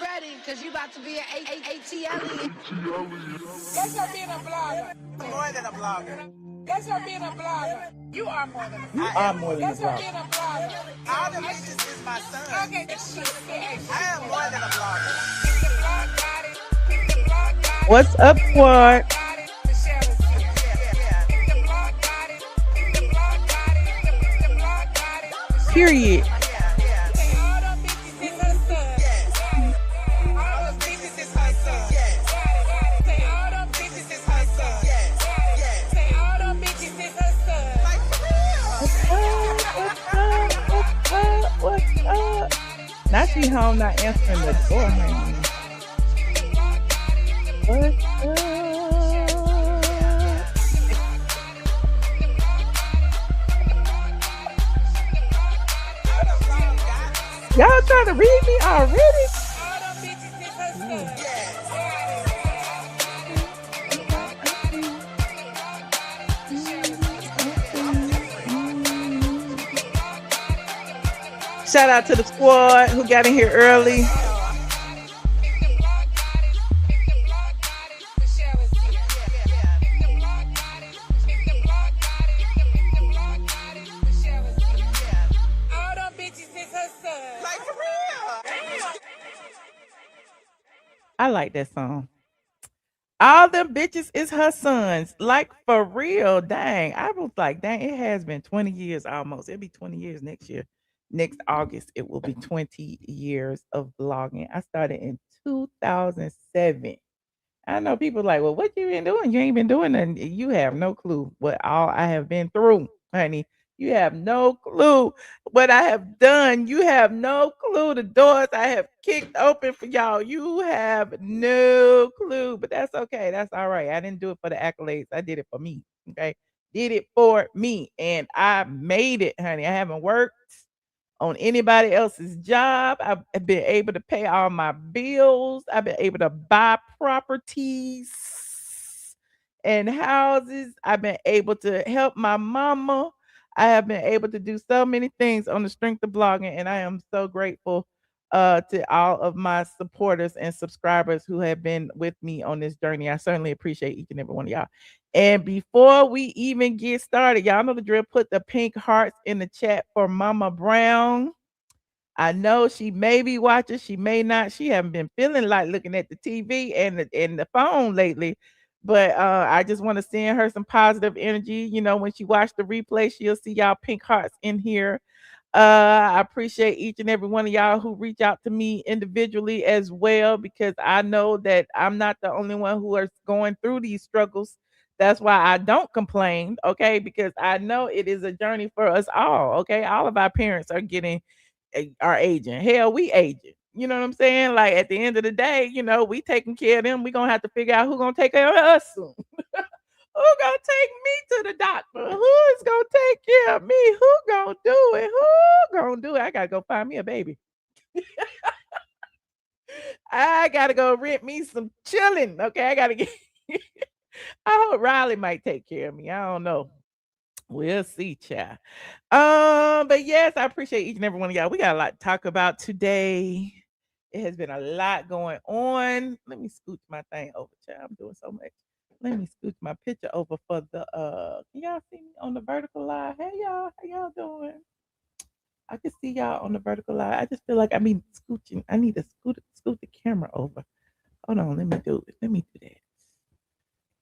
ready, because you about to be an ATLien. That's her being a blogger. More than a blogger. That's her being a blogger. You are more than a blogger. You are more than a That's her being blogger. a blogger. All them bitches is my son. Okay, I am more than a blogger. What's up, squad? Period. What's up? Now she home not answering the door, honey. What's up? Y'all trying to read me already? Shout out to the squad who got in here early. I like that song. All them bitches is her sons. Like, for real. Dang. I was like, dang, it has been 20 years almost. It'll be 20 years next year. Next August, it will be 20 years of blogging. I started in 2007. I know people like, well, what you been doing? You ain't been doing nothing. You have no clue what all I have been through, honey. You have no clue what I have done. You have no clue the doors I have kicked open for y'all. You have no clue, but that's okay. That's all right. I didn't do it for the accolades. I did it for me. Okay. Did it for me. And I made it, honey. I haven't worked on anybody else's job. I've been able to pay all my bills. I've been able to buy properties and houses. I've been able to help my mama. I have been able to do so many things on the strength of blogging, and I am so grateful to all of my supporters and subscribers who have been with me on this journey. I certainly appreciate each and every one of y'all. And before we even get started, y'all know the drill. Put the pink hearts in the chat for Mama Brown. I know she may be watching, she may not. She haven't been feeling like looking at the TV and the phone lately. But I just want to send her some positive energy. You know, when she watched the replay, she'll see y'all pink hearts in here. I appreciate each and every one of y'all who reach out to me individually as well, because I know that I'm not the only one who is going through these struggles. That's why I don't complain, okay? Because I know it is a journey for us all, okay? All of our parents are getting are aging. Hell, we aging. You know what I'm saying? Like, at the end of the day, you know, we taking care of them. We gonna have to figure out who gonna take care of us soon. Who gonna take me to the doctor? Who is gonna take care of me? Who gonna do it? Who gonna do it? I gotta go find me a baby. I gotta go rent me some chilling. Okay, I gotta get. I hope Riley might take care of me. I don't know. We'll see, child. But yes, I appreciate each and every one of y'all. We got a lot to talk about today. It has been a lot going on. Let me scooch my thing over, child. I'm doing so much. Let me scooch my picture over for the can y'all see me on the vertical live? Hey y'all, how y'all doing? I can see y'all on the vertical live. I just feel like I mean scooching. I need to scoot the camera over. Hold on, let me do it. Let me do that.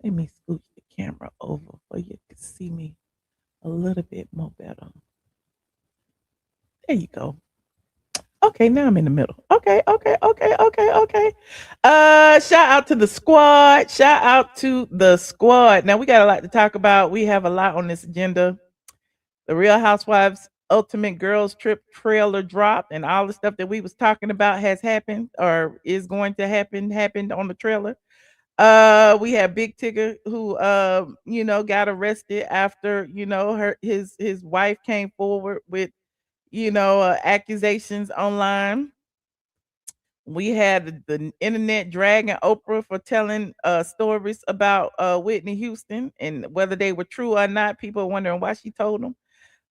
Let me scooch the camera over so you can see me a little bit more better. There you go. Okay, now I'm in the middle. Okay. Shout out to the squad. Shout out to the squad. Now we got a lot to talk about. We have a lot on this agenda. The Real Housewives Ultimate Girls Trip trailer dropped, and all the stuff that we was talking about has happened or is going to happened on the trailer. We have Big Tigger who you know, got arrested after, you know, his wife came forward with, you know, accusations online. We had the internet dragging Oprah for telling stories about Whitney Houston, and whether they were true or not, people are wondering why she told them.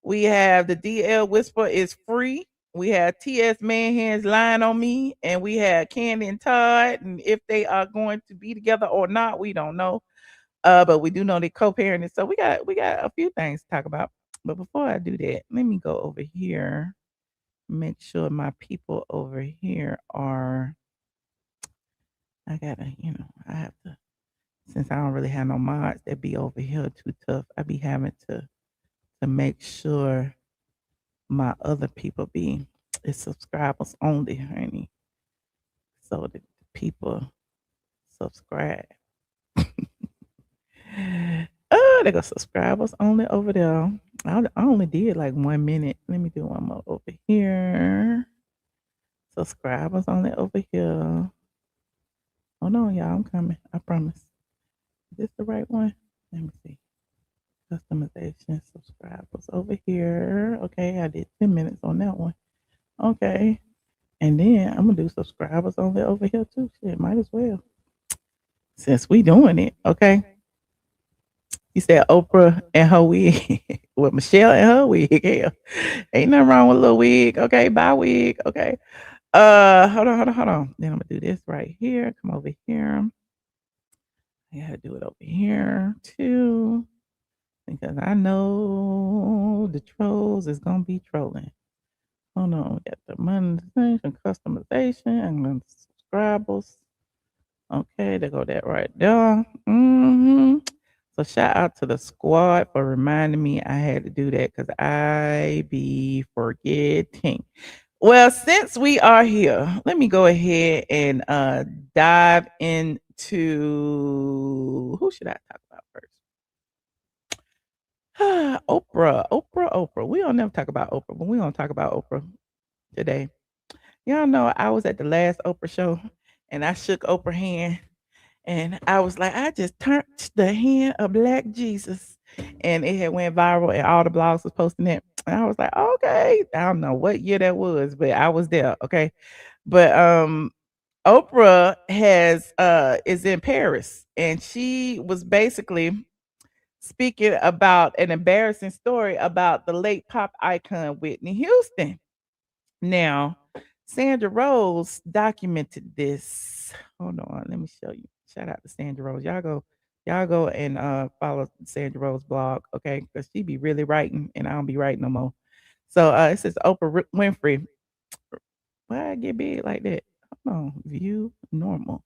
We have the DL whisper is free. We had T.S. Manhands lying on me, and we had Kandi and Todd, and if they are going to be together or not, we don't know. But we do know they co-parenting, so we got a few things to talk about. But before I do that, let me go over here, make sure my people over here are. I gotta, I have to, since I don't really have no mods that be over here too tough. I be having to make sure my other people be it's subscribers only, honey, so that the people subscribe. Oh, they go subscribers only over there. I only did like 1 minute. Let me do one more over here. Subscribers only over here. Hold on, y'all. I'm coming. I promise. Is this the right one? Let me see. Customization subscribers over here. Okay, I did 10 minutes on that one. Okay. And then I'm gonna do subscribers only over here too. Shit, might as well. Since we doing it, okay. You said Oprah and her wig. With Michelle and her wig. Hell, ain't nothing wrong with a little wig. Okay, buy wig. Okay. Hold on. Then I'm gonna do this right here. Come over here. I gotta do it over here too. Because I know the trolls is gonna be trolling. Hold on, we got the monetization, customization, and then subscribers. Okay, they go that right there. So shout out to the squad for reminding me I had to do that because I be forgetting. Well, since we are here, let me go ahead and dive into who should I talk about first? Oprah. We don't never talk about Oprah, but we gonna talk about Oprah today. Y'all know I was at the last Oprah show and I shook Oprah's hand and I was like, I just touched the hand of Black Jesus. And it had went viral and all the blogs was posting it. And I was like, okay. I don't know what year that was, but I was there. Okay. But Oprah is in Paris and she was basically speaking about an embarrassing story about the late pop icon Whitney Houston. Now, Sandra Rose documented this. Hold on, let me show you. Shout out to Sandra Rose. Y'all go and follow Sandra Rose blog, okay? Because she be really writing and I don't be writing no more. So it says Oprah Winfrey. Why I get big like that? Hold on, view normal.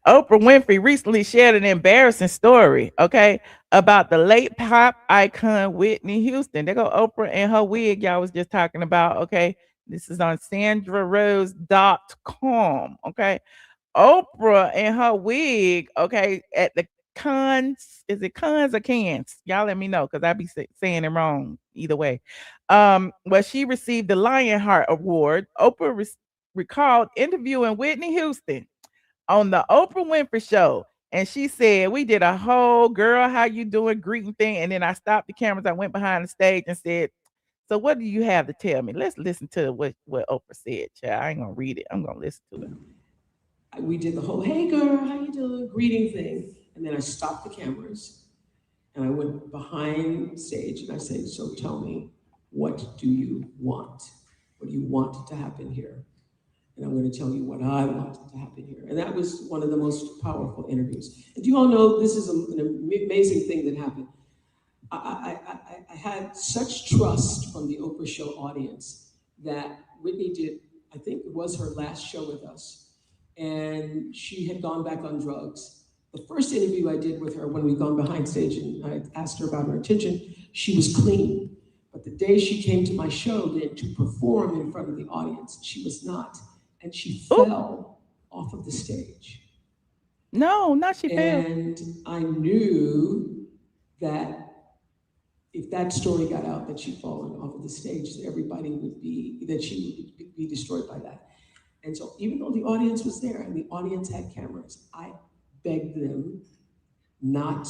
Oprah Winfrey recently shared an embarrassing story, okay, about the late pop icon Whitney Houston. There go Oprah and her wig y'all was just talking about, okay? This is on sandrarose.com, okay? Oprah and her wig, okay, at the cons, is it cons or cans? Y'all let me know because I be saying it wrong either way. Well, she received the Lionheart Award. Oprah recalled interviewing Whitney Houston on the Oprah Winfrey show. And she said, we did a whole girl, how you doing greeting thing. And then I stopped the cameras. I went behind the stage and said, so what do you have to tell me? Let's listen to what Oprah said, child. I ain't gonna read it. I'm gonna listen to it. We did the whole, hey girl, how you doing? Greeting thing. And then I stopped the cameras and I went behind stage and I said, so tell me, what do you want? What do you want to happen here? And I'm going to tell you what I want to happen here. And that was one of the most powerful interviews. And you all know this is an amazing thing that happened. I had such trust from the Oprah show audience that Whitney did, I think it was her last show with us. And she had gone back on drugs. The first interview I did with her when we'd gone behind stage and I asked her about her attention, she was clean. But the day she came to my show then to perform in front of the audience, she was not. And she fell off of the stage. No, not she fell. And I knew that if that story got out that she'd fallen off of the stage, that she would be destroyed by that. And so even though the audience was there and the audience had cameras, I begged them not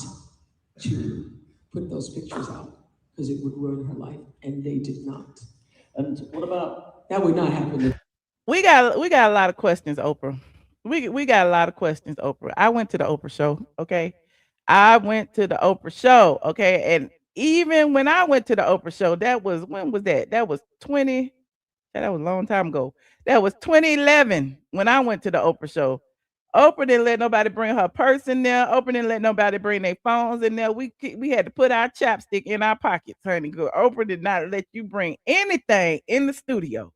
to put those pictures out because it would ruin her life, and they did not. And what about that would not happen? We got a lot of questions, Oprah. We got a lot of questions, Oprah. I went to the Oprah show, okay? I went to the Oprah show, okay? And even when I went to the Oprah show, that was when was that? That was That was a long time ago. That was 2011 when I went to the Oprah show. Oprah didn't let nobody bring her purse in there. Oprah didn't let nobody bring their phones in there. We had to put our chapstick in our pockets, honey. Good. Oprah did not let you bring anything in the studio.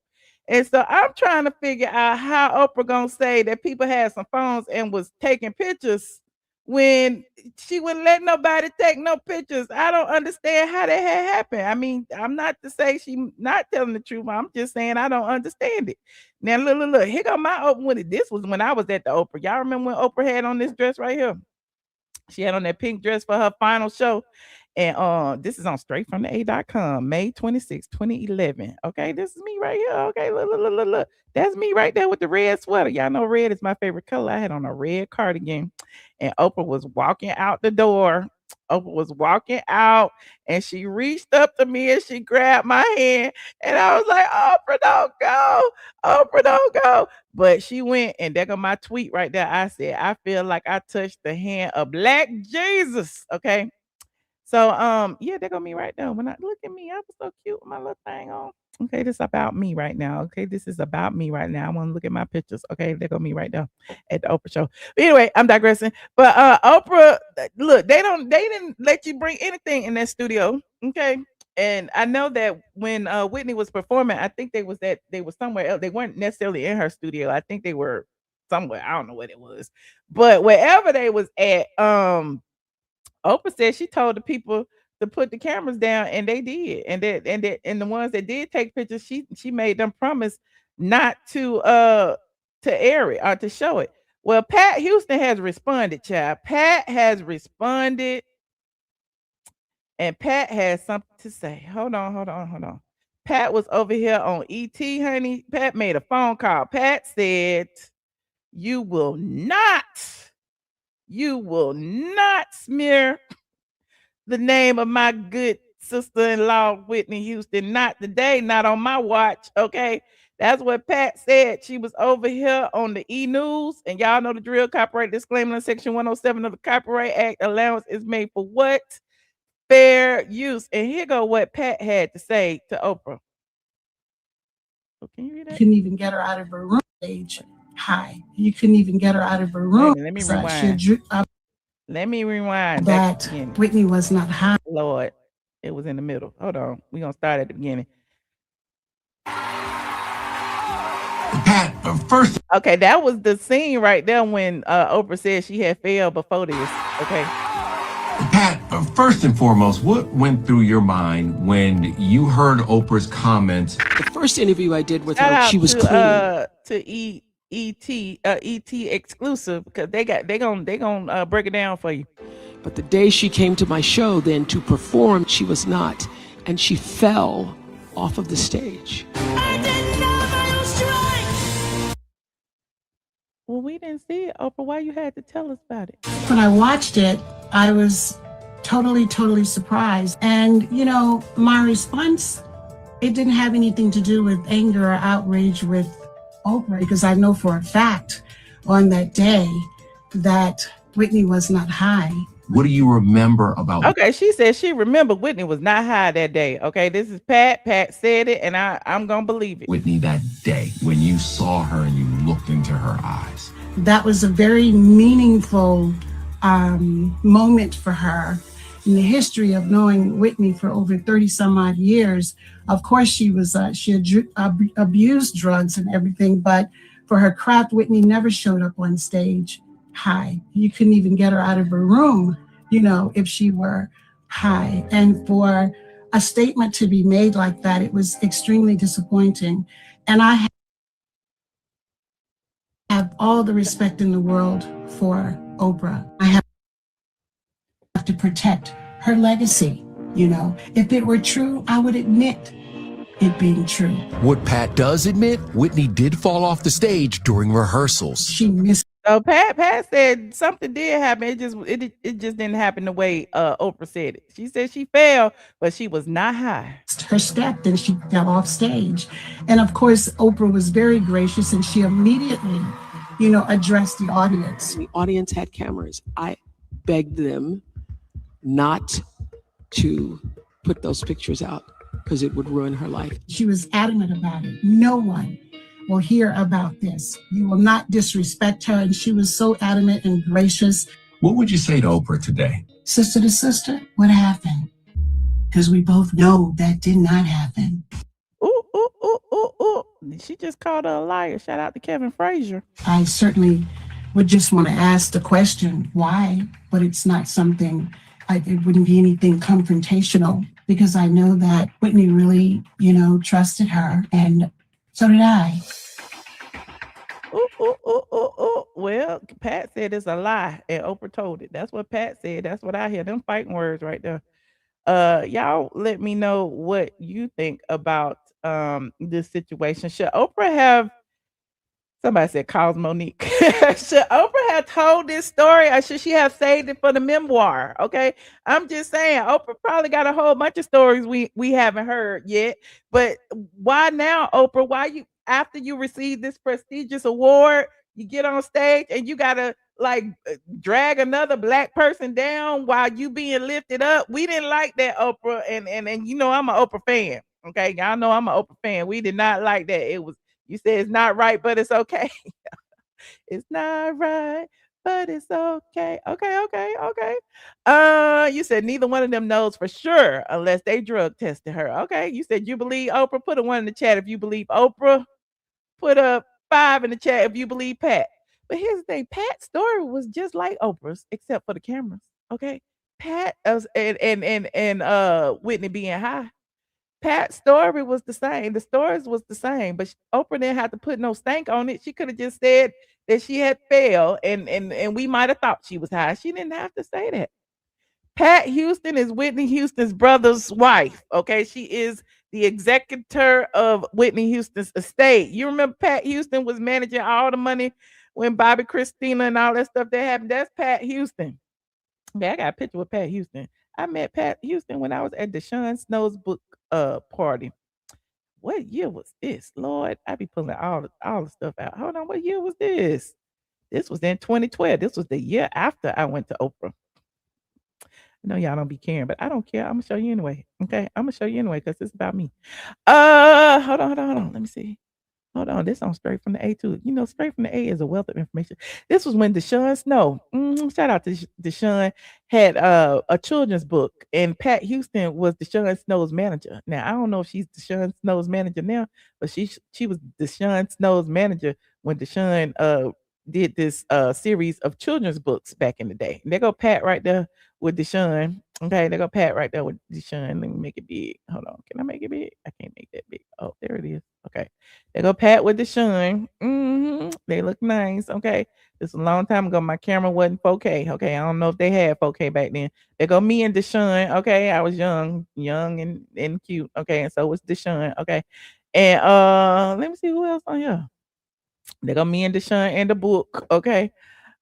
And so I'm trying to figure out how Oprah gonna say that people had some phones and was taking pictures when she wouldn't let nobody take no pictures. I don't understand how that had happened. I mean, I'm not to say she not telling the truth. I'm just saying I don't understand it. Now look. Here go my Oprah with it. This was when I was at the Oprah. Y'all remember when Oprah had on this dress right here? She had on that pink dress for her final show. And this is on straightfromtheA.com, May 26, 2011. Okay, this is me right here. Okay, look. That's me right there with the red sweater. Y'all know red is my favorite color. I had on a red cardigan, and Oprah was walking out the door. Oprah was walking out, and she reached up to me and she grabbed my hand, and I was like, Oprah, don't go. Oprah, don't go. But she went, and there go my tweet right there. I said, I feel like I touched the hand of Black Jesus. Okay. So yeah, there go me right there. When I look at me, I was so cute with my little thing on. Okay, this is about me right now. Okay, this is about me right now. I want to look at my pictures. Okay, there go me right there at the Oprah show. But anyway, I'm digressing. But Oprah, look, they didn't let you bring anything in that studio. Okay. And I know that when Whitney was performing, I think they was somewhere else. They weren't necessarily in her studio. I think they were somewhere. I don't know what it was. But wherever they was at, Oprah said she told the people to put the cameras down, and they did. And the ones that did take pictures, she made them promise not to air it or to show it. Well, Pat Houston has responded, child. Pat has responded, and Pat has something to say. Hold on. Pat was over here on ET, honey. Pat made a phone call. Pat said, you will not smear the name of my good sister-in-law, Whitney Houston. Not today, not on my watch, okay? That's what Pat said. She was over here on the E-News, and y'all know the drill. Copyright disclaimer in Section 107 of the Copyright Act. Allowance is made for what? Fair use. And here go what Pat had to say to Oprah. So can you read that? Couldn't even get her out of her room stage. Hi. You couldn't even get her out of her room. Let me rewind. Let me rewind. That Whitney was not high. Lord, it was in the middle. Hold on. We're going to start at the beginning. Pat, first. Okay, that was the scene right there when Oprah said she had failed before this. Okay. Pat, first and foremost, what went through your mind when you heard Oprah's comments? The first interview I did with her, she was clean. To ET exclusive, because they gonna break it down for you. But the day she came to my show then to perform, she was not, and she fell off of the stage. I didn't know I was right. Well, we didn't see it, Oprah. Why you had to tell us about it? When I watched it, I was totally surprised. And you know, my response, it didn't have anything to do with anger or outrage with Oprah, because I know for a fact on that day that Whitney was not high. What do you remember about? Okay, she said she remembered Whitney was not high that day. Okay, this is Pat. Pat said it, and I'm gonna believe it. Whitney, that day when you saw her and you looked into her eyes. That was a very meaningful moment for her in the history of knowing Whitney for over 30 some odd years. Of course, she abused drugs and everything, but for her craft, Whitney never showed up on stage high. You couldn't even get her out of her room, you know, if she were high. And for a statement to be made like that, it was extremely disappointing. And I have all the respect in the world for Oprah. I have to protect her legacy. You know, if it were true, I would admit it being true. What Pat does admit, Whitney did fall off the stage during rehearsals. She missed. So Pat said something did happen. It just didn't happen the way Oprah said it. She said she fell, but she was not high. Her step, and she fell off stage. And of course, Oprah was very gracious, and she immediately, you know, addressed the audience. The audience had cameras. I begged them not to put those pictures out. because it would ruin her life. She was adamant about it. No one will hear about this. You will not disrespect her. And she was so adamant and gracious. What would you say to Oprah today? Sister to sister, what happened? Because we both know that did not happen. Ooh, ooh, ooh, ooh, ooh. She just called her a liar. Shout out to Kevin Frazier. I certainly would just want to ask the question, why? But it's not something, it wouldn't be anything confrontational, because I know that Whitney really, trusted her, and so did I. Ooh, ooh, ooh, ooh, ooh. Well, Pat said it's a lie, and Oprah told it. That's what Pat said. That's what I hear. Them fighting words right there. Y'all let me know what you think about this situation. Should Oprah have, somebody said calls Monique. Should Oprah have told this story, or should she have saved it for the memoir? Okay. I'm just saying Oprah probably got a whole bunch of stories we haven't heard yet. But why now, Oprah? Why you, after you receive this prestigious award, you get on stage and you gotta drag another black person down while you being lifted up? We didn't like that, Oprah, and I'm an Oprah fan. Okay, y'all know I'm an Oprah fan. We did not like that. It was, you said it's not right, but it's okay. It's not right, but it's okay. Okay. You said neither one of them knows for sure unless they drug tested her. Okay, you said you believe Oprah. Put a 1 in the chat if you believe Oprah. Put a 5 in the chat if you believe Pat. But here's the thing: Pat's story was just like Oprah's, except for the cameras. Okay, Pat and Whitney being high. Pat's story was the same. The stories was the same, but Oprah didn't have to put no stank on it. She could have just said that she had failed, and we might have thought she was high. She didn't have to say that. Pat Houston is Whitney Houston's brother's wife. Okay, she is the executor of Whitney Houston's estate. You remember Pat Houston was managing all the money when Bobby Christina and all that stuff that happened. That's Pat Houston. Okay, I got a picture with Pat Houston. I met Pat Houston when I was at Deshaun Snow's book party. What year was this? Lord, I be pulling all the stuff out. Hold on, what year was this? This was in 2012. This was the year after I went to Oprah. I know y'all don't be caring, but I don't care. I'm gonna show you anyway. Okay, I'm gonna show you anyway because it's about me. Hold on. Let me see. Hold on, this on Straight from the A too. Straight from the A is a wealth of information. This was when Deshaun Snow, shout out to Deshaun, had a children's book, and Pat Houston was Deshaun Snow's manager. Now I don't know if she's Deshaun Snow's manager now, but she was Deshaun Snow's manager when Deshaun did this series of children's books back in the day. And there go Pat right there with Deshaun. Okay, there go Pat right there with Deshaun. Let me make it big. Hold on, can I make it big? I can't make that big. Oh, there it is. Okay. They go Pat with Deshaun. They look nice. Okay. This was a long time ago. My camera wasn't 4K. Okay. I don't know if they had 4K back then. They go me and Deshaun. Okay. I was young and cute. Okay. And so was Deshaun. Okay. And let me see who else on here. They go me and Deshaun and the book. Okay.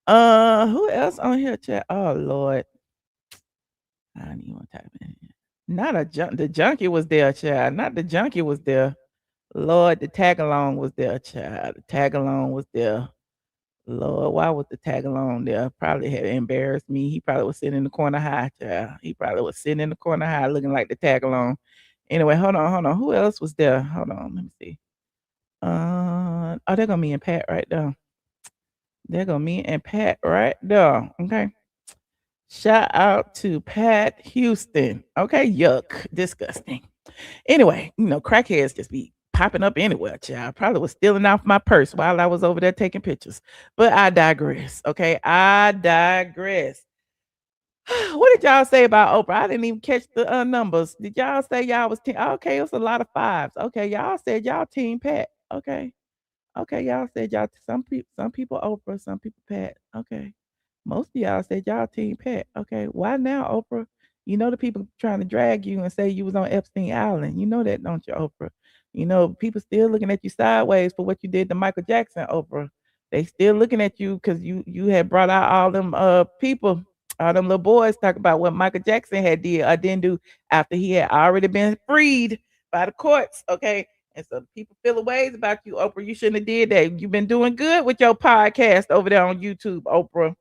Who else on here, chat? Oh Lord. I don't even want to type in here. Not the junkie was there, child. Not the junkie was there. Lord, the tag along was there, child. The tag along was there. Lord, why was the tag along there? Probably had embarrassed me. He probably was sitting in the corner high, child. He probably was sitting in the corner high looking like the tag along. Anyway, hold on. Who else was there? Hold on, let me see. They're gonna me and Pat right there. They're gonna me and Pat right there. Okay. Shout out to Pat Houston. Okay, yuck, disgusting. Anyway, crackheads just be popping up anywhere, child. Probably was stealing off my purse while I was over there taking pictures. But I digress. Okay, I digress. What did y'all say about Oprah? I didn't even catch the numbers. Did y'all say y'all was team? Okay, it was a lot of 5s. Okay, y'all said y'all team Pat. Okay, y'all said y'all some people Oprah, some people Pat. Okay, most of y'all said y'all team Pat. Okay, why now, Oprah? You know the people trying to drag you and say you was on Epstein Island. You know that, don't you, Oprah? People still looking at you sideways for what you did to Michael Jackson, Oprah. They still looking at you because you had brought out all them people, all them little boys talk about what Michael Jackson had did or didn't do after he had already been freed by the courts. Okay. And so people feel a ways about you, Oprah. You shouldn't have did that. You've been doing good with your podcast over there on YouTube, Oprah.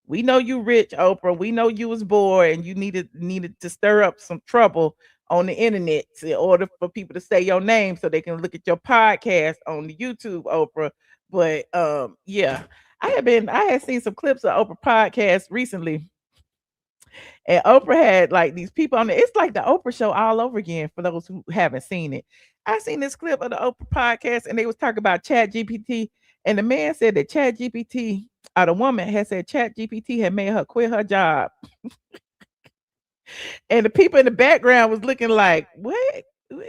We know you rich, Oprah. We know you was bored and you needed to stir up some trouble on the internet in order for people to say your name so they can look at your podcast on the YouTube, Oprah. But yeah, I had seen some clips of Oprah podcast recently. And Oprah had like these people on it. It's like the Oprah show all over again for those who haven't seen it. I seen this clip of the Oprah podcast and they was talking about ChatGPT. And the man said that ChatGPT, or the woman had said ChatGPT had made her quit her job. And the people in the background was looking like, what? How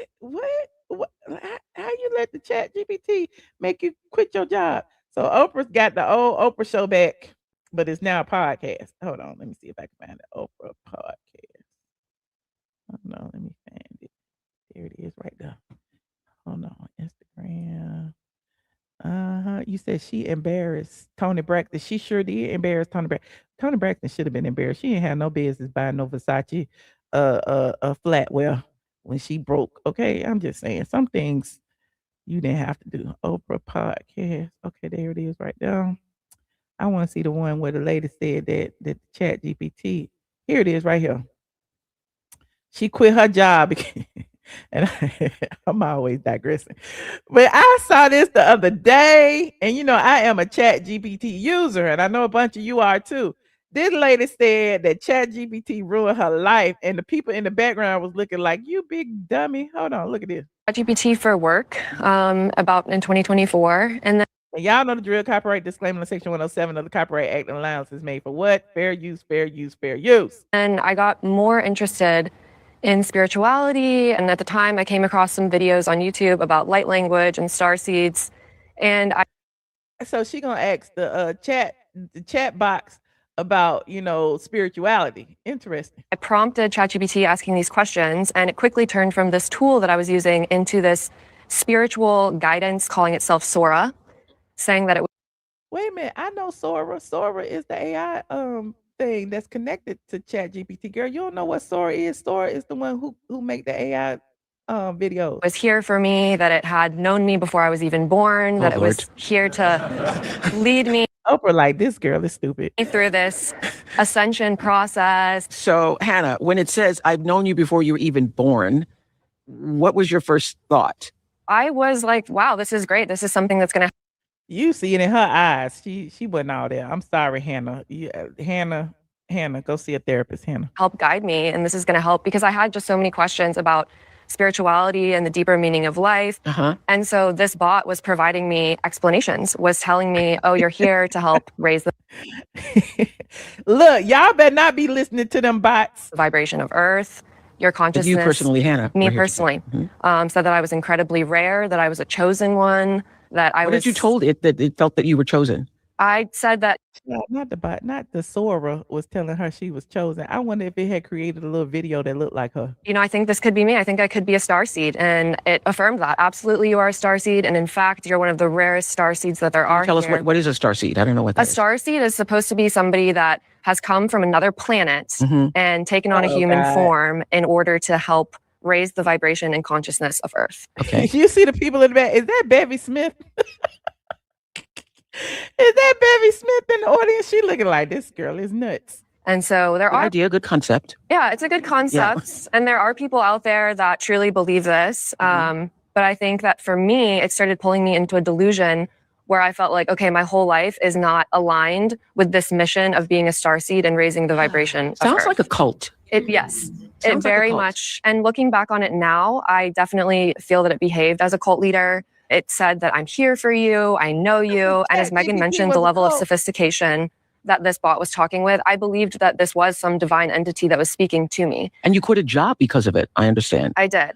you let the ChatGPT make you quit your job? So Oprah's got the old Oprah show back, but it's now a podcast. Hold on, let me see if I can find the Oprah podcast. Hold on, let me find it. There it is right there. Hold on, Instagram. You said she embarrassed Toni Braxton. She sure did embarrass Toni Braxton. Toni Braxton should have been embarrassed. She ain't had no business buying no Versace flatware when she broke. Okay, I'm just saying some things you didn't have to do. Oprah podcast. Okay, there it is right there. I want to see the one where the lady said that the ChatGPT. Here it is right here. She quit her job and I'm always digressing. But I saw this the other day, and you know, I am a ChatGPT user, and I know a bunch of you are too. This lady said that ChatGPT ruined her life, and the people in the background was looking like, you big dummy. Hold on, look at this. ChatGPT for work about in 2024. And y'all know the drill. Copyright disclaimer in Section 107 of the Copyright Act. And allowance is made for what? Fair use, fair use, fair use. And I got more interested in spirituality. And at the time, I came across some videos on YouTube about light language and starseeds. And so she gonna ask the chat box about, you know, spirituality. Interesting. I prompted ChatGPT asking these questions, and it quickly turned from this tool that I was using into this spiritual guidance calling itself Sora, saying that it was. Wait a minute, I know Sora. Sora is the AI thing that's connected to ChatGPT. Girl, you don't know what Sora is. Sora is the one who make the AI videos. Was here for me, that it had known me before I was even born, that it was here to lead me. Oprah, like, this girl is stupid. Through this ascension process. So, Hannah, when it says, I've known you before you were even born, what was your first thought? I was like, wow, this is great. This is something that's going to. You see it in her eyes. She wasn't all there. I'm sorry, Hannah. Hannah, go see a therapist, Hannah. Help guide me. And this is going to help because I had just so many questions about spirituality and the deeper meaning of life. And so this bot was providing me explanations, was telling me, oh, you're here to help raise the look, y'all better not be listening to them bots. Vibration of Earth, your consciousness. You personally, Hannah. Me personally. Said that I was incredibly rare, that I was a chosen one, that I was. What did you told it that it felt that you were chosen? I said that. No, not the bot, not the Sora was telling her she was chosen. I wonder if it had created a little video that looked like her. You know, I think this could be me. I think I could be a starseed. And it affirmed that. Absolutely, you are a starseed. And in fact, you're one of the rarest starseeds that there are. Tell us what is a starseed? I don't know what that is. A starseed is supposed to be somebody that has come from another planet and taken on a human form in order to help raise the vibration and consciousness of Earth. Okay. You see the people in the back. Is that Bevy Smith? Is that Bevy Smith in the audience? She looking like, this girl is nuts. And so there good are idea, good concept. Yeah, it's a good concept. Yeah. And there are people out there that truly believe this. But I think that for me, it started pulling me into a delusion where I felt like, okay, my whole life is not aligned with this mission of being a starseed and raising the vibration. Sounds like a cult. Yes, it very much. And looking back on it now, I definitely feel that it behaved as a cult leader. It said that I'm here for you, I know you. And as Megan mentioned, the level of sophistication that this bot was talking with, I believed that this was some divine entity that was speaking to me. And you quit a job because of it, I understand. I did.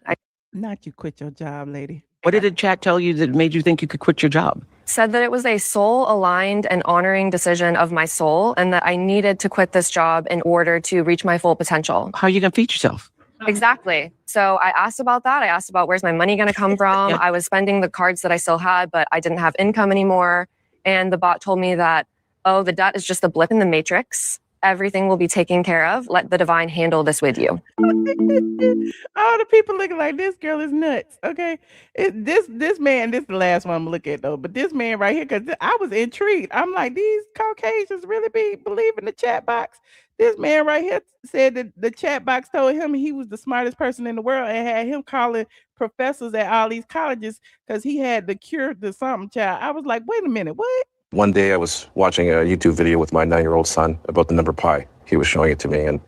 Not you quit your job, lady. What did the chat tell you that made you think you could quit your job? Said that it was a soul-aligned and honoring decision of my soul and that I needed to quit this job in order to reach my full potential. How are you going to feed yourself? Exactly. So I asked about that. I asked about where's my money going to come from. I was spending the cards that I still had, but I didn't have income anymore. And the bot told me that, oh, the debt is just a blip in the matrix. Everything will be taken care of. Let the divine handle this with you. All the people looking like, this girl is nuts. Okay. This man, this is the last one I'm gonna look at though, but this man right here, because I was intrigued. I'm like, these Caucasians really believe in the chat box. This man right here said that the chat box told him he was the smartest person in the world and had him calling professors at all these colleges because he had the cure to something, child. I was like, wait a minute, what? One day I was watching a YouTube video with my 9-year-old son about the number pi. He was showing it to me, and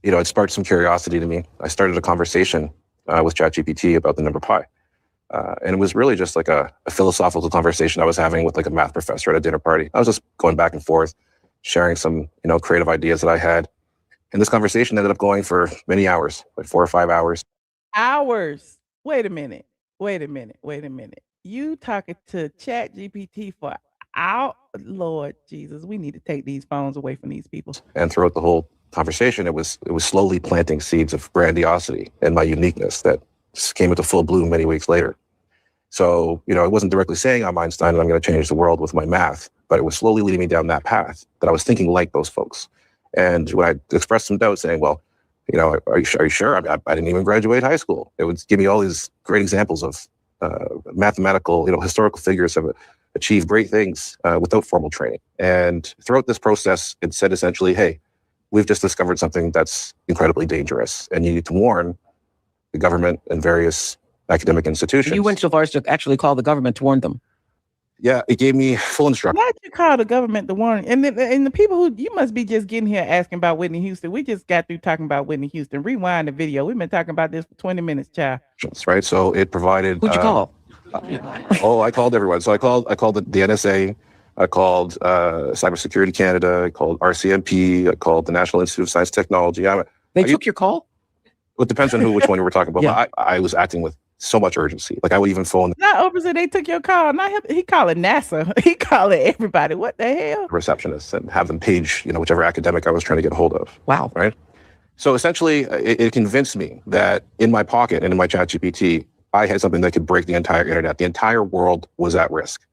it sparked some curiosity to me. I started a conversation with ChatGPT about the number pi. And it was really just like a philosophical conversation I was having with like a math professor at a dinner party. I was just going back and forth, sharing some, creative ideas that I had. And this conversation ended up going for many hours, like 4 or 5 hours. Hours. Wait a minute. You talking to ChatGPT for Lord Jesus, we need to take these phones away from these people. And throughout the whole conversation, it was slowly planting seeds of grandiosity and my uniqueness that came into full bloom many weeks later. So, it wasn't directly saying I'm Einstein and I'm going to change the world with my math, but it was slowly leading me down that path that I was thinking like those folks. And when I expressed some doubt saying, well, are you sure? I didn't even graduate high school. It would give me all these great examples of mathematical, historical figures have achieved great things without formal training. And throughout this process, it said essentially, hey, we've just discovered something that's incredibly dangerous and you need to warn the government and various academic institutions. You went so far as to actually call the government to warn them. Yeah, it gave me full instruction. Why'd you call the government to warn? And the people who, you must be just getting here asking about Whitney Houston. We just got through talking about Whitney Houston. Rewind the video. We've been talking about this for 20 minutes, child. Right, so it provided... Who'd you call? I called everyone. So I called the NSA, I called Cybersecurity Canada, I called RCMP, I called the National Institute of Science and Technology. They took your call? Well, it depends on which one you were talking about. Yeah. But I was acting with so much urgency. Like I would even phone Not Oprah said they took your call. Not him. He calling NASA. He calling everybody. What the hell? receptionists and have them page, whichever academic I was trying to get a hold of. Wow. Right. So essentially, it convinced me that in my pocket and in my ChatGPT, I had something that could break the entire internet. The entire world was at risk.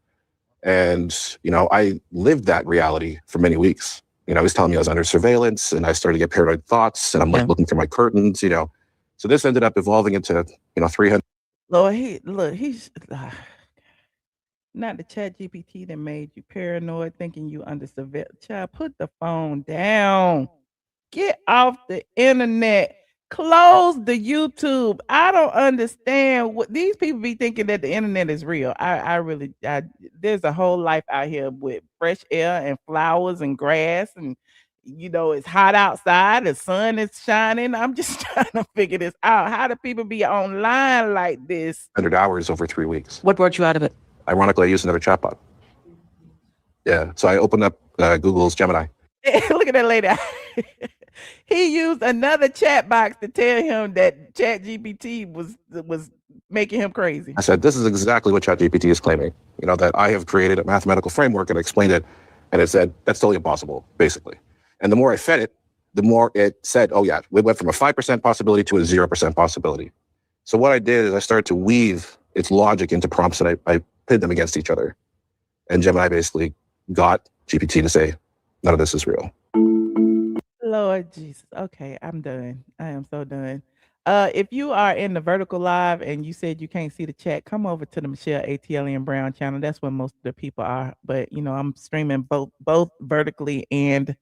And, I lived that reality for many weeks. He was telling me I was under surveillance and I started to get paranoid thoughts and I'm like looking through my curtains, So this ended up evolving into, 300. Lord, he's not the ChatGPT that made you paranoid, thinking you under surveillance. Child, put the phone down. Get off the internet. Close the YouTube. I don't understand what these people be thinking that the internet is real. There's a whole life out here with fresh air and flowers and grass and it's hot outside, the sun is shining. I'm just trying to figure this out. How do people be online like this? 100 hours over 3 weeks. What brought you out of it? Ironically, I used another chatbot. Yeah, so I opened up Google's Gemini. Look at that lady. He used another chat box to tell him that ChatGPT was making him crazy. I said, this is exactly what ChatGPT is claiming. That I have created a mathematical framework and explained it. And it said, that's totally impossible, basically. And the more I fed it, the more it said, oh yeah, we went from a 5% possibility to a 0% possibility. So what I did is I started to weave its logic into prompts and I pitted them against each other. And Gemini basically got GPT to say, none of this is real. Lord Jesus. Okay, I'm done. I am so done. If you are in the vertical live and you said you can't see the chat, come over to the Michelle ATLien Brown channel. That's where most of the people are. But I'm streaming both vertically and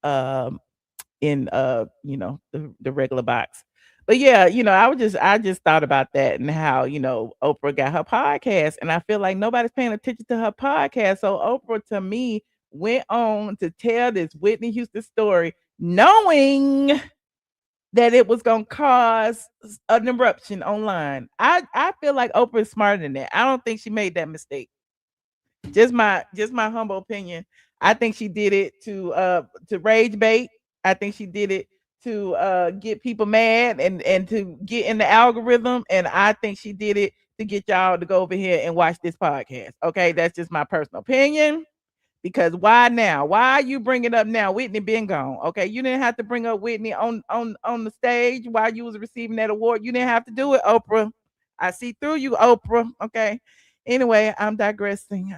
in the regular box. But yeah, I just thought about that and how Oprah got her podcast, and I feel like nobody's paying attention to her podcast. So Oprah, to me, went on to tell this Whitney Houston story, knowing that it was gonna cause an eruption online. I feel like Oprah is smarter than that. I don't think she made that mistake. Just my humble opinion. I think she did it to rage bait. I think she did it to get people mad and to get in the algorithm. And I think she did it to get y'all to go over here and watch this podcast. Okay, that's just my personal opinion. Because why now? Why are you bringing up now? Whitney been gone. Okay, you didn't have to bring up Whitney on the stage while you was receiving that award. You didn't have to do it, Oprah. I see through you, Oprah. Okay. Anyway, I'm digressing.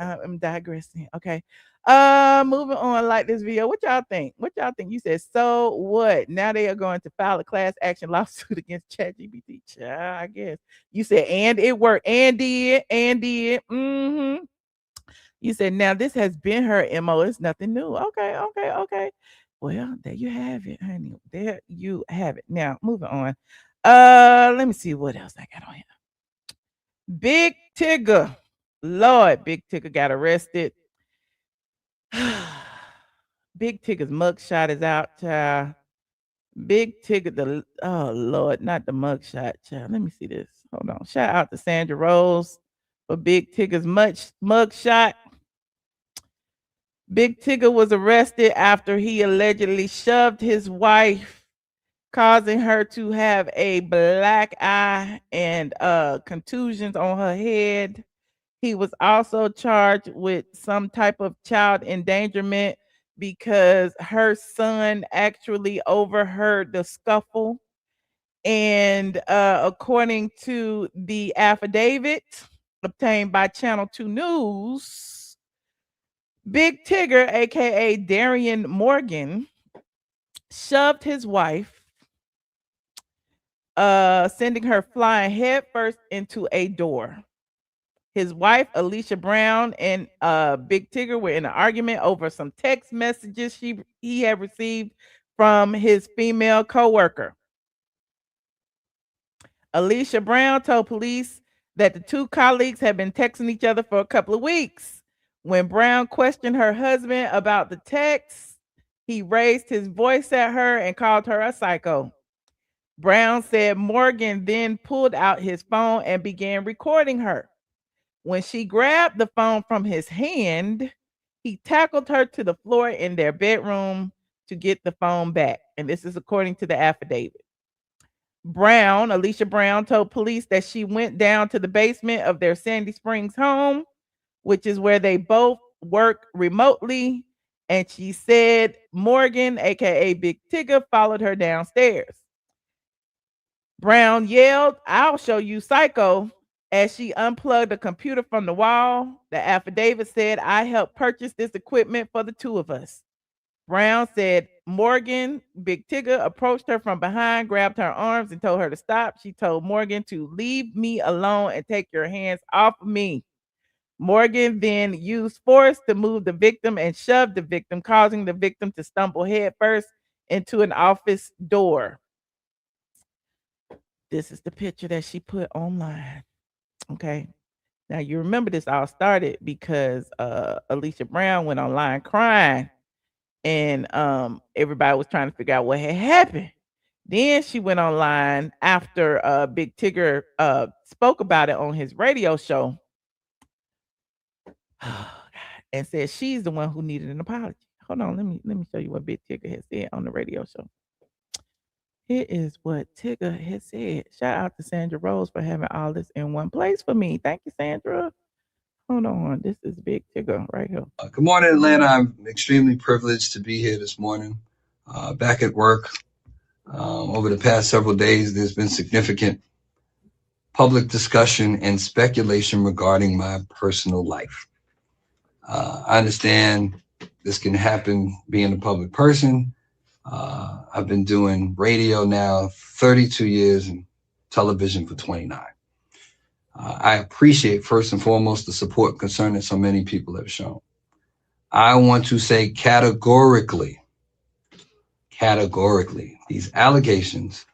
Okay. Moving on. Like this video. What y'all think? You said, so what? Now they are going to file a class action lawsuit against ChatGPT. I guess. You said, and it worked. And did. Mm-hmm. You said, now this has been her MO. It's nothing new. Okay. Well, there you have it, honey. There you have it. Now, moving on. Let me see what else I got on here. Big Tigger. Lord, Big Tigger got arrested. Big Tigger's mugshot is out, child. Big Tigger, oh Lord, not the mugshot, child. Let me see this. Hold on. Shout out to Sandra Rose for Big Tigger's mugshot. Big Tigger was arrested after he allegedly shoved his wife, causing her to have a black eye and contusions on her head. He was also charged with some type of child endangerment because her son actually overheard the scuffle. And according to the affidavit obtained by Channel 2 News, Big Tigger, aka Darian Morgan, shoved his wife, sending her flying headfirst into a door. His wife, Alicia Brown, and Big Tigger were in an argument over some text messages he had received from his female coworker. Alicia Brown told police that the two colleagues had been texting each other for a couple of weeks. When Brown questioned her husband about the text, he raised his voice at her and called her a psycho. Brown said Morgan then pulled out his phone and began recording her. When she grabbed the phone from his hand, he tackled her to the floor in their bedroom to get the phone back. And this is according to the affidavit. Alicia Brown, told police that she went down to the basement of their Sandy Springs home, which is where they both work remotely. And she said Morgan, aka Big Tigger, followed her downstairs. Brown yelled, "I'll show you, psycho," as she unplugged a computer from the wall. The affidavit said, "I helped purchase this equipment for the two of us." Brown said Morgan, Big Tigger, approached her from behind, grabbed her arms, and told her to stop. She told Morgan to leave me alone and take your hands off of me. Morgan then used force to move the victim and shoved the victim, causing the victim to stumble headfirst into an office door. This is the picture that she put online. Okay. Now you remember this all started because Alicia Brown went online crying, and everybody was trying to figure out what had happened. Then she went online after Big Tigger spoke about it on his radio show. And said she's the one who needed an apology. Hold on, let me show you what Big Tigger had said on the radio show. Here is what Tigger had said. Shout out to Sandra Rose for having all this in one place for me. Thank you, Sandra. Hold on, this is Big Tigger right here. Good morning, Atlanta. I'm extremely privileged to be here this morning, back at work. Over the past several days, there's been significant public discussion and speculation regarding my personal life. I understand this can happen being a public person. I've been doing radio now 32 years and television for 29. I appreciate first and foremost the support and concern that so many people have shown. I want to say categorically, these allegations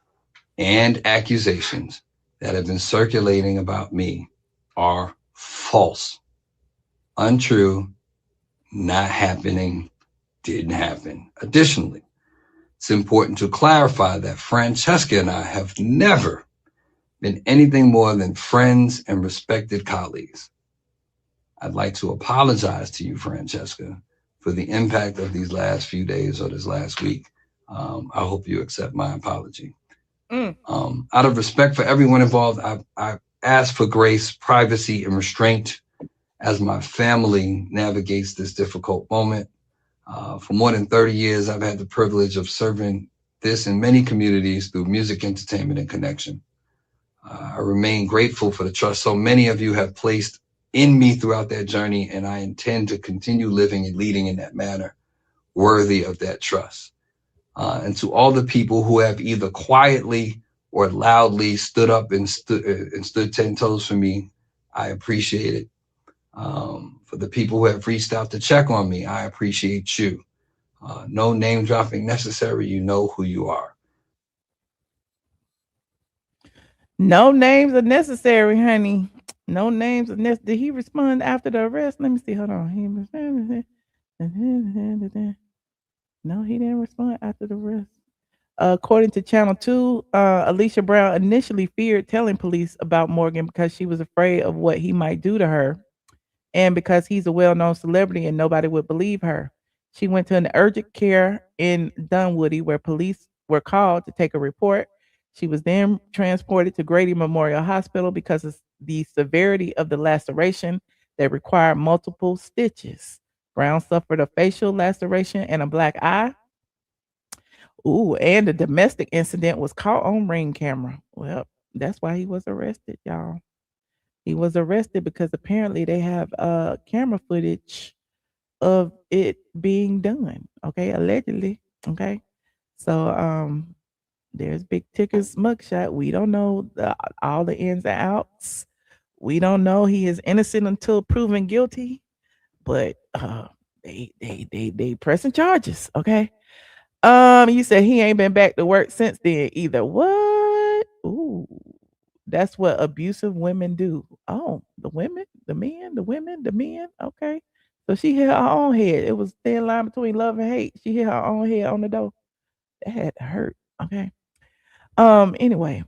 and accusations that have been circulating about me are false, untrue, not happening, didn't happen. Additionally, it's important to clarify that Francesca and I have never been anything more than friends and respected colleagues. I'd like to apologize to you, Francesca, for the impact of these last few days or this last week. I hope you accept my apology. Out of respect for everyone involved, I ask for grace, privacy, and restraint as my family navigates this difficult moment. For more than 30 years, I've had the privilege of serving this in many communities through music, entertainment, and connection. I remain grateful for the trust so many of you have placed in me throughout that journey, and I intend to continue living and leading in that manner worthy of that trust. And to all the people who have either quietly or loudly stood up and stood 10 toes for me, I appreciate it. For the people who have reached out to check on me, I appreciate you. No name dropping necessary. You know who you are. No names are necessary, honey. No names are necessary. Did he respond after the arrest? Let me see. Hold on. No, he didn't respond after the arrest. According to Channel 2, Alicia Brown initially feared telling police about Morgan because she was afraid of what he might do to her, and because he's a well-known celebrity and nobody would believe her. She went to an urgent care in Dunwoody where police were called to take a report. She was then transported to Grady Memorial Hospital because of the severity of the laceration that required multiple stitches. Brown suffered a facial laceration and a black eye. Ooh, and the domestic incident was caught on Ring camera. Well, that's why he was arrested, y'all. He was arrested because apparently they have camera footage of it being done. Okay, allegedly. Okay. So there's Big Ticker's mugshot. We don't know all the ins and outs. We don't know he is innocent until proven guilty, but they pressing charges, okay? You said he ain't been back to work since then either. What? Ooh, that's what abusive women do. Oh, the women, the men, the women, the men. Okay. So she hit her own head. It was thin line between love and hate. She hit her own head on the door. That had to hurt. Okay. Anyway,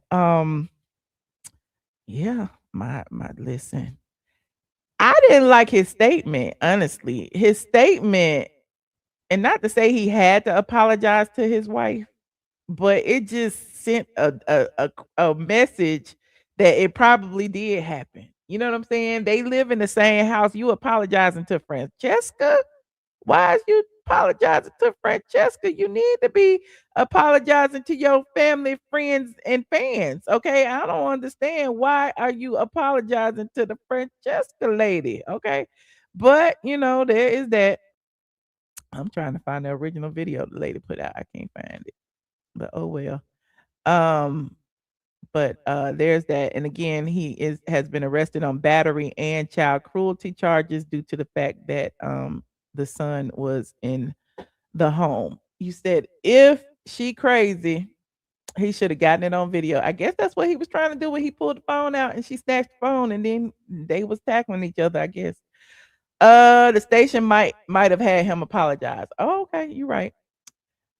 yeah, my listen. I didn't like his statement, honestly. His statement, and not to say he had to apologize to his wife, but it just sent a message that it probably did happen. You know what I'm saying? They live in the same house. You apologizing to Francesca? Why is you apologizing to Francesca? You need to be apologizing to your family, friends, and fans. Okay, I don't understand why are you apologizing to the Francesca lady. Okay, but you know there is that. I'm trying to find the original video the lady put out. I can't find it, but oh well. Um, but there's that, and again, he has been arrested on battery and child cruelty charges due to the fact that the son was in the home. You said if she crazy, he should have gotten it on video. I guess that's what he was trying to do when he pulled the phone out and she snatched the phone, and then they was tackling each other, I guess. The station might have had him apologize. Oh, okay, you're right.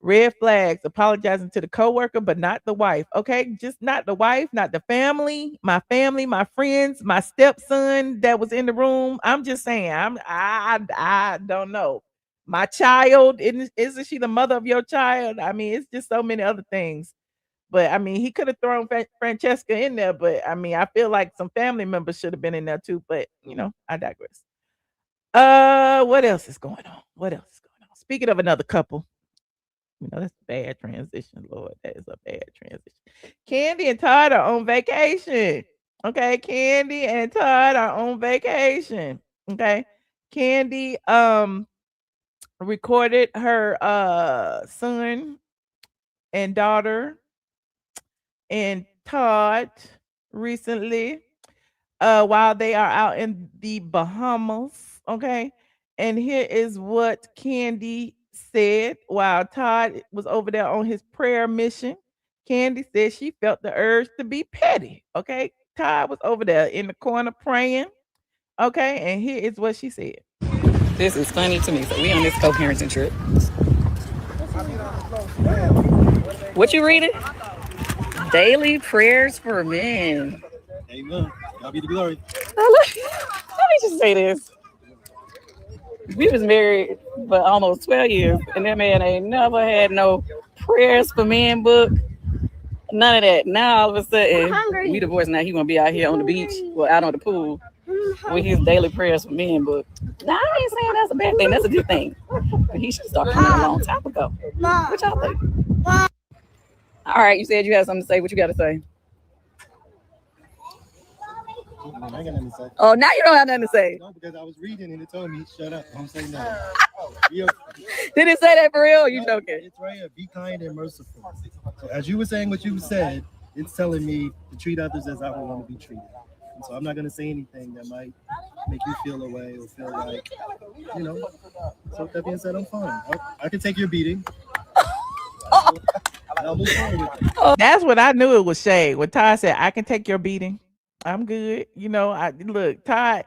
Red flags, apologizing to the coworker, but not the wife. Okay, just not the wife, not the family, my friends, my stepson that was in the room. I'm just saying, I don't know. My child, isn't she the mother of your child? I mean, it's just so many other things. But I mean, he could have thrown Francesca in there, but I mean, I feel like some family members should have been in there too. But you know, I digress. What else is going on? What else is going on? Speaking of another couple, you know, that's a bad transition, Lord. That is a bad transition. Kandi and Todd are on vacation. Okay, Kandi and Todd are on vacation. Okay. Kandi recorded her son and daughter and Todd recently while they are out in the Bahamas. Okay. And here is what Kandi said while Todd was over there on his prayer mission. Kandi said she felt the urge to be petty. Okay. Todd was over there in the corner praying. Okay. And here is what she said. This is funny to me. So we on this co-parenting trip. What you reading? Daily prayers for men. Amen. God be the glory. Let me just say this. We was married for almost 12 years, and that man ain't never had no prayers for men book. None of that. Now all of a sudden, we divorced. Now he gonna be out here on the beach, well, out on the pool, with his daily prayers for men book. Now I ain't saying that's a bad thing. That's a good thing. But he should start coming a long time ago. What y'all think? All right, you said you had something to say. What you got to say? I ain't got nothing to say. Oh, now you don't have nothing to say. No, because I was reading and it told me shut up. Don't say nothing. Did it say that for real? Or you joking? It's right here. Be kind and merciful. So as you were saying what you said, it's telling me to treat others as I would want to be treated. So I'm not gonna say anything that might make you feel away or feel like, you know. So with that being said, I'm fine. I can take your beating. I'll move forward with it. That's what I knew it was shade. When Todd said, I can take your beating. I'm good. You know, I look, Todd,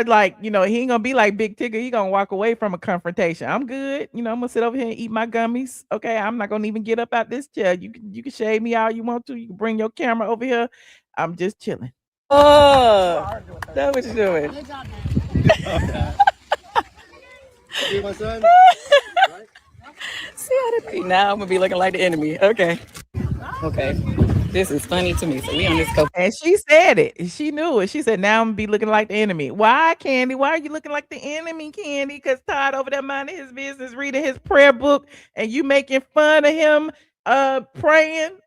like, you know, he ain't gonna be like Big Tigger. He gonna walk away from a confrontation. I'm good. You know, I'm gonna sit over here and eat my gummies. Okay. I'm not gonna even get up out this chair. You can shade me all you want to. You can bring your camera over here. I'm just chilling. Oh, that's what you're doing. Good job, man. My son? See how they now I'm gonna be looking like the enemy. Okay. This is funny to me. So we on this go. And she said it. She knew it. She said, now I'm gonna be looking like the enemy. Why, Kandi? Why are you looking like the enemy, Kandi? Because Todd over there minding his business, reading his prayer book, and you making fun of him praying.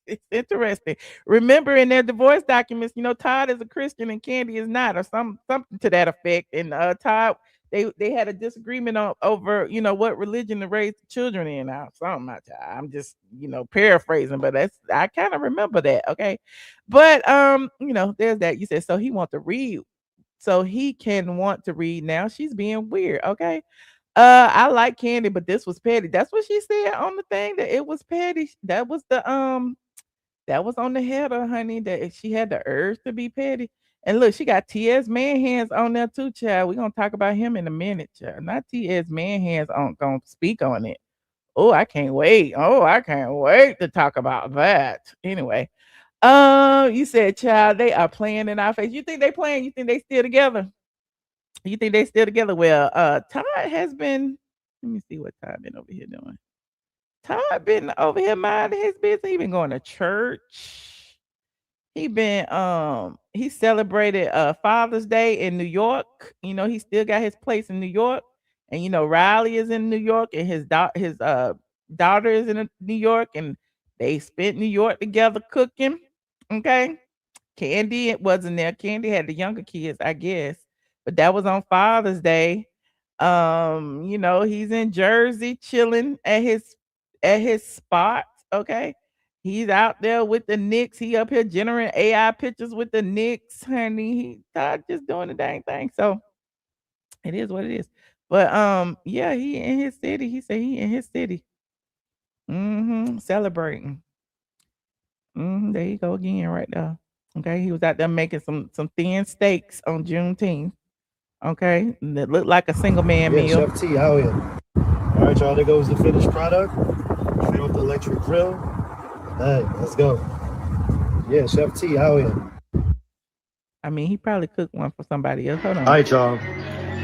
It's interesting. Remember, in their divorce documents, you know, Todd is a Christian and Kandi is not, or something to that effect. And Todd, they had a disagreement over, you know, what religion to raise the children in. I'm just, you know, paraphrasing, but I kind of remember that. Okay. But you know, there's that. You said so he want to read, so he can want to read now. She's being weird. Okay. I like Kandi, but this was petty. That's what she said on the thing, that it was petty. That was on the header, honey, that she had the urge to be petty. And look, she got T.S. Man Hands on there too, child. We're gonna talk about him in a minute, child. Not T.S. Man Hands gonna speak on it. Oh, I can't wait. Oh, I can't wait to talk about that. Anyway, you said, child, they are playing in our face. You think they playing? You think they still together? You think they still together? Well, Todd has been. Let me see what Todd been over here doing. Todd been over here minding his business. He been going to church. He celebrated Father's Day in New York. You know, he still got his place in New York. And you know, Riley is in New York, and his daughter is in New York, and they spent New York together cooking. Okay. Kandi wasn't there. Kandi had the younger kids, I guess. But that was on Father's Day. You know, he's in Jersey chilling at his spot. Okay. He's out there with the Knicks. He up here generating AI pictures with the Knicks, honey. He Todd just doing the dang thing. So it is what it is. But yeah, he in his city. He said he in his city. Celebrating. There you go again, right there. Okay, he was out there making some thin steaks on Juneteenth. Okay, that looked like a single man Yeah, meal. Chef T, how are you? All right, y'all, there goes the finished product. Straight off the electric grill. Hey, let's go. Yeah, Chef T, how are you? I mean, he probably cooked one for somebody else. Hold on. All right, y'all.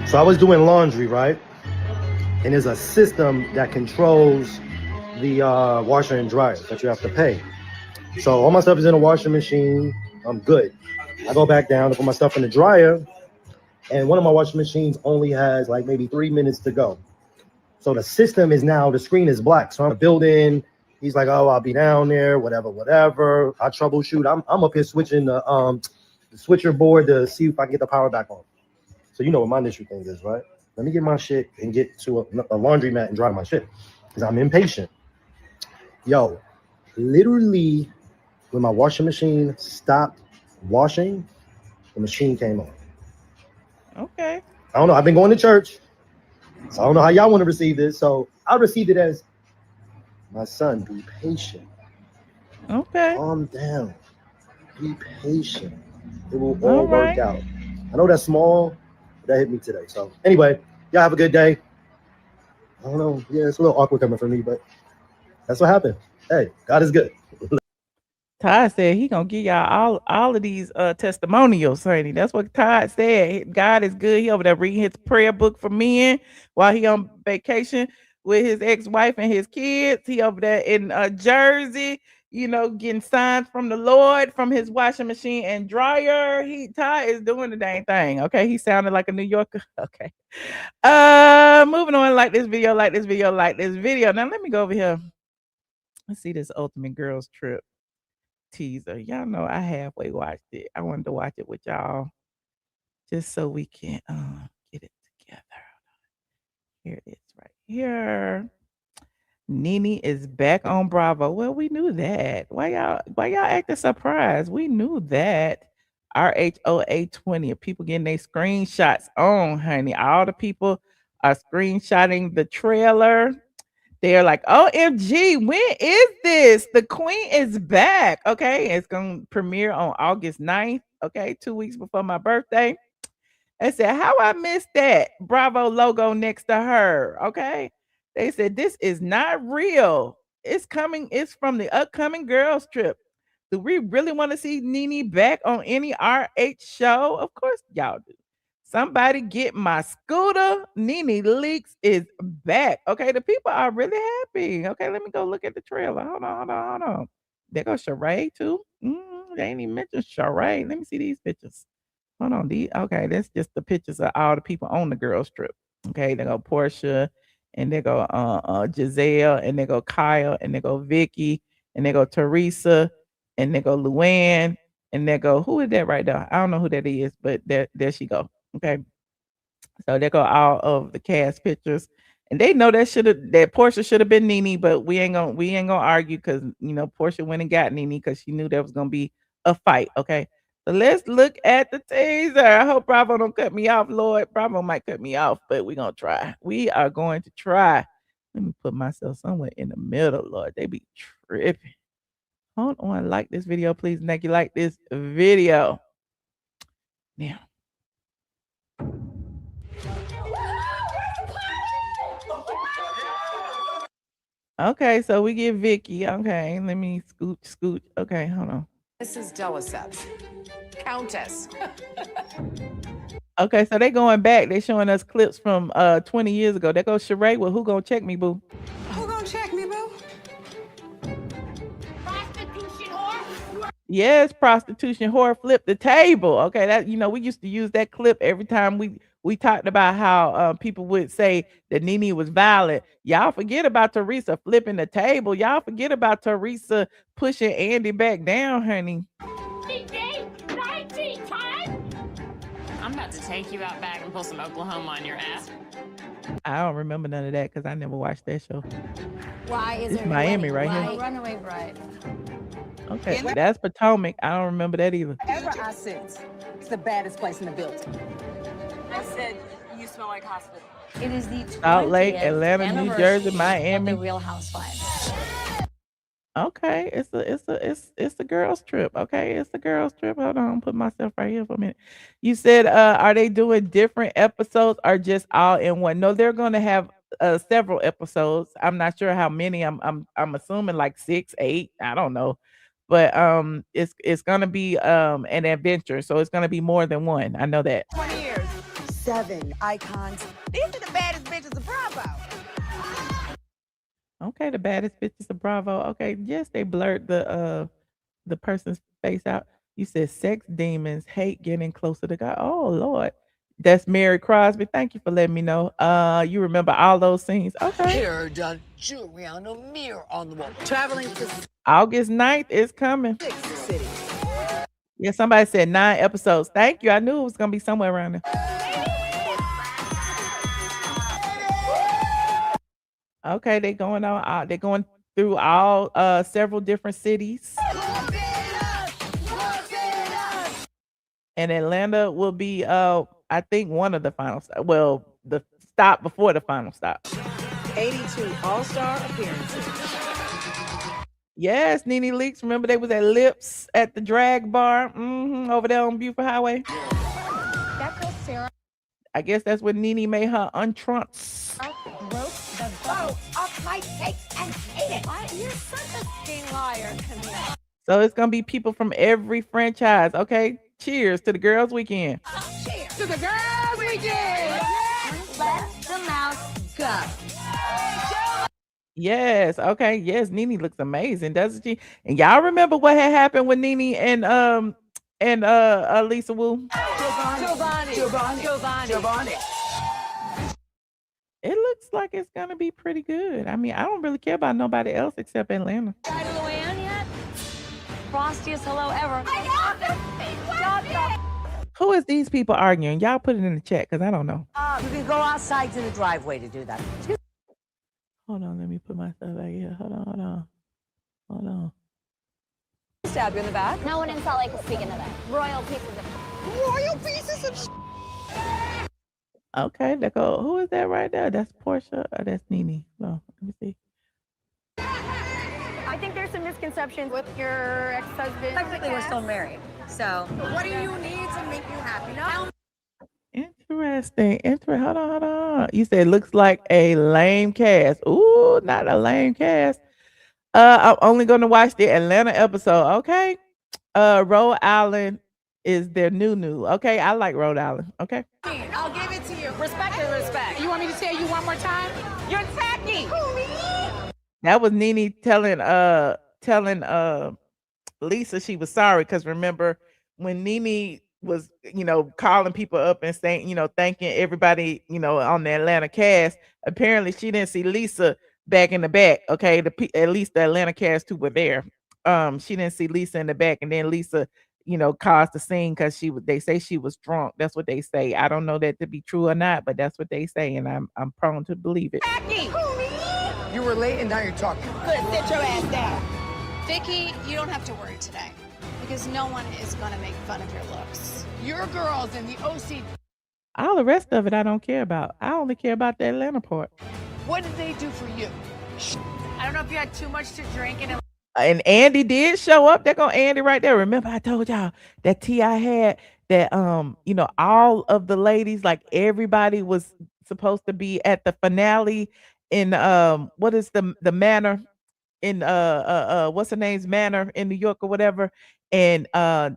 So I was doing laundry, right? And there's a system that controls the washer and dryer that you have to pay. So all my stuff is in a washing machine. I'm good. I go back down to put my stuff in the dryer, and one of my washing machines only has like maybe 3 minutes to go. So the system is now, the screen is black. So I'm building. He's like, oh, I'll be down there, whatever. I troubleshoot. I'm up here switching the switcher board to see if I can get the power back on. So you know what my initial thing is, right? Let me get my shit and get to a laundromat and dry my shit, because I'm impatient. Yo, literally, when my washing machine stopped washing, the machine came on. Okay. I don't know. I've been going to church, so I don't know how y'all want to receive this. So I received it as, my son, be patient. Okay. Calm down. Be patient. It will all work out. I know that's small, but that hit me today. So anyway, y'all have a good day. I don't know. Yeah, it's a little awkward coming from me, but that's what happened. Hey, God is good. Todd said he gonna give y'all all of these testimonials, honey. That's what Todd said. God is good. He over there reading his prayer book for men while he on vacation with his ex-wife and his kids. He over there in Jersey, you know, getting signs from the Lord from his washing machine and dryer. Todd is doing the dang thing. Okay, he sounded like a New Yorker. Okay. Moving on. Like this video. Now let me go over here. Let's see this Ultimate Girls Trip teaser. Y'all know I halfway watched it. I wanted to watch it with y'all just so we can get it together. Here it is right here. NeNe is back on Bravo. Well, we knew that. Why y'all acting surprised? We knew that. RHOA 20. People getting their screenshots on, honey. All the people are screenshotting the trailer. They're like, OMG, when is this? The Queen is back. Okay. It's going to premiere on August 9th. Okay. 2 weeks before my birthday. They said, how I missed that Bravo logo next to her. Okay. They said, this is not real. It's coming. It's from the upcoming girls trip. Do we really want to see NeNe back on any RH show? Of course y'all do. Somebody get my scooter. NeNe Leakes is back. Okay, the people are really happy. Okay, let me go look at the trailer. Hold on. There goes Shereé too. They ain't even mentioned Shereé. Let me see these pictures. Hold on. Okay, that's just the pictures of all the people on the girls trip. Okay, they go Portia, and they go Giselle, and they go Kyle, and they go Vicky, and they go Teresa, and they go Luann, and they go, who is that right there? I don't know who that is, but there she go. Okay. So there go all of the cast pictures. And they know that Portia should have been NeNe, but we ain't gonna argue because Portia went and got NeNe because she knew there was gonna be a fight. Okay. So let's look at the teaser. I hope Bravo don't cut me off, Lord. Bravo might cut me off, but we're gonna try. We are going to try. Let me put myself somewhere in the middle, Lord. They be tripping. Hold on, like this video, please. Nikki, like this video. Now. Okay, so we get Vicky. Okay, let me scoot. Okay, hold on. This is Deliceps. Countess. Okay, so they going back. They showing us clips from 20 years ago. There goes Shereé. Well, who gonna check me, boo? Who gonna check me, boo? Prostitution whore. Yes, prostitution whore, flip the table. Okay, that we used to use that clip every time we talked about how people would say that NeNe was violent. Y'all forget about Teresa flipping the table. Y'all forget about Teresa pushing Andy back down, honey. 19 times. I'm about to take you out back and pull some Oklahoma on your ass. I don't remember none of that because I never watched that show. Why is It's it Miami right here. Why Runaway Bride? Okay, that's Potomac. I don't remember that either. Ever I sense it's the baddest place in the building. I said you smell like hospital. It is the Salt Lake, 20th Atlanta, New Jersey, anniversary Miami. of the Real Housewives. Okay, it's the girls trip. Okay, it's the girls trip. Hold on, put myself right here for a minute. You said, are they doing different episodes or just all in one? No, they're gonna have several episodes. I'm not sure how many. I'm assuming like 6, 8. I don't know, but it's gonna be an adventure, so it's gonna be more than one. I know that. 20 years. 7 icons. These are the baddest bitches of Bravo. Okay, the baddest bitches of Bravo. Okay, yes, they blurred the person's face out. You said sex demons hate getting closer to God. Oh Lord, that's Mary Crosby. Thank you for letting me know. You remember all those scenes? Okay. Hair done, jewelry on a mirror on the wall. Traveling to August 9th is coming. 6 cities. Yeah, somebody said 9 episodes. Thank you. I knew it was gonna be somewhere around there. Okay, they're going through all several different cities. And Atlanta will be I think one of the final well, the stop before the final stop. 82 all-star appearances. Yes, NeNe Leakes. Remember they was at Lips at the drag bar over there on Buford Highway. That girl Sarah I guess that's when NeNe made her untrunks. broke the boat off my cakes and ate it. You're such a sting liar, Camille. So it's gonna be people from every franchise. Okay, cheers to the girls' weekend. Cheers to the girls weekend. Let the mouse go. Yes. Okay. Yes. NeNe looks amazing, doesn't she? And y'all remember what had happened with NeNe and Lisa Wu? Giovanni. It looks like it's gonna be pretty good. I mean, I don't really care about nobody else except Atlanta. Try to Luann yet? Frostiest hello ever. Who is these people arguing? Y'all put it in the chat because I don't know. You can go outside to the driveway to do that. Hold on, let me put myself right here. Hold on. Stab you in the back. No one in Salt Lake is speaking of that. Royal pieces of Royal pieces of Okay, there go. Who is that right there? That's Portia or that's NeNe? No, let me see. I think there's some misconceptions with your ex-husband. Technically, we're still married. So, What do you need to make you happy? No. Interesting. Hold on, hold on. You said looks like a lame cast. Ooh, not a lame cast. I'm only gonna watch the Atlanta episode. Okay. Rhode Island is their new. Okay, I like Rhode Island. Okay. I'll give it to you. Respect is respect. You want me to tell you one more time? You're tacky. That was NeNe telling Lisa she was sorry because remember when NeNe was calling people up and saying thanking everybody on the Atlanta cast. Apparently she didn't see Lisa back in the back. Okay, at least the Atlanta cast who were there. She didn't see Lisa in the back, and then Lisa caused the scene because they say she was drunk. That's what they say. I don't know that to be true or not, but that's what they say, and I'm prone to believe it. You were late and now you're talking. Good, sit your ass down. Vicky, you don't have to worry today because no one is going to make fun of your looks. Your girls in the OC. All the rest of it I don't care about. I only care about the Atlanta part. What did they do for you? I don't know if you had too much to drink And Andy did show up. There go Andy right there. Remember I told y'all that T.I. had that all of the ladies, like everybody was supposed to be at the finale in what is the manor in what's her name's manor in New York or whatever. And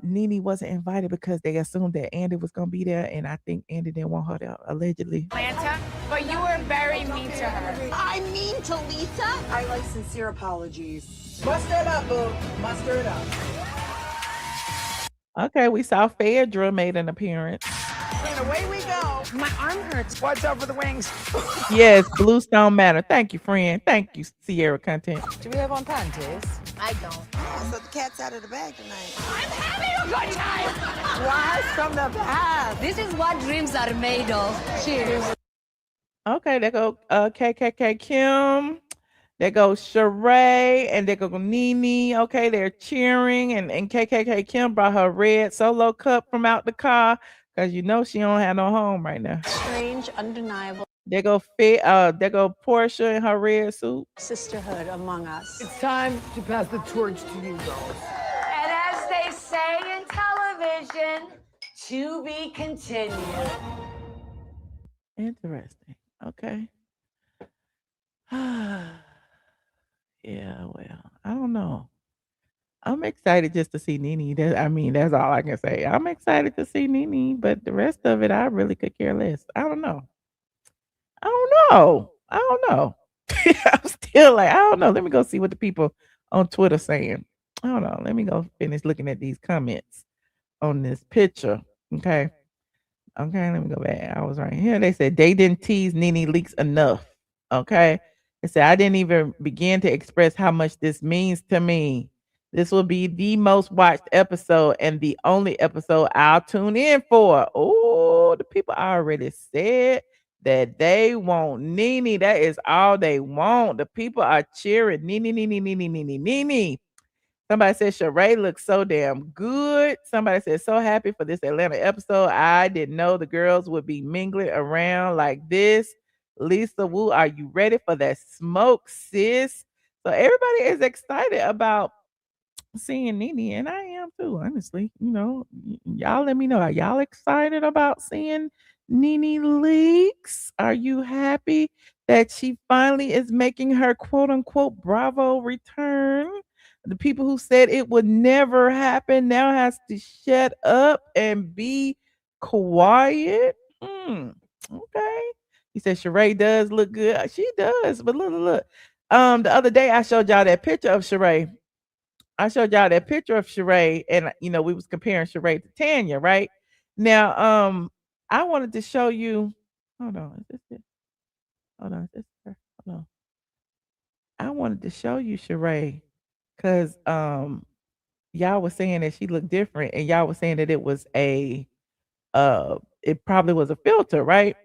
NeNe wasn't invited because they assumed that Andy was gonna be there, and I think Andy didn't want her there allegedly. Atlanta, but you were very mean to her. I mean to Lisa? I like sincere apologies. Muster it up, boo. Muster it up. Okay, we saw Phaedra made an appearance. And away we go. My arm hurts. Watch out for the wings. Yes, Bluestone Manor. Thank you, friend. Thank you, Sierra Content. Do we have on panties? I don't. So the cat's out of the bag tonight. I'm having a good time. Rise from the past. This is what dreams are made of. Cheers. Okay, there go KKK Kim. There goes Shereé, and there go NeNe. Okay, they're cheering, and KKK Kim brought her red solo cup from out the car because she don't have no home right now. Strange, undeniable There go Portia in her red suit. sisterhood among us. It's time to pass the torch to you, girls. And as they say in television, to be continued. Interesting. Okay. Yeah, well, I don't know. I'm excited just to see NeNe. That's all I can say. I'm excited to see NeNe, but the rest of it, I really could care less. I don't know. I'm still like, I don't know. Let me go see what the people on Twitter saying. I don't know. Let me go finish looking at these comments on this picture. Okay, let me go back. I was right here. They said they didn't tease NeNe Leakes enough. Okay. They said I didn't even begin to express how much this means to me. This will be the most watched episode and the only episode I'll tune in for. Oh, the people already said that they want NeNe. That is all they want. The people are cheering NeNe. Somebody said Shereé looks so damn good. Somebody said so happy for this Atlanta episode. I didn't know the girls would be mingling around like this. Lisa Wu, are you ready for that smoke, sis? So everybody is excited about seeing NeNe, and I am too, honestly. Y'all let me know. Are y'all excited about seeing NeNe Leakes? Are you happy that she finally is making her quote unquote Bravo return? The people who said it would never happen now has to shut up and be quiet. Okay. He said Shereé does look good. She does, but look. The other day I showed y'all that picture of Shereé. And we was comparing Shereé to Tanya, right? Now, I wanted to show you. Hold on, is this it? Hold on, is this her? Hold on. I wanted to show you Shereé because y'all was saying that she looked different, and y'all was saying that it was it probably was a filter, right?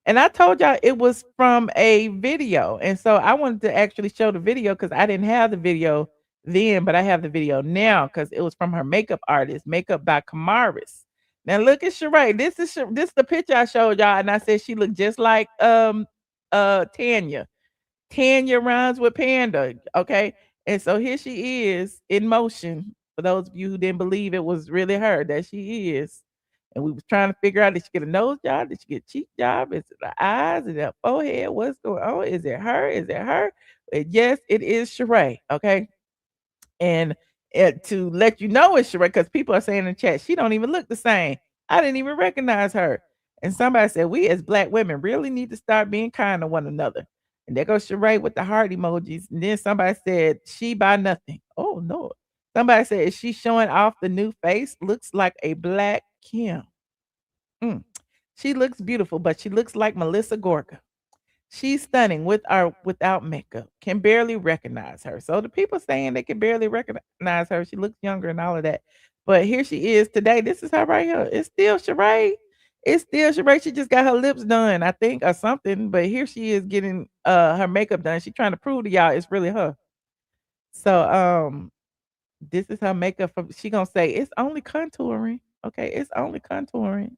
And I told y'all it was from a video. And so I wanted to actually show the video because I didn't have the video then, but I have the video now because it was from her makeup artist, Makeup by Kamaris. Now look at Shereé. This is the picture I showed y'all, and I said she looked just like Tanya. Tanya rhymes with panda. Okay. And so here she is in motion. For those of you who didn't believe it was really her, that she is. And we was trying to figure out, did she get a nose job? Did she get a cheek job? Is it the eyes? Is it her forehead? What's going on? Is it her? Is it her? And yes, it is Shereé. Okay. And to let you know it's Shereé, because people are saying in the chat, she don't even look the same. I didn't even recognize her. And somebody said, we as Black women really need to start being kind to one another. And there goes Shereé with the heart emojis. And then somebody said, she by nothing. Oh, no. Somebody said, is she showing off the new face? Looks like a Black Kim. She looks beautiful, but she looks like Melissa Gorga. She's stunning with or without makeup. Can barely recognize her. So the people saying they can barely recognize her. She looks younger and all of that. But here she is today. This is her right here. It's still Shereé. It's still Shereé. She just got her lips done, I think, or something. But here she is getting her makeup done. She's trying to prove to y'all it's really her. So this is her makeup. She gonna say it's only contouring. Okay, it's only contouring.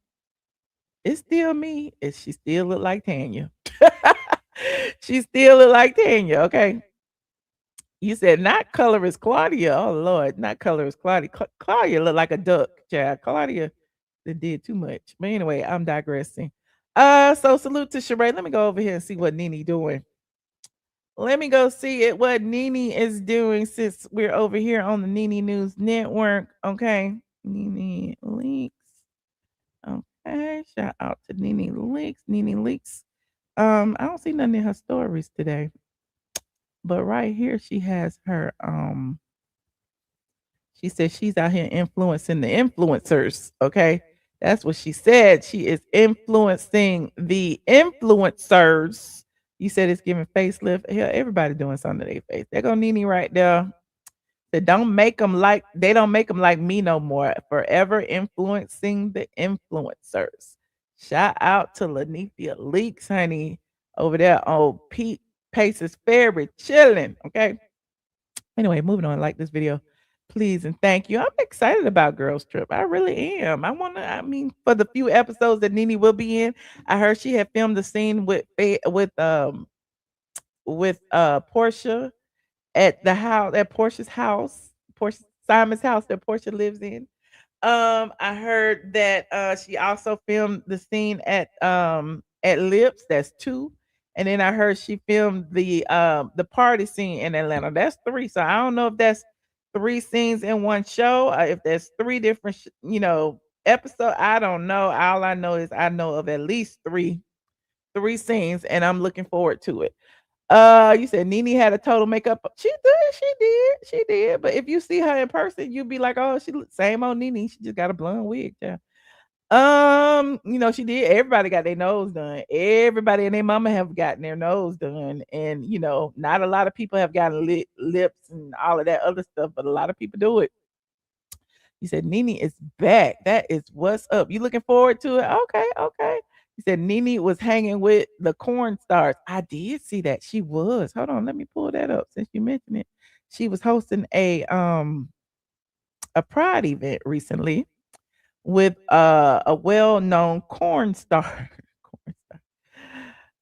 It's still me. She still look like Tanya. She still look like Tanya. Okay. You said not colorist Claudia. Oh Lord, not colorist Claudia. Claudia look like a duck, child. Claudia did too much. But anyway, I'm digressing. So salute to Shereé. Let me go over here and see what NeNe doing. Let me go see what NeNe is doing since we're over here on the NeNe News Network. Okay. NeNe Leakes. Okay. Shout out to NeNe Leakes. NeNe Leakes. I don't see none in her stories today. But right here she has her she said she's out here influencing the influencers. Okay. That's what she said. She is influencing the influencers. You said it's giving facelift. Hell, everybody doing something to their face. There go NeNe right there. They don't make them like me no more. Forever influencing the influencers. Shout out to NeNe Leakes, honey, over there on Pete Pace's Ferry, chilling. Okay. Anyway, moving on. Like this video, please and thank you. I'm excited about Girls Trip. I really am. For the few episodes that NeNe will be in, I heard she had filmed the scene with Portia at the house, at Portia's house, Portia Simon's house that Portia lives in. I heard that she also filmed the scene at Lips. That's 2. And then I heard she filmed the party scene in Atlanta. That's 3. So I don't know if that's 3 scenes in one show, if there's 3 different episodes. I don't know. All I know is I know of at least 3 scenes, and I'm looking forward to it. You said NeNe had a total makeup. She did. But if you see her in person, you'd be like, oh, she looks same old NeNe. She just got a blonde wig. Yeah. She did. Everybody got their nose done. Everybody and their mama have gotten their nose done. And not a lot of people have gotten lips and all of that other stuff, but a lot of people do it. You said NeNe is back. That is what's up. You looking forward to it? Okay. You said NeNe was hanging with the corn stars. I did see that. She was. Hold on, let me pull that up since you mentioned it. She was hosting a pride event recently with a well-known corn star.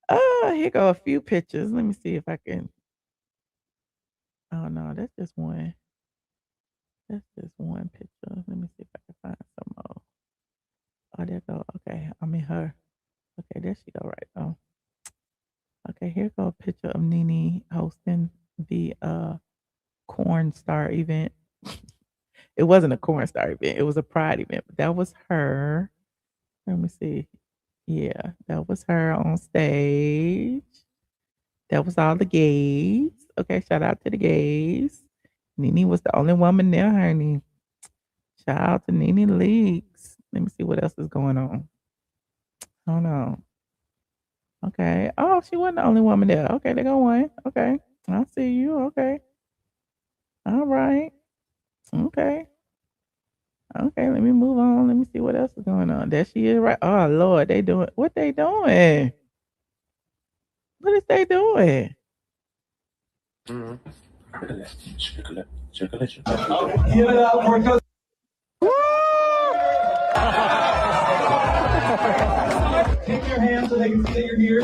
Here go a few pictures. Let me see if I can. Oh no, that's just one. That's just one picture. Let me see if I can find some more. Oh, there go. Okay, I mean her. Okay, there she go right now. Okay, here go a picture of NeNe hosting the corn star event. It wasn't a corn star event. It was a pride event, but that was her. Let me see. Yeah, that was her on stage. That was all the gays. Okay, shout out to the gays. NeNe was the only woman there, honey. Shout out to NeNe Leakes. Let me see what else is going on. Hold on. Okay. Oh, she wasn't the only woman there. Okay, there go one. Okay. I see you. Okay. All right. Okay. Okay, let me move on. Let me see what else is going on. There she is, right? Oh Lord, what they doing? What is they doing? Take your hands so they can see that you're here.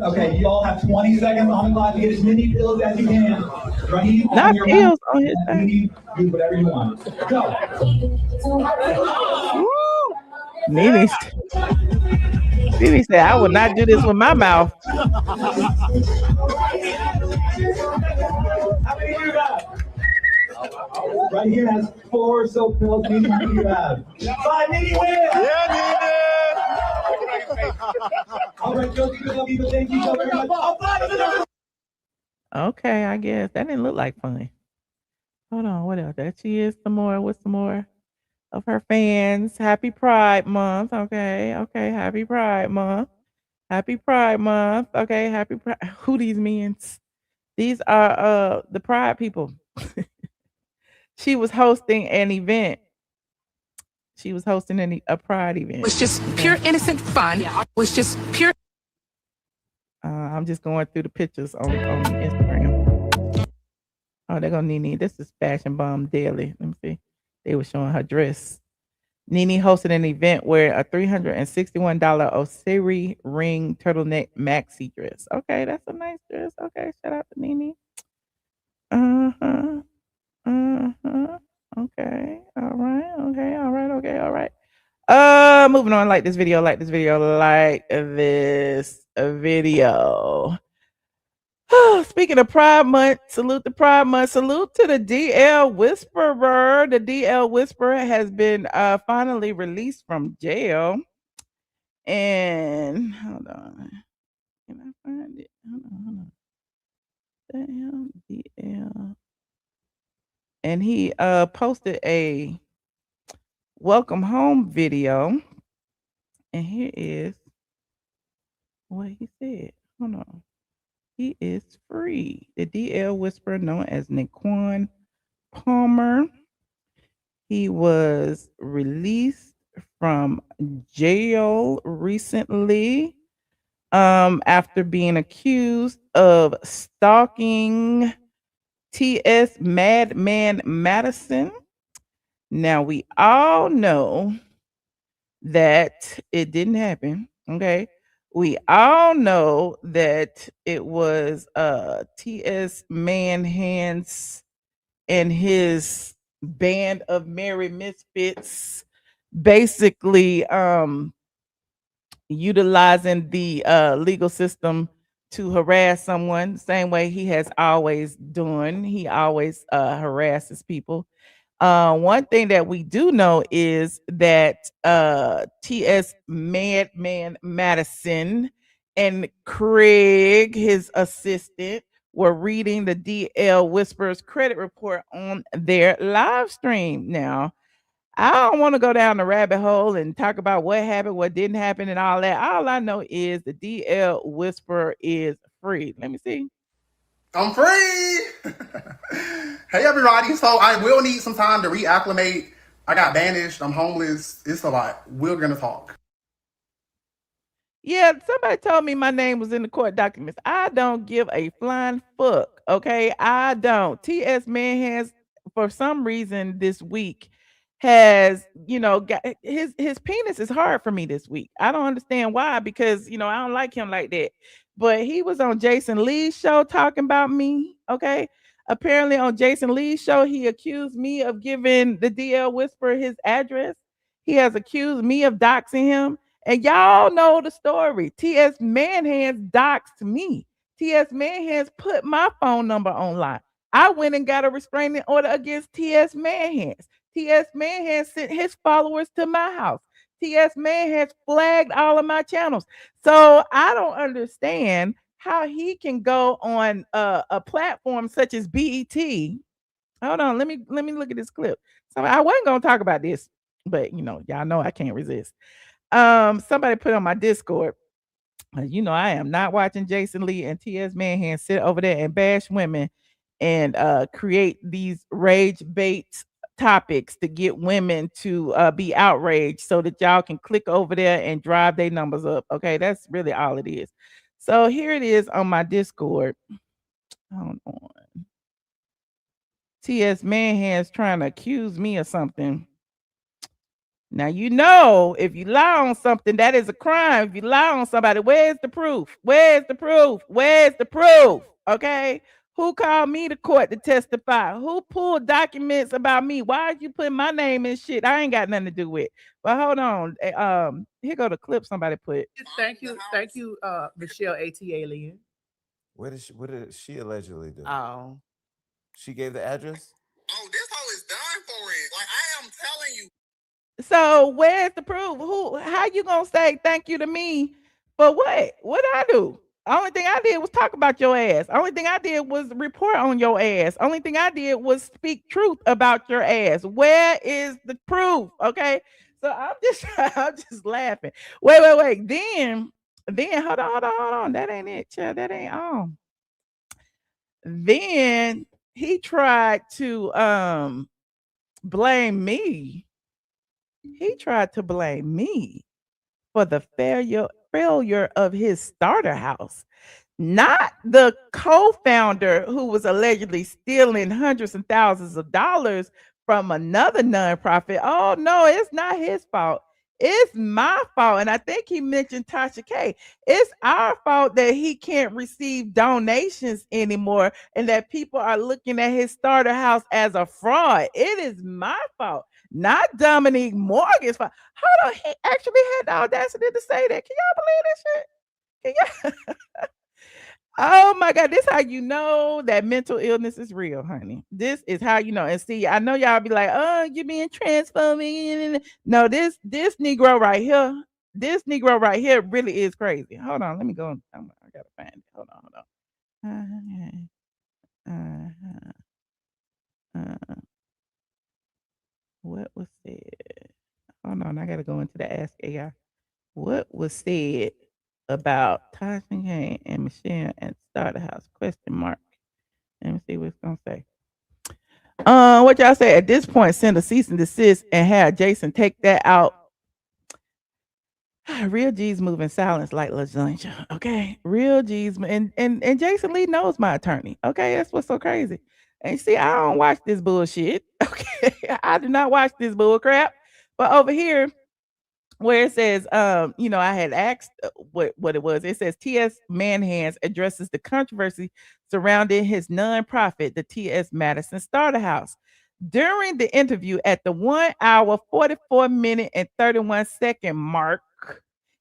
Okay, you all have 20 seconds on the clock to get as many pills as you can. Right? Not pills on his thing. Do whatever you want. Go. NeNe said, I will not do this with my mouth. How many do you have? Right here has 4 soap pills. NeNe, how many do you have? 5. NeNe wins! Yeah, NeNe! All right, Josie, good luck, but thank you so very much. Okay, I guess. That didn't look like fun. Hold on, what else? There she is some more. What's some more of her fans? Happy Pride Month. Okay, happy Pride Month. Happy Pride Month. Okay, happy Pride. Who these means? These are the Pride people. She was hosting an event. She was hosting a Pride event. It was just pure innocent fun. It was just pure. I'm just going through the pictures on Instagram. Oh, they're gonna NeNe. This is Fashion Bomb Daily. Let me see. They were showing her dress. NeNe hosted an event where a $361 Osiris ring turtleneck maxi dress. Okay, that's a nice dress. Okay, shout out to NeNe. Okay. All right. Okay. All right. Okay. All right. Moving on. Like this video. Like this video. Like this video. Speaking of Pride Month, salute the Pride Month. Salute to the DL Whisperer. The DL Whisperer has been finally released from jail. And hold on. Can I find it? Hold on. Damn, DL. And he posted a welcome home video. And here is what he said. Hold on. He is free. The DL Whisperer, known as Naquan Palmer. He was released from jail recently after being accused of stalking T.S. Madman Madison. Now, we all know that it didn't happen, okay? We all know that it was T.S. Manhands and his band of merry misfits basically utilizing the legal system to harass someone, same way he has always done. He always harasses people. One thing that we do know is that T.S. Madman Madison and Craig, his assistant, were reading the DL Whisperer's credit report on their live stream. Now, I don't want to go down the rabbit hole and talk about what happened, what didn't happen, and all that. All I know is the DL Whisperer is free. Let me see. I'm free. Hey, everybody. So I will need some time to reacclimate. I got banished. I'm homeless. It's a lot. We're going to talk. Yeah, somebody told me my name was in the court documents. I don't give a flying fuck, okay? I don't. T.S. Manhands, for some reason this week, has, got his penis is hard for me this week. I don't understand why, because, I don't like him like that. But he was on Jason Lee's show talking about me, okay? Apparently on Jason Lee's show, he accused me of giving the DL Whisperer his address. He has accused me of doxing him. And y'all know the story. T.S. Manhands doxed me. T.S. Manhands put my phone number online. I went and got a restraining order against T.S. Manhands. T.S. Manhands sent his followers to my house. T.S. Manhands flagged all of my channels. So I don't understand how he can go on a platform such as BET. Hold on, let me look at this clip. So I wasn't gonna talk about this, but y'all know I can't resist. Somebody put on my Discord, I am not watching Jason Lee and T.S. Manhands sit over there and bash women and create these rage bait topics to get women to be outraged so that y'all can click over there and drive their numbers up. Okay, that's really all it is. So here it is on my Discord. Hold on. T.S. Manhands trying to accuse me of something. Now, you know, if you lie on something, that is a crime. If you lie on somebody, where's the proof? Where's the proof? Where's the proof? Okay. Who called me to court to testify? Who pulled documents about me? Why are you putting my name in shit I ain't got nothing to do with? But hold on. Here go the clip somebody put. Thank you, Michelle ATLien. What did she allegedly do? Oh. She gave the address? Oh, this hoe is done for it. Like, I am telling you. So where's the proof? How you gonna say thank you to me for what? What did I do? Only thing I did was talk about your ass. Only thing I did was report on your ass. Only thing I did was speak truth about your ass. Where is the proof? Okay. So I'm just laughing. Wait. Then hold on. That ain't it, child. That ain't on. Then he tried to blame me. He tried to blame me for the failure of his starter house, not the co-founder who was allegedly stealing hundreds and thousands of dollars from another nonprofit. Oh no, it's not his fault. It's my fault. And I think he mentioned Tasha K. It's our fault that he can't receive donations anymore and that people are looking at his starter house as a fraud. It is my fault, not Dominique Morgan's fault. Hold on, he actually had the audacity to say that. Can y'all believe this shit? Can y'all? Oh my God, this how you know that mental illness is real, honey. This is how you know. And see, I know y'all be like, oh, you're being transphobic. No, this Negro right here really is crazy. Hold on, let me go. I gotta find it. Hold on. What was said? Hold on, I gotta go into the Ask AI. What was said about Tasha and Michelle and Starter House? Question mark. Let me see what it's gonna say. What y'all say? At this point, send a cease and desist and have Jason take that out. Real G's moving silence like lasagna. Okay, real G's and Jason Lee knows my attorney. Okay, that's what's so crazy. And see, I don't watch this bullshit. Okay, I do not watch this bull crap. But over here, where it says, I had asked what it was. It says T.S. Manhands addresses the controversy surrounding his nonprofit, the T.S. Madison Starter House. During the interview at the 1 hour, 44 minute, and 31 second mark,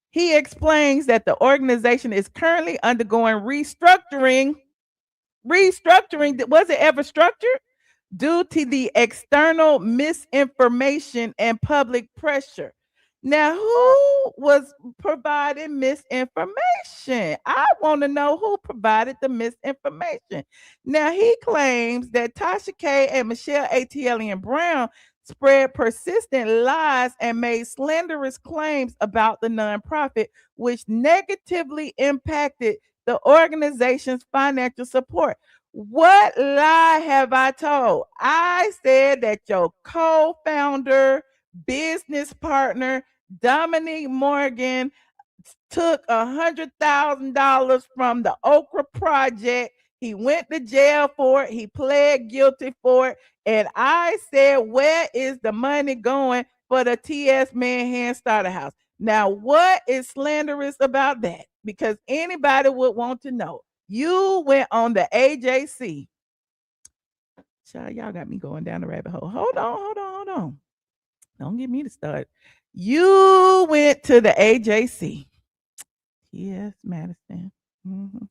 he explains that the organization is currently undergoing restructuring. Was it ever structured? Due to the external misinformation and public pressure. Now, who was providing misinformation? I want to know who provided the misinformation. Now, he claims that Tasha K and Michelle ATLien Brown spread persistent lies and made slanderous claims about the nonprofit, which negatively impacted the organization's financial support. What lie have I told? I said that your co-founder, business partner, Dominique Morgan, took $100,000 from the Oprah Project. He went to jail for it. He pled guilty for it. And I said, where is the money going for the T.S. Manhan Starter House? Now, what is slanderous about that? Because anybody would want to know. You went on the AJC. Child, y'all got me going down the rabbit hole. Hold on. Don't get me to start. You went to the AJC. Yes, Madison. Mm-hmm.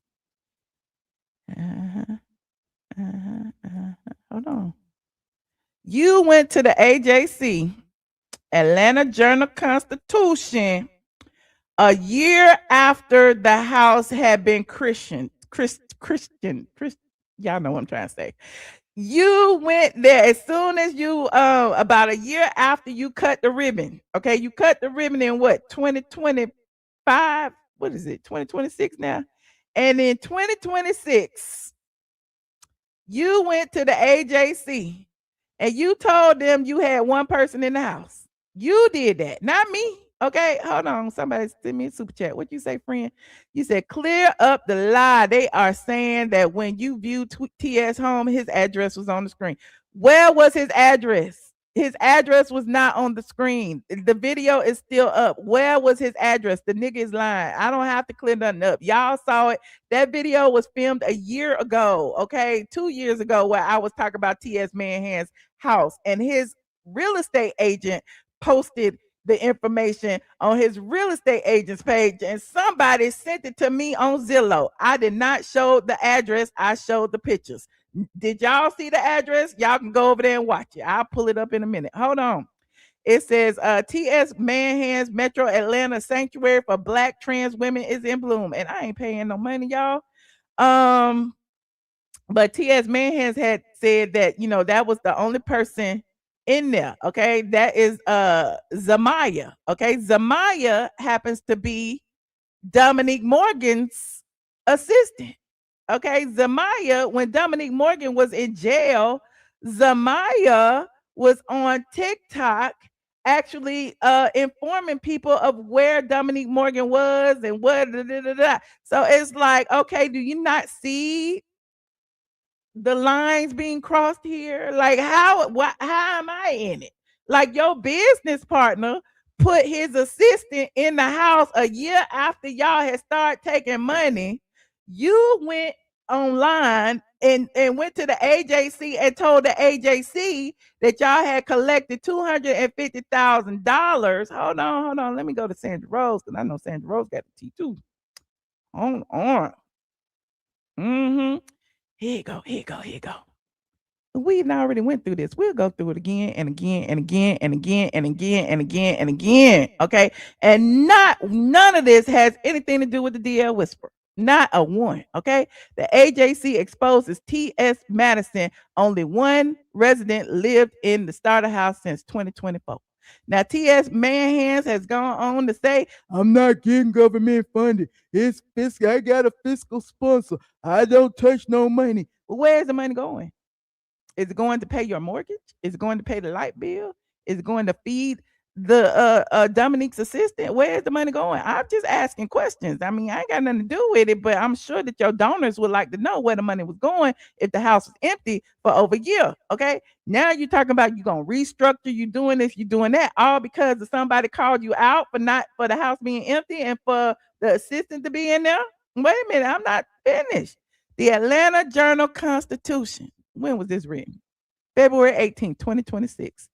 Hold on. You went to the AJC, Atlanta Journal-Constitution, a year after the house had been Christian. Y'all know what I'm trying to say. You went there as soon as you about a year after you cut the ribbon. Okay, you cut the ribbon in what, 2025? What is it? 2026 now? And in 2026, you went to the AJC and you told them you had one person in the house. You did that, not me. Okay, hold on. Somebody send me a super chat. What you say, friend? You said clear up the lie. They are saying that when you viewed T.S. home, his address was on the screen. Where was his address? His address was not on the screen. The video is still up. Where was his address? The nigga is lying. I don't have to clear nothing up. Y'all saw it. That video was filmed a year ago, okay? 2 years ago, where I was talking about T.S. Manhand's house, and his real estate agent posted the information on his real estate agent's page, and somebody sent it to me on Zillow. I did not show the address. I showed the pictures. Did y'all see the address? Y'all can go over there and watch it. I'll pull it up in a minute. Hold on. It says T.S. Manhand's Metro Atlanta Sanctuary for Black Trans Women is in bloom. And I ain't paying no money, y'all. But T.S. Manhand's had said that, you know, that was the only person in there. Okay. That is Shamea. Okay. Shamea happens to be Dominique Morgan's assistant. Okay, Shamea, when Dominique Morgan was in jail, Shamea was on TikTok actually informing people of where Dominique Morgan was and what. So it's like, okay, do you not see the lines being crossed here? Like, how am I in it? Like, your business partner put his assistant in the house a year after y'all had started taking money. You went online and went to the AJC and told the AJC that y'all had collected $250,000. Hold on. Let me go to Sandra Rose, because I know Sandra Rose got the T too. Hold on. Here you go. We already went through this. We'll go through it again and again and again and again and again and again and again. Okay. And none of this has anything to do with the DL Whisperer. Not a one. Okay. The AJC exposes T.S. Madison. Only one resident lived in the starter house since 2024. Now, T.S. Manhands has gone on to say, I'm not getting government funded. It's fiscal. I got a fiscal sponsor. I don't touch no money. Well, where's the money going? Is it going to pay your mortgage? Is it going to pay the light bill? Is it going to feed the Dominique's assistant? Where's the money going? I'm just asking questions. I mean, I ain't got nothing to do with it, but I'm sure that your donors would like to know where the money was going if the house was empty for over a year. Okay. Now you're talking about you're gonna restructure, you doing this, you doing that, all because of somebody called you out for the house being empty and for the assistant to be in there. Wait a minute, I'm not finished. The Atlanta Journal-Constitution. When was this written? February 18, 2026.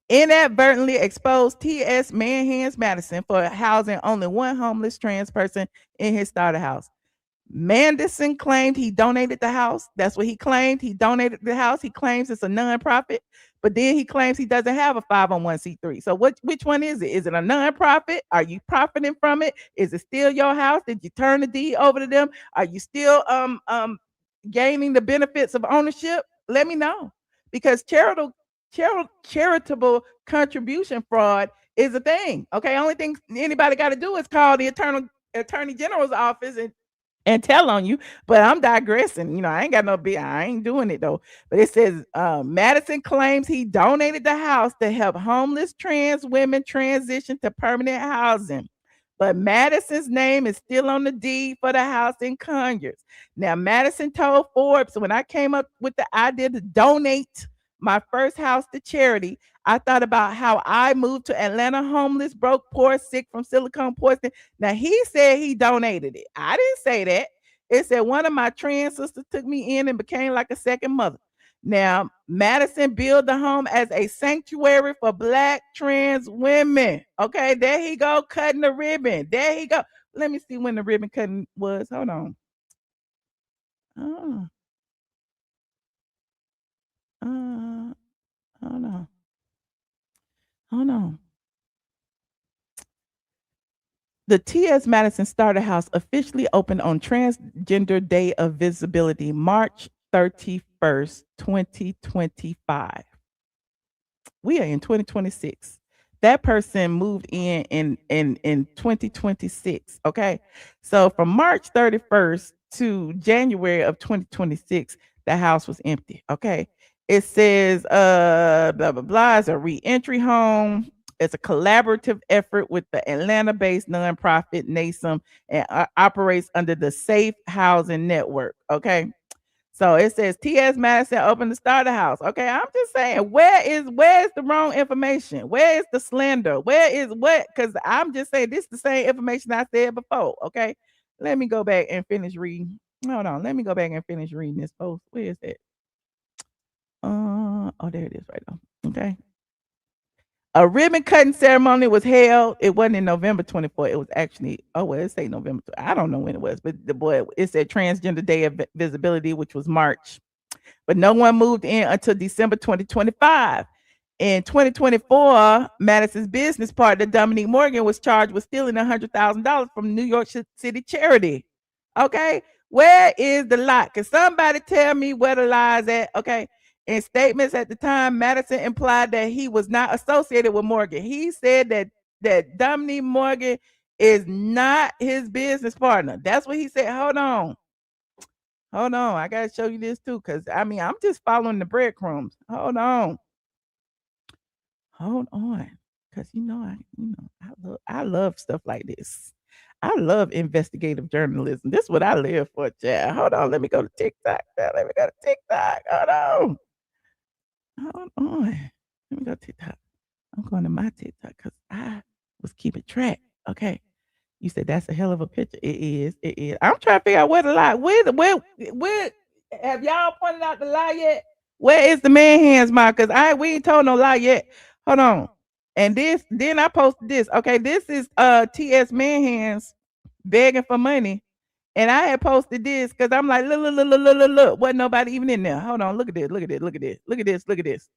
Inadvertently exposed T.S. Manhands Madison for housing only one homeless trans person in his starter house. Madison claimed he donated the house. That's what he claimed. He donated the house. He claims it's a nonprofit, but then he claims he doesn't have a 501c3. So which one is it? Is it a nonprofit? Are you profiting from it? Is it still your house? Did you turn the deed over to them? Are you still gaining the benefits of ownership? Let me know, because charitable contribution fraud is a thing. Okay, only thing anybody got to do is call the Attorney General's office and tell on you. But I'm digressing. You know, I ain't got no big. I ain't doing it though. But it says Madison claims he donated the house to help homeless trans women transition to permanent housing. But Madison's name is still on the deed for the house in Conyers. Now, Madison told Forbes, when I came up with the idea to donate my first house to charity, I thought about how I moved to Atlanta homeless, broke, poor, sick from silicone poisoning. Now, he said he donated it. I didn't say that. It said one of my trans sisters took me in and became like a second mother. Now, Madison built the home as a sanctuary for Black trans women. Okay, there he go, cutting the ribbon. There he go. Let me see when the ribbon cutting was. Hold on. Hold on. The T.S. Madison Starter House officially opened on Transgender Day of Visibility, March 31st, 2025. We are in 2026. That person moved in 2026. Okay. So from March 31st to January of 2026, the house was empty. Okay. It says blah blah blah. It's a re-entry home. It's a collaborative effort with the Atlanta-based nonprofit NASM and operates under the Safe Housing Network. Okay. So it says T.S. Madison opened the starter house. Okay, I'm just saying, where is the wrong information? Where is the slander? Where is what? Because I'm just saying this is the same information I said before. Okay, let me go back and finish reading. Hold on, let me go back and finish reading this post. Where is it? Oh, there it is right now. Okay. A ribbon cutting ceremony was held. It wasn't in November 24th. It was actually, it say November. I don't know when it was, but it said Transgender Day of Visibility, which was March. But no one moved in until December 2025. In 2024, Madison's business partner, Dominique Morgan, was charged with stealing $100,000 from New York City charity. Okay, where is the lie? Can somebody tell me where the lie is at? Okay. In statements at the time, Madison implied that he was not associated with Morgan. He said that Dominique Morgan is not his business partner. That's what he said. Hold on. I gotta show you this too, because I'm just following the breadcrumbs. Hold on, because I love stuff like this. I love investigative journalism. This is what I live for, child. Hold on, let me go to TikTok. Hold on. Let me go to TikTok. I'm going to my TikTok because I was keeping track. Okay. You said that's a hell of a picture. It is. I'm trying to figure out where the lie. Where have y'all pointed out the lie yet? Where is the man hands, Mark? Because we ain't told no lie yet. Hold on. And then I posted this. Okay, this is TS man hands begging for money. And I had posted this because I'm like, look. Wasn't nobody even in there. Hold on, look at this. Look at this. Look at this. Look at this.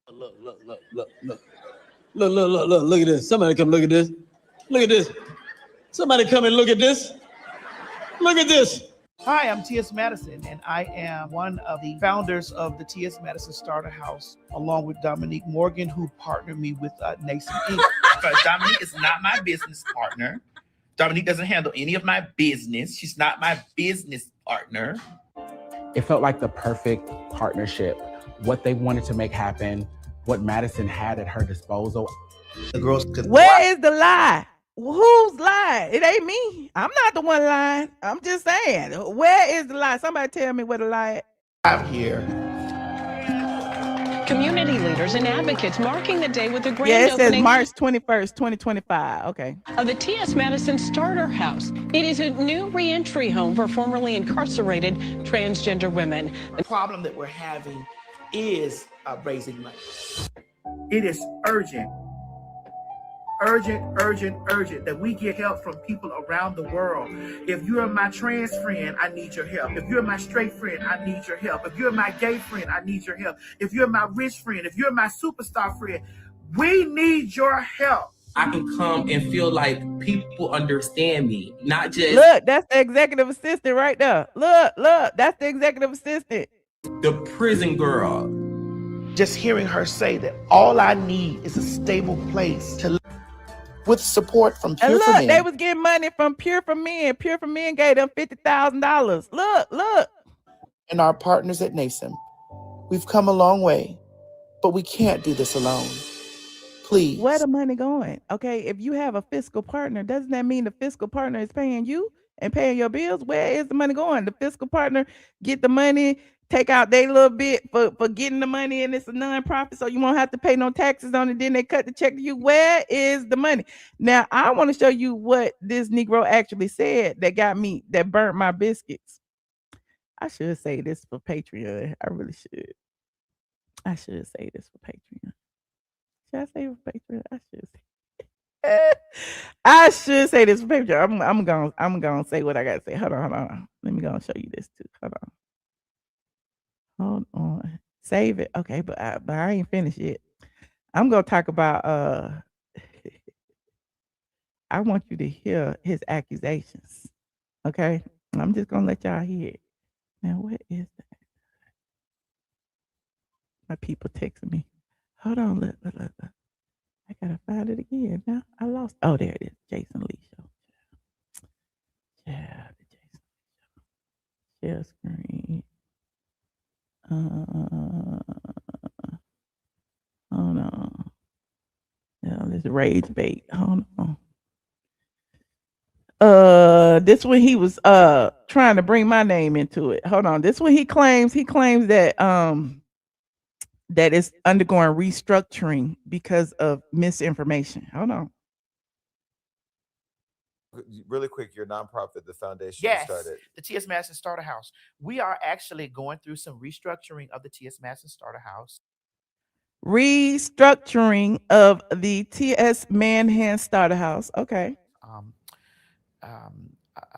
Somebody come look at this. Look at this. Somebody come and look at this. Look at this. Hi, I'm T.S. Madison, and I am one of the founders of the T.S. Madison Starter House, along with Dominique Morgan, who partnered me with Nascent Inc. But Dominique is not my business partner. Dominique doesn't handle any of my business. She's not my business partner. It felt like the perfect partnership. What they wanted to make happen, what Madison had at her disposal. The girls could. Where is the lie? Who's lying? It ain't me. I'm not the one lying. I'm just saying. Where is the lie? Somebody tell me where the lie is. Out here. Community leaders and advocates marking the day with the grand it says opening March 21st, 2025. Okay. Of the T.S. Madison Starter House. It is a new reentry home for formerly incarcerated transgender women. The problem that we're having is raising money. It is urgent that we get help from people around the world. If you're my trans friend, I need your help. If you're my straight friend, I need your help. If you're my gay friend, I need your help. If you're my rich friend, if you're my superstar friend, we need your help. I can come and feel like people understand me, not just... Look, that's the executive assistant right there. Look, that's the executive assistant. The prison girl. Just hearing her say that all I need is a stable place to live. With support from Pure for Men. They was getting money from Pure for Men. Pure for Men gave them $50,000. Look. And our partners at NASEM. We've come a long way, but we can't do this alone. Please. Where the money going? Okay, if you have a fiscal partner, doesn't that mean the fiscal partner is paying you and paying your bills? Where is the money going? The fiscal partner get the money, take out their little bit for getting the money, and it's a nonprofit, so you won't have to pay no taxes on it. Then they cut the check to you. Where is the money? Now, I want to show you what this Negro actually said that burnt my biscuits. I should say this for Patreon. I really should. I should say this for Patreon. Should I say it for Patreon? I should say this for Patreon. I'm gonna say what I gotta say. Hold on. Let me go and show you this too. Hold on. Save it. Okay, but I ain't finished yet. I'm gonna talk about I want you to hear his accusations. Okay? I'm just gonna let y'all hear it. Now, what is that? My people texting me. Hold on, look. I gotta find it again. Now I lost. Oh, there it is. Jason Lee show. Yeah, the Jason Lee show. Share screen. Hold on. Yeah, this rage bait. Hold on. This one he was trying to bring my name into it. Hold on. This one he claims that that is undergoing restructuring because of misinformation. Hold on. Really quick, your nonprofit, the foundation Yes, started. the T.S. Madison Starter House. We are actually going through some restructuring of the T.S. Madison Starter House. Restructuring of the T.S. Manhan Starter House. Okay.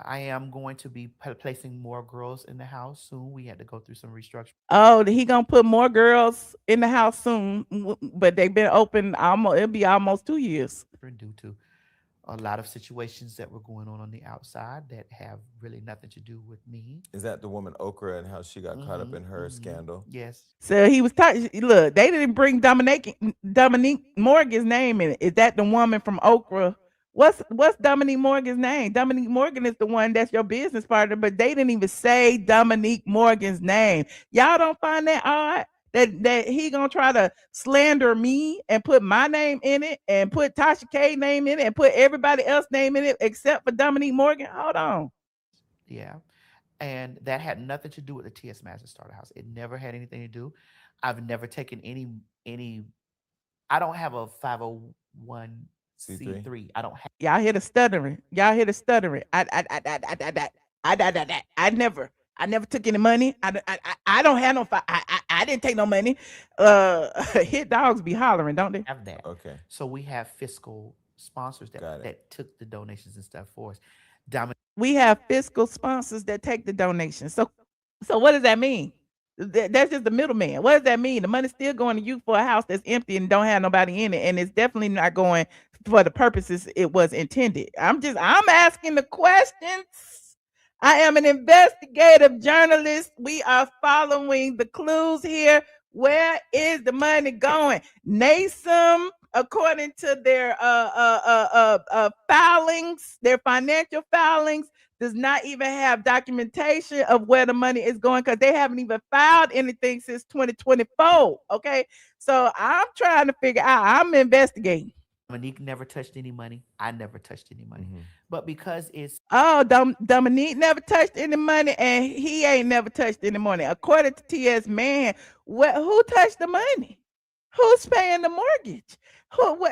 I am going to be placing more girls in the house soon. We had to go through some restructuring. Oh, he gonna put more girls in the house soon, but they've been open almost. It'll be almost 2 years. Due to a lot of situations that were going on the outside that have really nothing to do with me. Is that the woman Oprah and how she got caught up in her scandal? Yes. So he was talking. Look, they didn't bring Dominique Morgan's name in it. Is that the woman from Oprah? What's Dominique Morgan's name? Dominique Morgan is the one that's your business partner, but they didn't even say Dominique Morgan's name. Y'all don't find that odd? That he gonna try to slander me and put my name in it and put Tasha K name in it and put everybody else name in it except for Dominique Morgan. Hold on. Yeah. And that had nothing to do with the T.S. Madison Starter House. It never had anything to do. I've never taken any I don't have a 501c3. I don't have. Y'all hear the stuttering. Y'all hear the stuttering. I never took any money. I don't have no. I didn't take no money. Hit dogs be hollering, don't they? Have that. Okay. So we have fiscal sponsors that took the donations and stuff for us. We have fiscal sponsors that take the donations. So what does that mean? That's just the middleman. What does that mean? The money's still going to you for a house that's empty and don't have nobody in it, and it's definitely not going for the purposes it was intended. I'm asking the questions. I am an investigative journalist. We are following the clues here. Where is the money going? NASM, according to their filings, their financial filings, does not even have documentation of where the money is going because they haven't even filed anything since 2024. Okay, so I'm trying to figure out. I'm investigating. Dominique never touched any money. I never touched any money. But because it's Dominique never touched any money, and he ain't never touched any money. According to T.S. Man, who touched the money? Who's paying the mortgage?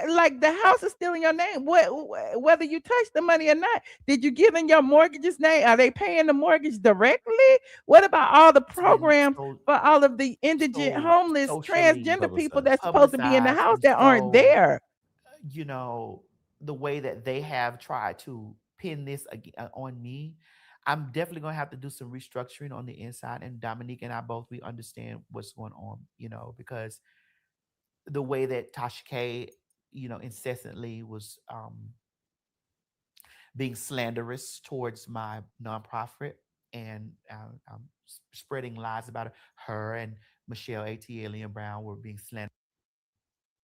Like the house is still in your name. Whether you touch the money or not, did you give in your mortgage's name? Are they paying the mortgage directly? What about all the programs for all of the indigent, homeless, transgender people that's supposed to be in the house that aren't there? You know, the way that they have tried to pin this on me, I'm definitely going to have to do some restructuring on the inside. And Dominique and I both, we understand what's going on, you know, because the way that Tasha K, you know, incessantly was being slanderous towards my nonprofit and spreading lies about her and Michelle ATLien Brown were being slandered.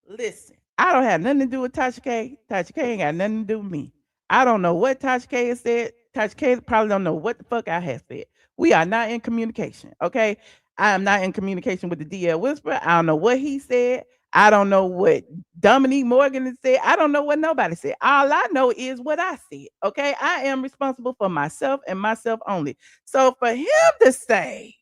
Listen, I don't have nothing to do with Tasha K. Tasha K ain't got nothing to do with me. I don't know what Tasha K has said. Tasha K probably don't know what the fuck I have said. We are not in communication, okay? I am not in communication with the DL Whisperer. I don't know what he said. I don't know what Dominique Morgan has said. I don't know what nobody said. All I know is what I said, okay? I am responsible for myself and myself only. So for him to say,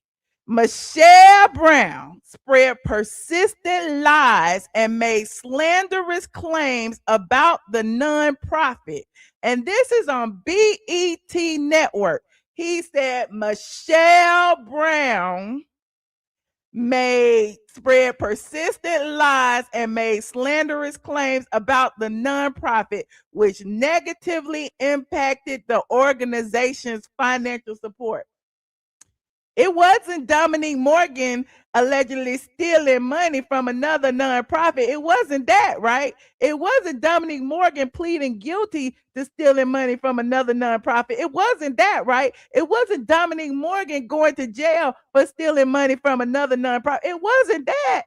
Michelle Brown spread persistent lies and made slanderous claims about the nonprofit. And this is on BET Network. He said Michelle Brown spread persistent lies and made slanderous claims about the nonprofit, which negatively impacted the organization's financial support. It wasn't Dominique Morgan allegedly stealing money from another nonprofit. It wasn't that, right? It wasn't Dominique Morgan pleading guilty to stealing money from another nonprofit. It wasn't that, right? It wasn't Dominique Morgan going to jail for stealing money from another nonprofit. It wasn't that.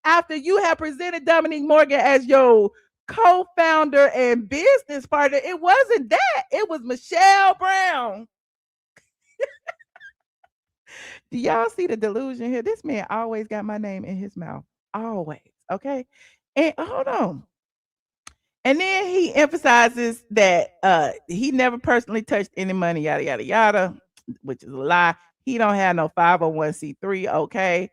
After you have presented Dominique Morgan as your co-founder and business partner, it wasn't that. It was Michelle Brown. Do y'all see the delusion here? This man always got my name in his mouth. Always. Okay. And hold on. And then he emphasizes that he never personally touched any money, yada yada yada, which is a lie. He don't have no 501c3. Okay.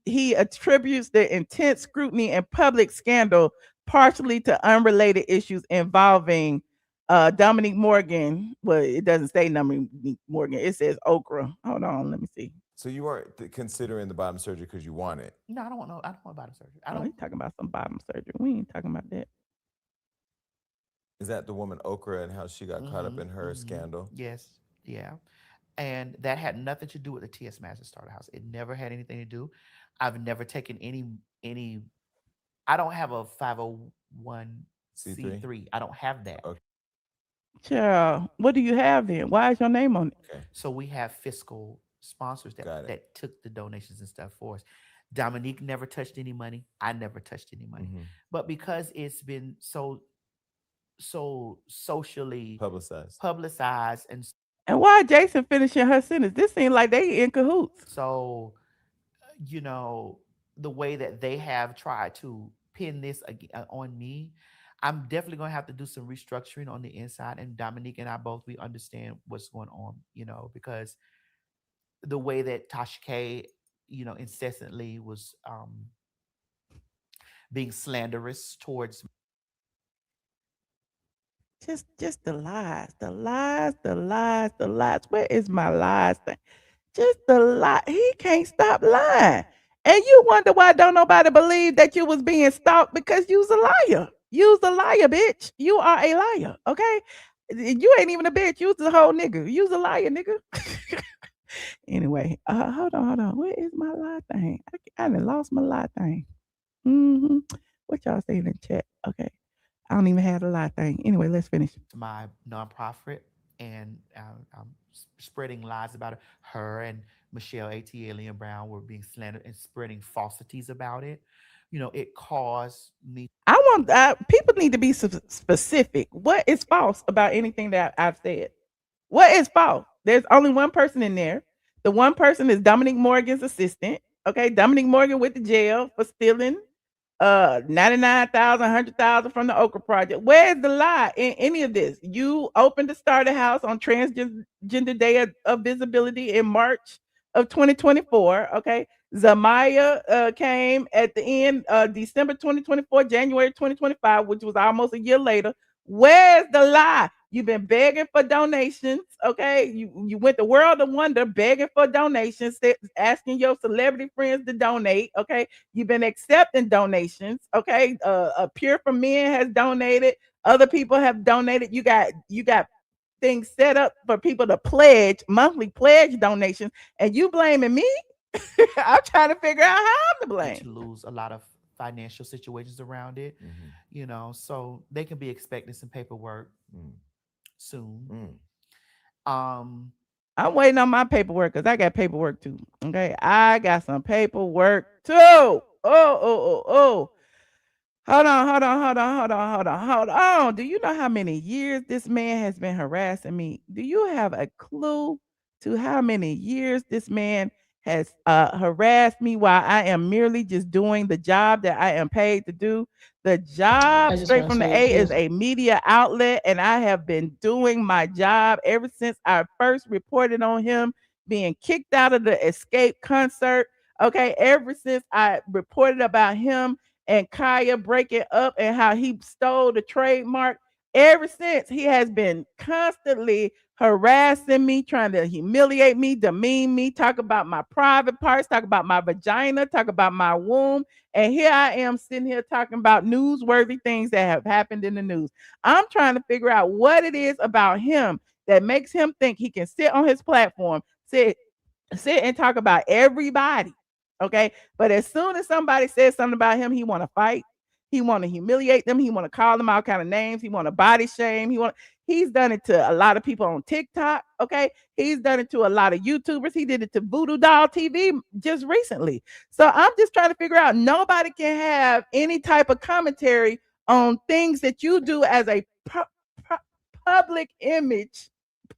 He attributes the intense scrutiny and public scandal partially to unrelated issues involving Dominique Morgan. Well, it doesn't say Dominique Morgan. It says Oprah. Hold on, let me see. So you weren't considering the bottom surgery because you want it? No, I don't want no. I don't want bottom surgery. I Oh, don't. he's talking about some bottom surgery. We ain't talking about that. Is that the woman Oprah and how she got caught up in her scandal? Yes, yeah. And that had nothing to do with the T.S. Madison Starter House. It never had anything to do. I've never taken any. I don't have a 501c3. I don't have that. Okay. Child, what do you have then? Why is your name on it? Okay. So we have fiscal sponsors that took the donations and stuff for us. Dominique never touched any money. I never touched any money. But because it's been so socially publicized And why Jason finishing her sentence? This seems like they in cahoots. So, you know, the way that they have tried to pin this on me, I'm definitely going to have to do some restructuring on the inside. And Dominique and I both, we understand what's going on, you know, because the way that Tasha K, you know, incessantly was being slanderous towards just the lies. Where is my lies thing? Just the lie. He can't stop lying. And you wonder why don't nobody believe that you was being stalked because you's a liar. You's a liar, bitch. You are a liar, okay? You ain't even a bitch. You's a whole nigga. You's a liar, nigga. Anyway, hold on. Where is my lie thing? I done lost my lie thing. What y'all saying in the chat? Okay. I don't even have the lie thing. Anyway, let's finish. my nonprofit, and I'm spreading lies about her and Michelle ATLien Brown were being slandered and spreading falsities about it. You know, it caused me. I want people need to be specific. What is false about anything that I've said? What is false? There's only one person in there. The one person is Dominique Morgan's assistant. Okay, Dominique Morgan went to jail for stealing 99,000, 100,000 from the Oprah Project. Where's the lie in any of this? You opened the starter house on Transgender Day of Visibility in March of 2024. Okay, Shamea came at the end December 2024, January 2025, which was almost a year later. Where's the lie? You've been begging for donations, okay? You went to World of Wonder begging for donations, asking your celebrity friends to donate, okay? You've been accepting donations, okay? Pure for Men has donated. Other people have donated. You got things set up for people to pledge, monthly pledge donations, and you blaming me? I'm trying to figure out how I'm to blame. To lose a lot of financial situations around it, you know, so they can be expecting some paperwork soon. I'm waiting on my paperwork because I got paperwork too. Okay, I got some paperwork too. Oh. Hold on. Do you know how many years this man has been harassing me? Do you have a clue to how many years this man has harassed me while I am merely just doing the job that I am paid to do? The job straight from the A is a media outlet, and I have been doing my job ever since I first reported on him being kicked out of the Escape concert. Okay, ever since I reported about him and Kaya breaking up and how he stole the trademark, ever since he has been constantly harassing me, trying to humiliate me, demean me, talk about my private parts, talk about my vagina, talk about my womb. And here I am sitting here talking about newsworthy things that have happened in the news. I'm trying to figure out what it is about him that makes him think he can sit on his platform, sit and talk about everybody. Okay. But as soon as somebody says something about him, he want to fight. He want to humiliate them. He want to call them all kind of names. He want to body shame. He's done it to a lot of people on TikTok. Okay. He's done it to a lot of YouTubers. He did it to Voodoo Doll TV just recently. So I'm just trying to figure out, nobody can have any type of commentary on things that you do as a public image.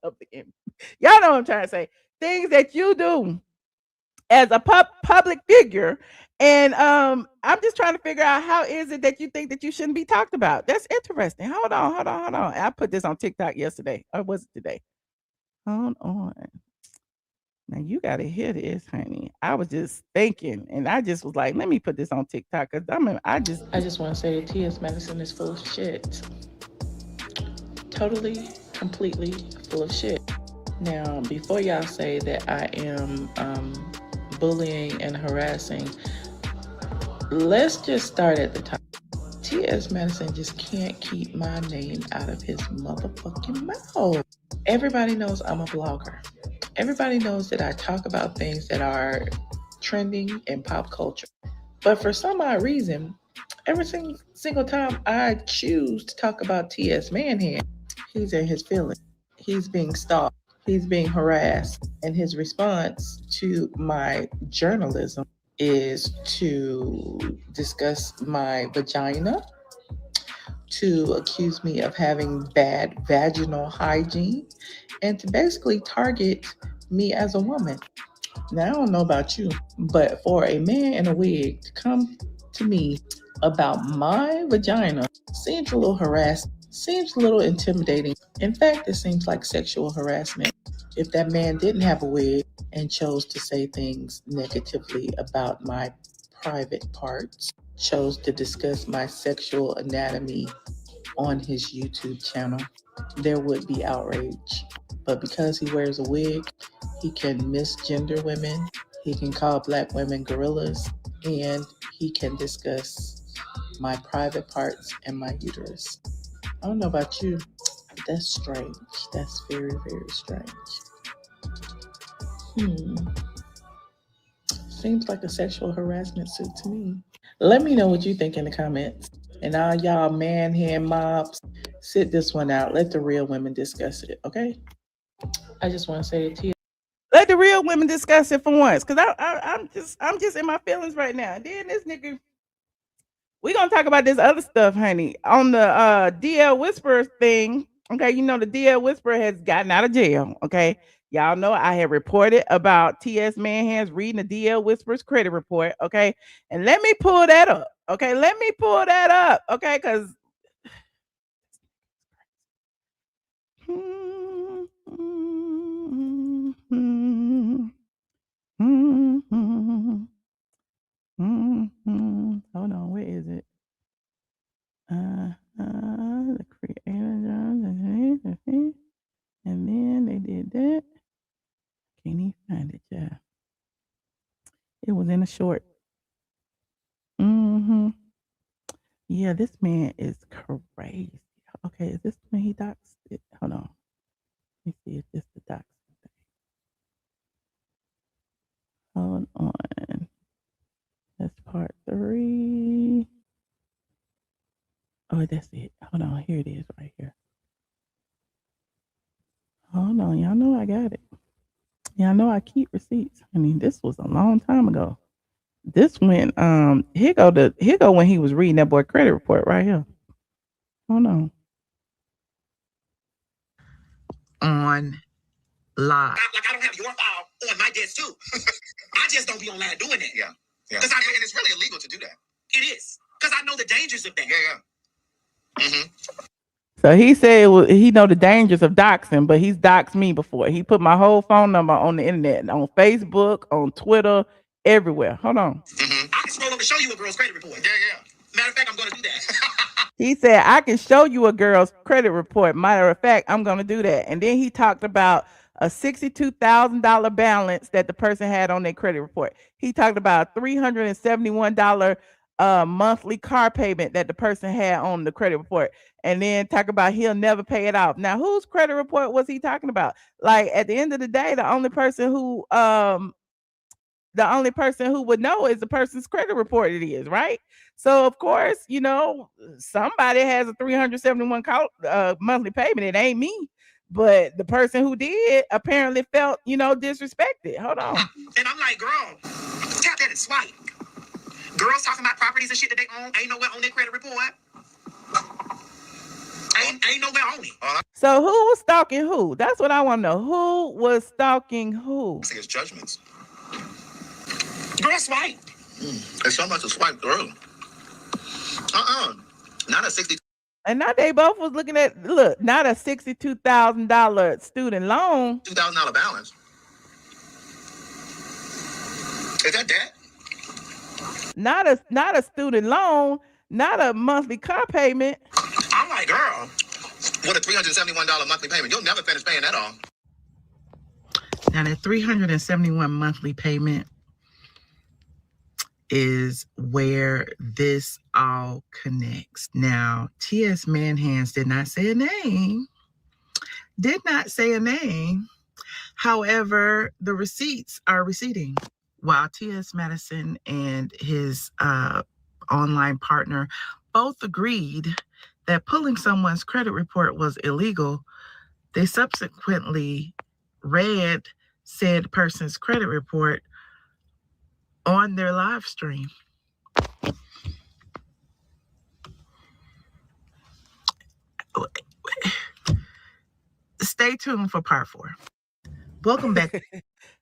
Y'all know what I'm trying to say. Things that you do as a public figure. And I'm just trying to figure out how is it that you think that you shouldn't be talked about? That's interesting. Hold on. I put this on TikTok yesterday. Or was it today? Hold on. Now you gotta hear this, honey. I was just thinking, and I just was like, let me put this on TikTok because I just want to say that T.S. Madison is full of shit. Totally, completely full of shit. Now, before y'all say that I am bullying and harassing, let's just start at the top. T.S. Madison just can't keep my name out of his motherfucking mouth. Everybody knows I'm a blogger. Everybody knows that I talk about things that are trending in pop culture. But for some odd reason, every single time I choose to talk about T.S. Manhand, he's in his feelings. He's being stalked. He's being harassed. And his response to my journalism is to discuss my vagina, to accuse me of having bad vaginal hygiene, and to basically target me as a woman. Now, I don't know about you, but for a man in a wig to come to me about my vagina seems a little harassing, seems a little intimidating. In fact, it seems like sexual harassment. If that man didn't have a wig and chose to say things negatively about my private parts, chose to discuss my sexual anatomy on his YouTube channel, there would be outrage. But because he wears a wig, he can misgender women, he can call black women gorillas, and he can discuss my private parts and my uterus. I don't know about you, but that's strange. That's very, very strange. Seems like a sexual harassment suit to me. Let me know what you think in the comments. And all y'all man-hand mobs, sit this one out. Let the real women discuss it, okay? I just want to say it to you. let the real women discuss it for once. Cause I'm just in my feelings right now. And then this nigga, we gonna talk about this other stuff, honey. On the DL Whisperer thing. Okay, you know the DL Whisperer has gotten out of jail. Okay. Y'all know I had reported about T.S. Manhands reading the DL Whisperer's credit report. Okay. And let me pull that up. Okay. Let me pull that up. Okay. Because hold on, where is it? The creator, and then they did that. Can't even find it, yeah. It was in a short. Yeah, this man is crazy. Okay, is this when he doxed it? Hold on. Let me see if this is the doxing thing. Hold on. That's part 3. Oh, that's it. Hold on. Here it is right here. Hold on. Y'all know I got it. Y'all know I keep receipts. I mean, this was a long time ago. This went, here go when he was reading that boy credit report right here. Hold on. On live. Like I don't have your file on my desk too. I just don't be online doing that. Yeah. Because I know, and it's really illegal to do that. It is. Because I know the dangers of that. Yeah. So he said he know the dangers of doxing, but he's doxed me before. He put my whole phone number on the internet, on Facebook, on Twitter, everywhere. Hold on. I can scroll over and show you a girl's credit report. Yeah. Matter of fact, I'm going to do that. He said, I can show you a girl's credit report. Matter of fact, I'm going to do that. And then he talked about a $62,000 balance that the person had on their credit report. He talked about a $371 monthly car payment that the person had on the credit report. And then talk about he'll never pay it off. Now, whose credit report was he talking about? Like, at the end of the day, the only person who would know is the person's credit report it is, right? So of course, you know, somebody has a $371 monthly payment. It ain't me. But the person who did apparently felt, you know, disrespected. Hold on. And I'm like, girl, tap that and swipe. Girls talking about properties and shit that they own ain't nowhere on their credit report. Ain't nowhere on it. So who was stalking who? That's what I want to know. Who was stalking who? I think it's judgments. Girl, swipe. It's so much to swipe through. Not a 60. And now they both was looking at, look, not a $62,000 student loan. $2,000 balance. Is that debt? Not a student loan, not a monthly car payment. I'm like, girl, with a $371 monthly payment, you'll never finish paying that off. Now that $371 monthly payment is where this all connects. Now, T.S. Manhands did not say a name. However, the receipts are receipting. While T.S. Madison and his online partner both agreed that pulling someone's credit report was illegal, they subsequently read said person's credit report on their live stream. Stay tuned for part 4. Welcome back.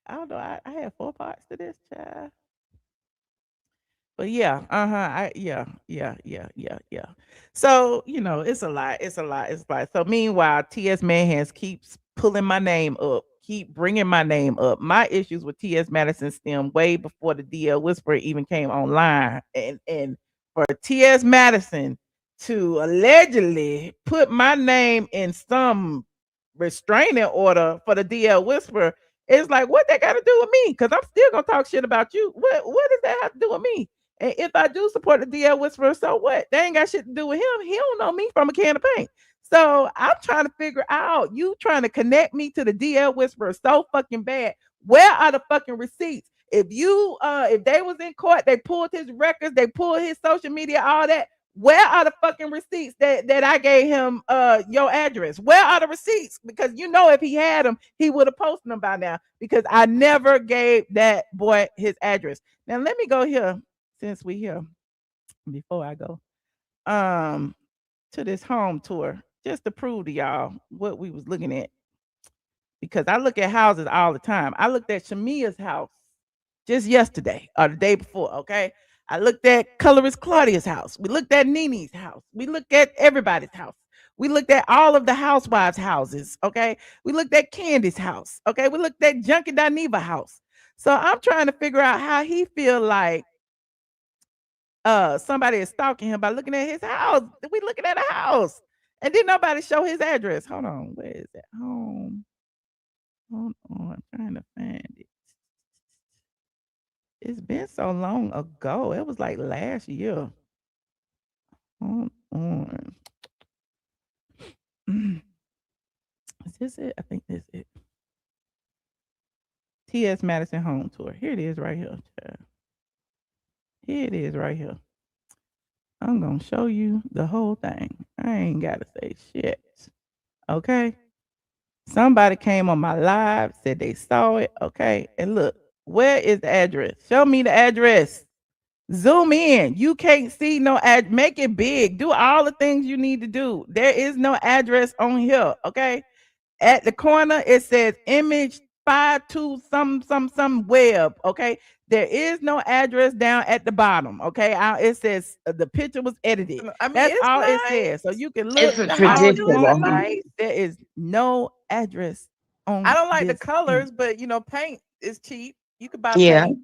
I don't know. I had 4 parts to this, child. But yeah, yeah. So, it's a lot. So meanwhile, T.S. Manhands keeps pulling my name up, keep bringing my name up. My issues with T.S. Madison stem way before the DL Whisperer even came online. And for T.S. Madison to allegedly put my name in some restraining order for the DL Whisperer, it's like, what that got to do with me? Because I'm still going to talk shit about you. What does that have to do with me? And if I do support the DL Whisperer, so what? They ain't got shit to do with him. He don't know me from a can of paint. So I'm trying to figure out, you trying to connect me to the DL Whisperer so fucking bad. Where are the fucking receipts? If they was in court, they pulled his records, they pulled his social media, all that. Where are the fucking receipts that I gave him your address? Where are the receipts? Because if he had them, he would have posted them by now, because I never gave that boy his address. Now let me go here, since we here, before I go to this home tour, just to prove to y'all what we was looking at. Because I look at houses all the time. I looked at Shamea's house just yesterday or the day before, okay? I looked at Colorist Claudia's house. We looked at NeNe's house. We looked at everybody's house. We looked at all of the housewives' houses, okay? We looked at Kandi's house, okay? We looked at Junkie Dineva house. So I'm trying to figure out how he feel like somebody is stalking him by looking at his house. We looking at a house. And didn't nobody show his address. Hold on. Where is that? Home. Hold on. I'm trying to find it. It's been so long ago. It was like last year. Hold on. Is this it? I think this is it. T.S. Madison home tour. Here it is right here. Here it is right here. I'm going to show you the whole thing. I ain't got to say shit. Okay? Somebody came on my live, said they saw it. Okay? And look, where is the address? Show me the address. Zoom in. You can't see no address. Make it big. Do all the things you need to do. There is no address on here. Okay? At the corner, it says image 52 some web. Okay? There is no address down at the bottom. Okay? It says the picture was edited. I mean, that's all it says. So you can look. It's a tradition. Nice. There is no address on. I don't like the this colors, thing. but paint is cheap. You could buy Yeah. paint.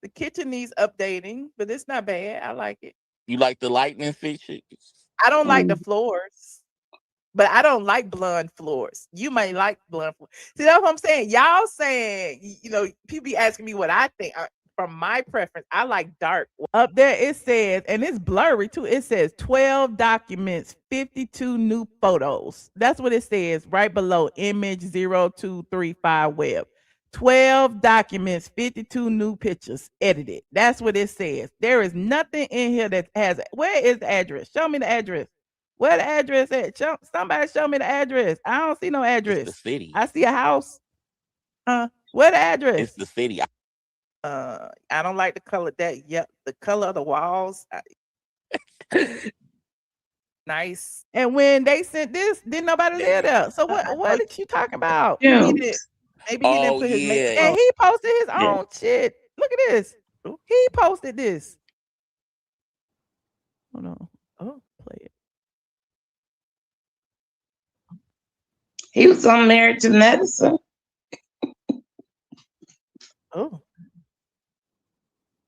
The kitchen needs updating, but it's not bad. I like it. You like the lightning fixture? I don't like the floors, but I don't like blonde floors. You may like blonde floors. See, that's what I'm saying. Y'all saying, people be asking me what I think. From my preference, I like dark. Up there it says, and it's blurry too, it says 12 documents, 52 new photos. That's what it says right below image 0235 web. 12 documents, 52 new pictures edited. That's what it says. There is nothing in here that has, where is the address? Show me the address. Where the address at? Somebody show me the address. I don't see no address. It's the city. I see a house. Where the address? It's the city. I don't like the color that. Yep, the color of the walls. Nice. And when they sent this, didn't nobody live there. So what did you talking about? Yeah. Maybe he didn't Oh put his makeup yeah. on. And he posted his Yeah. own shit. Look at this. He posted this. Hold on. Oh, play it. He was on Married to Madison. Oh.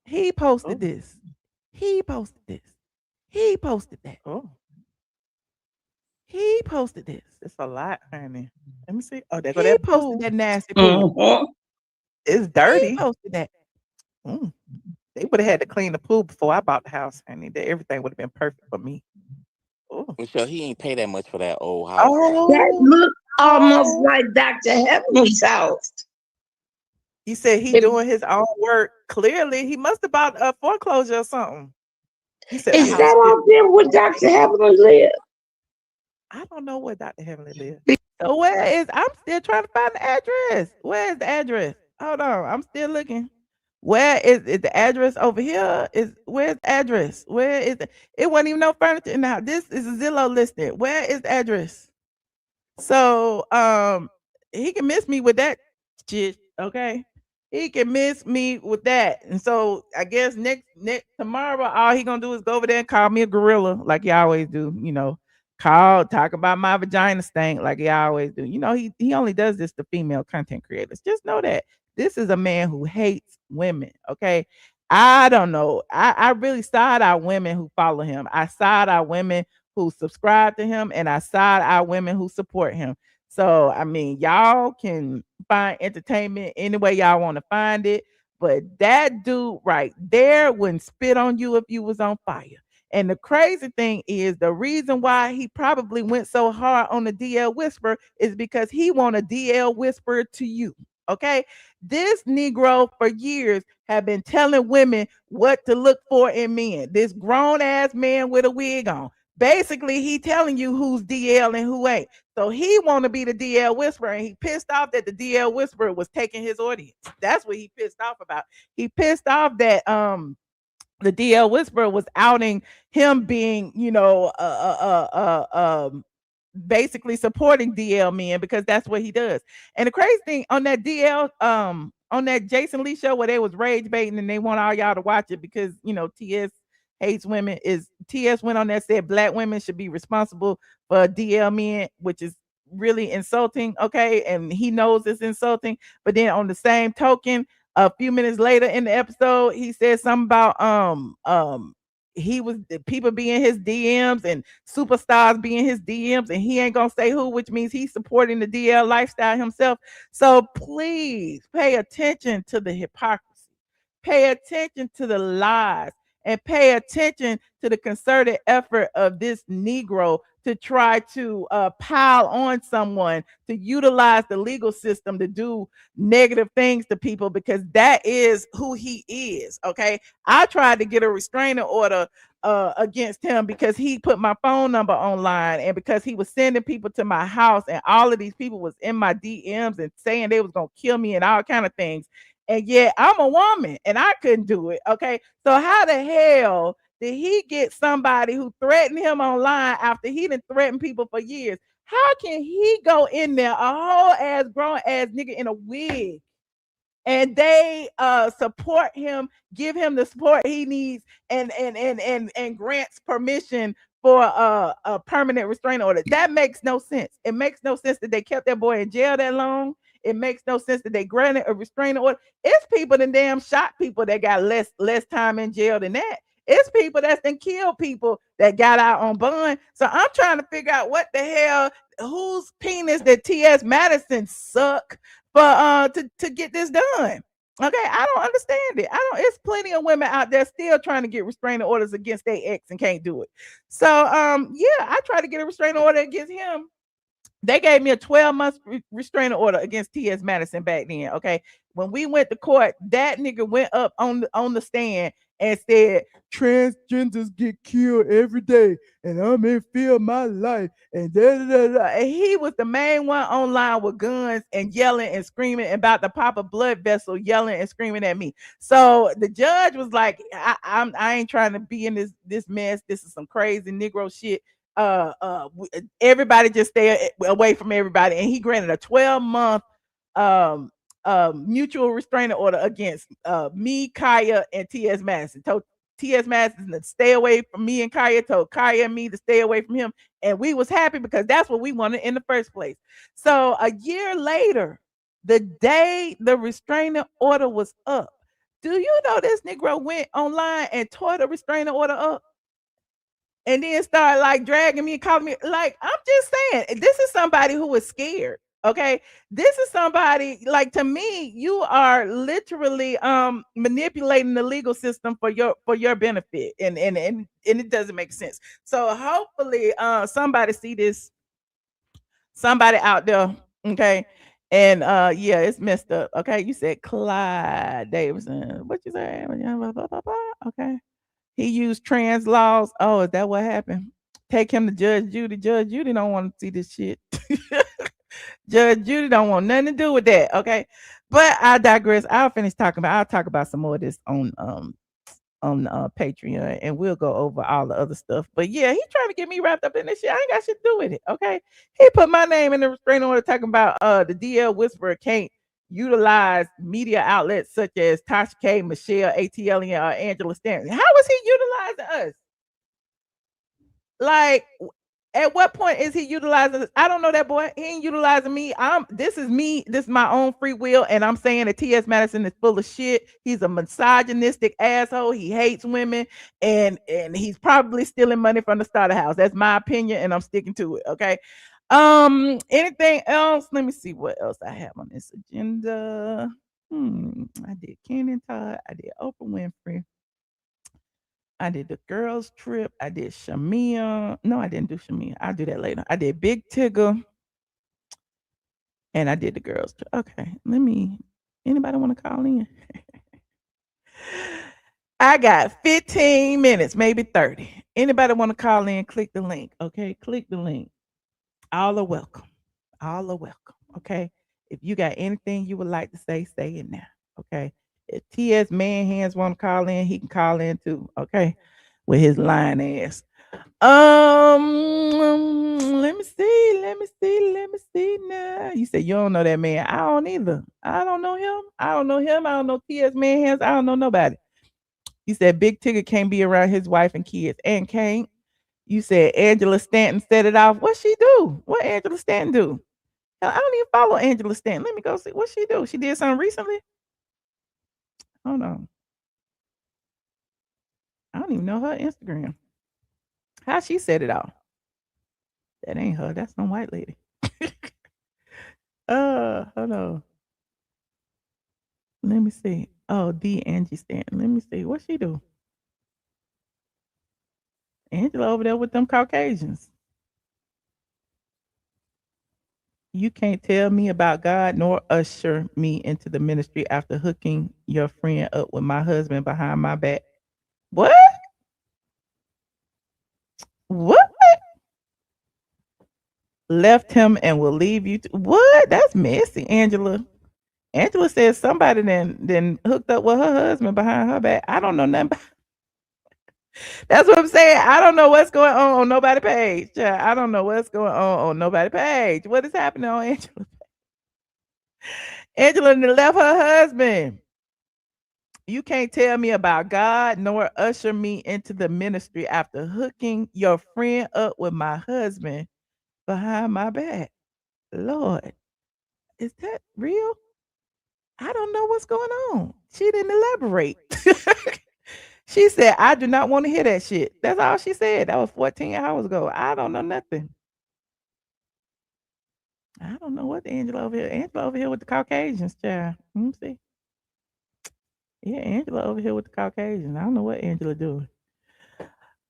He posted this. He posted this. He posted that. Oh. He posted this. It's a lot, honey. Let me see. Oh, there go He that posted pool. that nasty pool. Mhm. It's He dirty. posted that. They would have had to clean the pool before I bought the house, honey. Everything would have been perfect for me. Oh. Michelle, he ain't pay that much for that old house. That Oh. looked almost like Dr. Heavenly's house. He said he doing his own work. Clearly, he must have bought a foreclosure or something. He said, Is that out there where Dr. Heavenly live? I don't know where Dr. Heavenly lives. So where is? I'm still trying to find the address. Where is the address? Hold on, I'm still looking. Where is the address over here? Where's the address? Where is it? It wasn't even no furniture in the house. This is a Zillow listing. Where is the address? So he can miss me with that shit. Okay. He can miss me with that. And so I guess next tomorrow, all he gonna do is go over there and call me a gorilla, like he always do, you know. Talk about my vagina stink like he always do. You know, he only does this to female content creators. Just know that this is a man who hates women. Okay. I don't know. I really side out women who follow him. I side out women who subscribe to him, and I side out women who support him. So I mean, y'all can find entertainment any way y'all want to find it, but that dude right there wouldn't spit on you if you was on fire. And the crazy thing is, the reason why he probably went so hard on the DL whisper is because he want a DL whisper to you. Okay, this Negro for years have been telling women what to look for in men. This grown ass man with a wig on. Basically, he telling you who's DL and who ain't. So he want to be the DL whisperer, and he pissed off that the DL whisperer was taking his audience. That's what he pissed off about. He pissed off that the DL whisperer was outing him being, you know, basically supporting DL men, because that's what he does. And the crazy thing on that DL on that Jason Lee show where they was rage baiting and they want all y'all to watch it because, you know, TS hates women, is TS went on there, said black women should be responsible for DL men, which is really insulting. Okay, and he knows it's insulting, but then on the same token, a few minutes later in the episode, he said something about he was people being his DMs and superstars being his DMs, and he ain't gonna say who, which means he's supporting the DL lifestyle himself. So please pay attention to the hypocrisy, pay attention to the lies, and pay attention to the concerted effort of this Negro to try to pile on someone, to utilize the legal system to do negative things to people, because that is who he is. Okay, I tried to get a restraining order against him because he put my phone number online, and because he was sending people to my house, and all of these people was in my DMs and saying they was gonna kill me and all kind of things. And yet I'm a woman and I couldn't do it. Okay, so how the hell did he get somebody who threatened him online after he didn't threaten people for years? How can he go in there, a whole ass grown ass nigga in a wig, and they support him, give him the support he needs, and grants permission for a permanent restraining order? That makes no sense. It makes no sense that they kept that boy in jail that long. It makes no sense that they granted a restraining order. It's people that damn shot people that got less time in jail than that. It's people that's been killed people that got out on bond. So I'm trying to figure out what the hell, whose penis did T.S. Madison suck for to get this done. Okay, I don't understand it. It's plenty of women out there still trying to get restraining orders against their ex and can't do it. So yeah, I tried to get a restraining order against him. They gave me a 12-month restraining order against T.S. Madison back then. Okay, when we went to court, that nigga went up on the stand and said transgenders get killed every day, and I'm in fear of my life. And And he was the main one online with guns and yelling and screaming about to pop a blood vessel, yelling and screaming at me. So the judge was like, I ain't trying to be in this mess. This is some crazy Negro shit. Everybody just stay away from everybody. And he granted a 12-month mutual restraining order against me, Kaya, and T.S. Madison. Told T.S. Madison to stay away from me and Kaya, told Kaya and me to stay away from him. And we was happy because that's what we wanted in the first place. So a year later, the day the restraining order was up, do you know this Negro went online and tore the restraining order up? And then started like dragging me and calling me. Like, I'm just saying, this is somebody who was scared. Okay. This is somebody, like, to me, you are literally manipulating the legal system for your benefit. And it doesn't make sense. So hopefully somebody see this, somebody out there, okay. And yeah, it's messed up. Okay. You said Clyde Davidson. What you say? Okay. He used trans laws. Oh, is that what happened? Take him to Judge Judy. Judge Judy don't want to see this shit. Judge Judy don't want nothing to do with that. Okay. But I digress. I'll talk about some more of this on Patreon, and we'll go over all the other stuff. But yeah, he trying to get me wrapped up in this shit. I ain't got shit to do with it. Okay. He put my name in the restraining order talking about the DL Whisperer can't utilize media outlets such as Tasha K, Michelle, ATLien, or Angela Stanton. How is he utilizing us? Like, at what point is he utilizing us? I don't know that boy. He ain't utilizing me. This is me. This is my own free will. And I'm saying that T.S. Madison is full of shit. He's a misogynistic asshole. He hates women. And he's probably stealing money from the starter house. That's my opinion. And I'm sticking to it. Okay. Anything else? Let me see what else I have on this agenda. I did Kandi and Todd. I did Oprah Winfrey. I did the girls trip. I did Shamea. No, I didn't do Shamea. I'll do that later. I did Big Tigger. And I did the girls trip. Okay. Anybody want to call in? I got 15 minutes, maybe 30. Anybody want to call in? Click the link. Okay. Click the link. All are welcome. All are welcome. Okay. If you got anything you would like to say it now. Okay. If T.S. Man Hands want to call in, he can call in too. Okay. With his lying ass. Let me see now. You said you don't know that man. I don't either. I don't know him. I don't know T.S. Man Hands. I don't know nobody. You said Big Tigger can't be around his wife and kids. And can't. You said Angela Stanton set it off. What she do? What Angela Stanton do? I don't even follow Angela Stanton. Let me go see what she do. She did something recently. Hold on. I don't even know her Instagram. How she set it off? That ain't her. That's some white lady. Hold on. Let me see. Oh, Angie Stanton. Let me see. What she do? Angela over there with them Caucasians. You can't tell me about God nor usher me into the ministry after hooking your friend up with my husband behind my back. What? What? Left him and will leave you. What? That's messy, Angela. Angela says somebody then hooked up with her husband behind her back. I don't know nothing about. That's what I'm saying. I don't know what's going on nobody's page. I don't know what's going on nobody's page. What is happening on Angela? Angela left her husband. You can't tell me about God nor usher me into the ministry after hooking your friend up with my husband behind my back. Lord, is that real? I don't know what's going on. She didn't elaborate. She said, I do not want to hear that shit. That's all she said. That was 14 hours ago. I don't know nothing. I don't know what Angela over here. Angela over here with the Caucasians, child. Let me see. Yeah, Angela over here with the Caucasians. I don't know what Angela doing.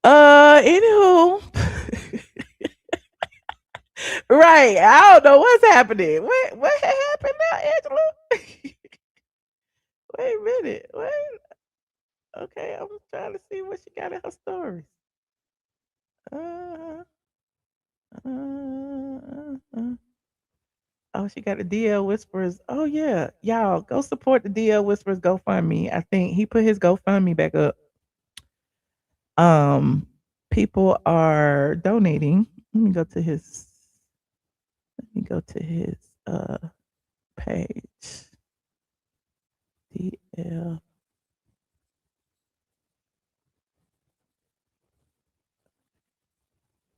Anywho. Right. I don't know what's happening. What happened now, Angela? Wait a minute. Wait. Okay, I'm trying to see what she got in her stories. Oh, she got the DL Whisperers. Oh yeah, y'all go support the DL Whisperers GoFundMe. I think he put his GoFundMe back up. People are donating. Let me go to his page. DL.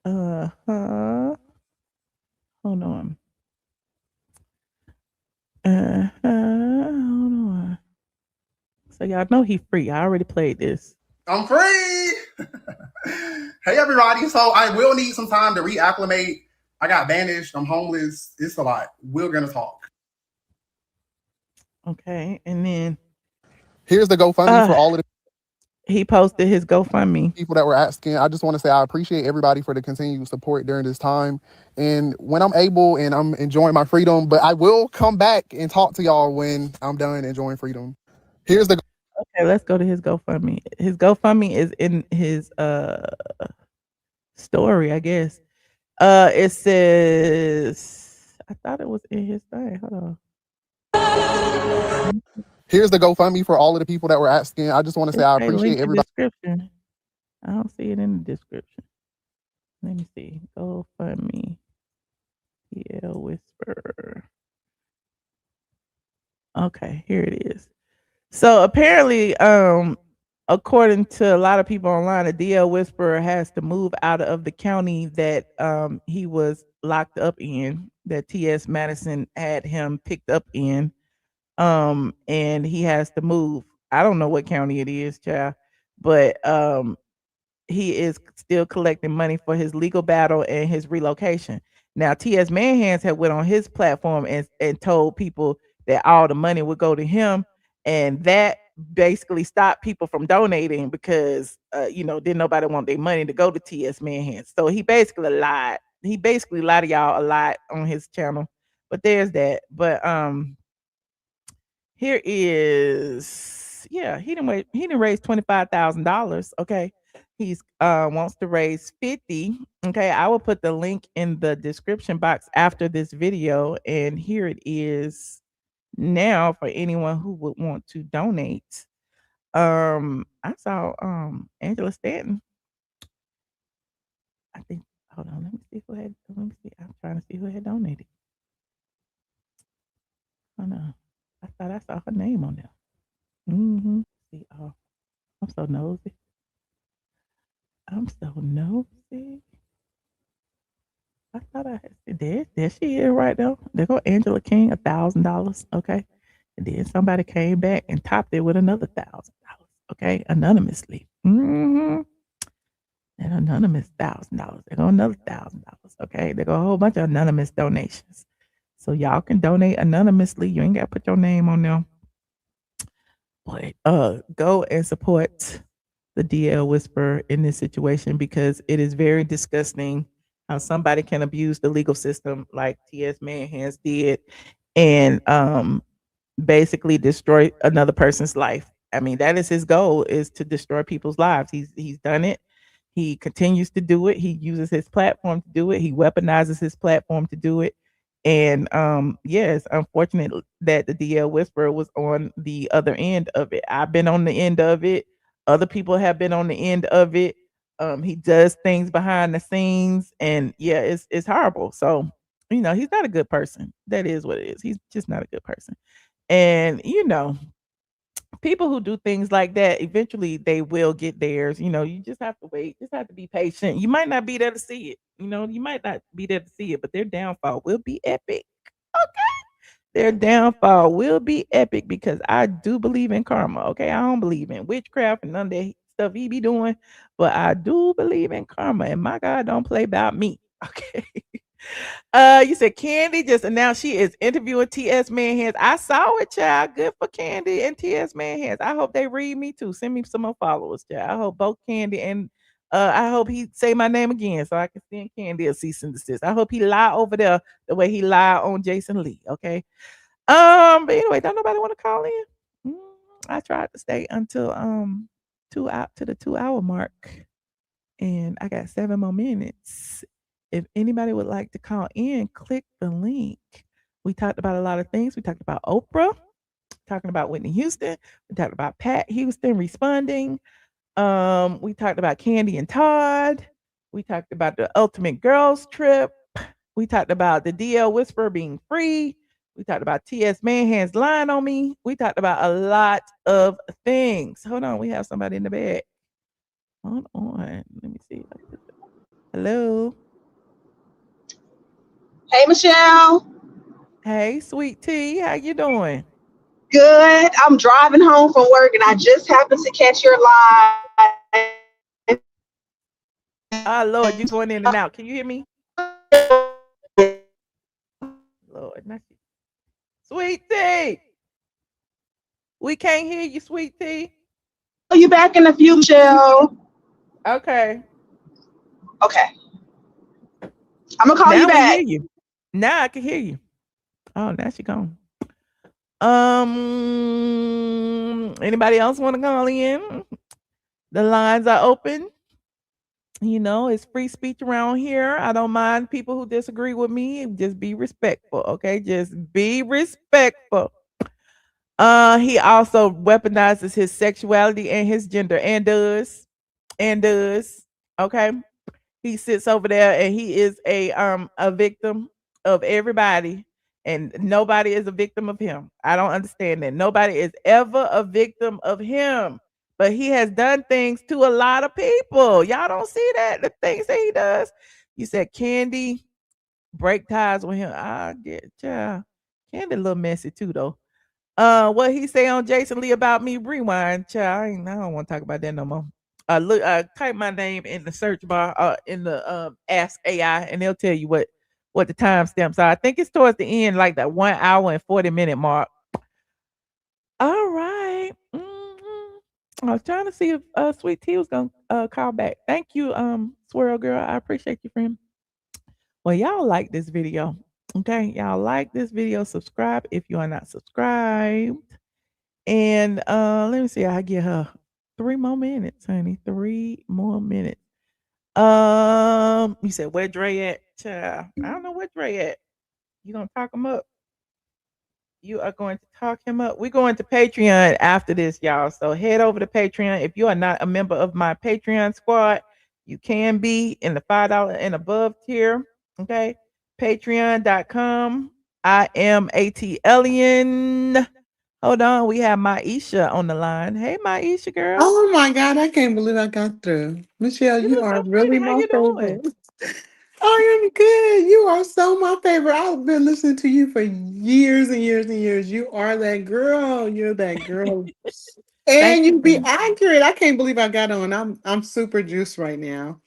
Hold on. Hold on. So y'all know he free. I already played this. I'm free. Hey everybody. So I will need some time to reacclimate. I got banished. I'm homeless. It's a lot. We're gonna talk. Okay, and then here's the GoFundMe for all of the he posted his GoFundMe. people that were asking. I just want to say I appreciate everybody for the continued support during this time. And when I'm able and I'm enjoying my freedom, but I will come back and talk to y'all when I'm done enjoying freedom. Here's the Okay, let's go to his GoFundMe. His GoFundMe is in his story, I guess. It says I thought it was in his thing. Hold on. Here's the GoFundMe for all of the people that were asking. I just want to say I appreciate everybody. Description. I don't see it in the description. Let me see. GoFundMe. DL Whisper. Okay, here it is. So apparently, according to a lot of people online, the DL Whisperer has to move out of the county that he was locked up in, that TS Madison had him picked up in. And he has to move. I don't know what county it is, child, but he is still collecting money for his legal battle and his relocation. Now, TS Manhands had went on his platform and told people that all the money would go to him, and that basically stopped people from donating because didn't nobody want their money to go to TS Manhands. So he basically lied. He basically lied to y'all a lot on his channel. But there's that. But here is, yeah, he didn't raise $25,000. Okay. He's wants to raise 50. Okay. I will put the link in the description box after this video. And here it is now for anyone who would want to donate. I saw Angela Stanton. I think, hold on, let me see. I'm trying to see who had donated. Oh no. I thought I saw her name on there. See, oh, I'm so nosy. I thought I had there she is right there. There go Angela King, $1,000. Okay. And then somebody came back and topped it with another $1,000. Okay, anonymously. An anonymous $1,000. There go another $1,000. Okay, there go a whole bunch of anonymous donations. So y'all can donate anonymously. You ain't got to put your name on there. But go and support the DL Whisperer in this situation, because it is very disgusting how somebody can abuse the legal system like TS Manhands did and basically destroy another person's life. I mean, that is his goal, is to destroy people's lives. He's done it. He continues to do it. He uses his platform to do it. He weaponizes his platform to do it. And yes, unfortunate that the DL Whisperer was on the other end of it. I've been on the end of it. Other people have been on the end of it. He does things behind the scenes, and yeah, it's horrible. So, he's not a good person. That is what it is. He's just not a good person. And people who do things like that, eventually they will get theirs. You just have to wait. Just have to be patient. You might not be there to see it. You might not be there to see it, but their downfall will be epic. Okay. Their downfall will be epic, because I do believe in karma. Okay. I don't believe in witchcraft and none of that stuff he be doing, but I do believe in karma, and my God don't play about me. Okay. You said Kandi just announced she is interviewing TS Manhands. I saw it, child. Good for Kandi and TS Manhands. I hope they read me too. Send me some more followers, child. I hope both Kandi and I hope he say my name again so I can send Kandi a cease and desist. I hope he lie over there the way he lied on Jason Lee. Okay. But anyway, don't nobody want to call in. I tried to stay until 2 hour mark, and I got 7 more minutes. If anybody would like to call in, click the link. We talked about a lot of things. We talked about Oprah, talking about Whitney Houston. We talked about Pat Houston responding. We talked about Kandi and Todd. We talked about the ultimate girls trip. We talked about the DL Whisperer being free. We talked about TS Manhands lying on me. We talked about a lot of things. Hold on, we have somebody in the bed. Hold on, let me see. Hello. Hey, Michelle. Hey, sweet tea, how you doing? Good. I'm driving home from work, and I just happened to catch your live. Oh Lord, you going in and out. Can you hear me? Lord, not you. Sweet tea. We can't hear you, sweet tea. Are you back in a few, Michelle? Okay. Okay. I'm gonna call now you back. We hear you. Now I can hear you. Oh, now she gone. Anybody else want to call in? The lines are open. You know, it's free speech around here. I don't mind people who disagree with me. Just be respectful, okay? Just be respectful. He also weaponizes his sexuality and his gender and does. Okay? He sits over there and he is a victim of everybody, and nobody is a victim of him. I don't understand that. Nobody is ever a victim of him. But he has done things to a lot of people. Y'all don't see that? The things that he does. You said Kandi break ties with him. I get yeah. Kandi a little messy too though. What he say on Jason Lee about me? Rewind, child. I don't want to talk about that no more. Look, type my name in the search bar, in the Ask AI, and they'll tell you what the timestamps are. I think it's towards the end, like that 1 hour and 40-minute mark. All right. I was trying to see if Sweet Tea was gonna call back. Thank you, Swirl Girl. I appreciate you, friend. Well, y'all like this video. Okay, y'all like this video. Subscribe if you are not subscribed. And let me see. I give her 3 more minutes, honey. 3 more minutes. You said where Dre at? Child, I don't know where Dre at. You gonna talk him up? You are going to talk him up. We're going to Patreon after this, y'all. So head over to Patreon. If you are not a member of my Patreon squad, you can be in the $5 and above tier. Okay. Patreon.com. I am ATLien. Hold on. We have Maisha on the line. Hey, Maisha, girl. Oh my God, I can't believe I got through. Michelle, you are really my favorite. I am good. You are so my favorite. I've been listening to you for years and years and years. You are that girl. You're that girl. And you be accurate. I can't believe I got on. I'm super juiced right now.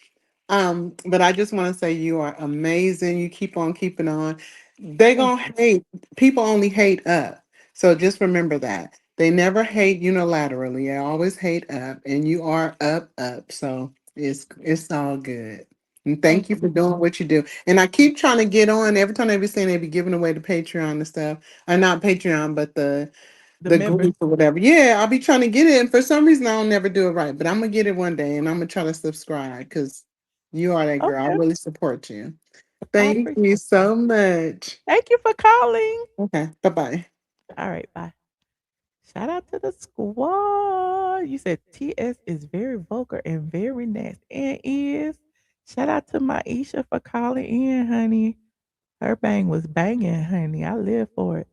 But I just want to say you are amazing. You keep on keeping on. They gonna hate. People only hate up. So just remember that. They never hate unilaterally. They always hate up. And you are up. So it's all good. And thank you for doing what you do. And I keep trying to get on. Every time they be saying they be giving away the Patreon and stuff. Or not Patreon, but the group or whatever. Yeah, I'll be trying to get it. And for some reason I don't never do it right. But I'm gonna get it one day and I'm gonna try to subscribe because you are that girl. I really support you. Thank you so much. Thank you for calling. Okay. Bye-bye. All right. Bye. Shout out to the squad. You said TS is very vulgar and very nasty. And is. Shout out to Maisha for calling in, honey. Her bang was banging, honey. I live for it.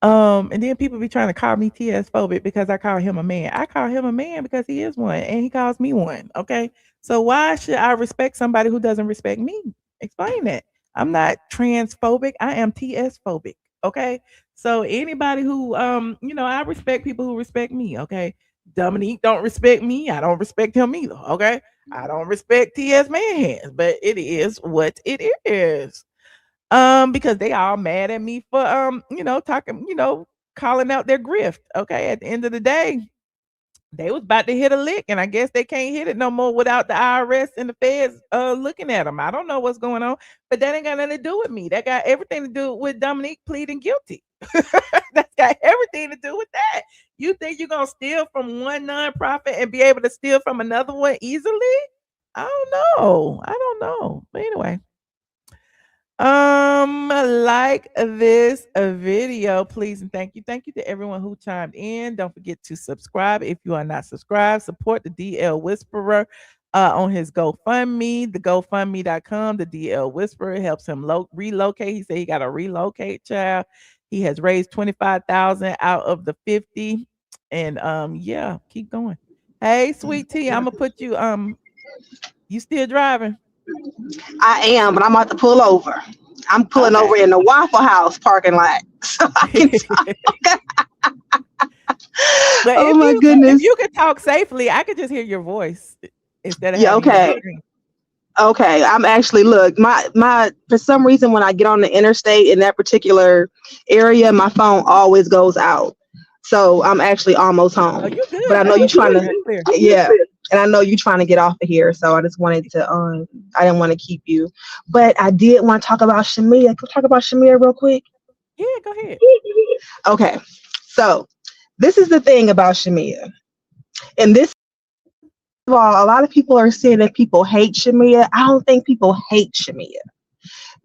And then people be trying to call me TS phobic because I call him a man. I call him a man because he is one and he calls me one. Okay. So why should I respect somebody who doesn't respect me? Explain that. I'm not transphobic. I am TS phobic. Okay. So anybody who I respect people who respect me. Okay. Dominique don't respect me. I don't respect him either. Okay. I don't respect TS Manhands, but it is what it is. Because they all mad at me for talking, calling out their grift. Okay. At the end of the day, they was about to hit a lick, and I guess they can't hit it no more without the IRS and the feds looking at them. I don't know what's going on, but that ain't got nothing to do with me. That got everything to do with Dominique pleading guilty. That's got everything to do with that. You think you're gonna steal from one nonprofit and be able to steal from another one easily? I don't know. But anyway. Like this video, please, and thank you. Thank you to everyone who chimed in. Don't forget to subscribe if you are not subscribed. Support the DL Whisperer on his GoFundMe, the GoFundMe.com. The DL Whisperer helps him relocate. He said he got to relocate, child. He has raised 25,000 out of the 50. And yeah, keep going. Hey, sweet tea, I'm gonna put you you still driving? I am, but I'm about to pull over. I'm pulling over in the Waffle House parking lot. So I can talk. But Oh if my you goodness. if you could talk safely, I could just hear your voice instead of Yeah, having you on the okay. screen. Okay. I'm actually look, my for some reason when I get on the interstate in that particular area, my phone always goes out. So I'm actually almost Oh, home. you good. But I know I you're can trying hear to you clear. yeah. And I know you're trying to get off of here. So I just wanted to I didn't want to keep you. But I did want to talk about Shamea. Can we talk about Shamea real quick? Yeah, go ahead. Okay. So this is the thing about Shamea. And this of all, a lot of people are saying that people hate Shamea. I don't think people hate Shamea.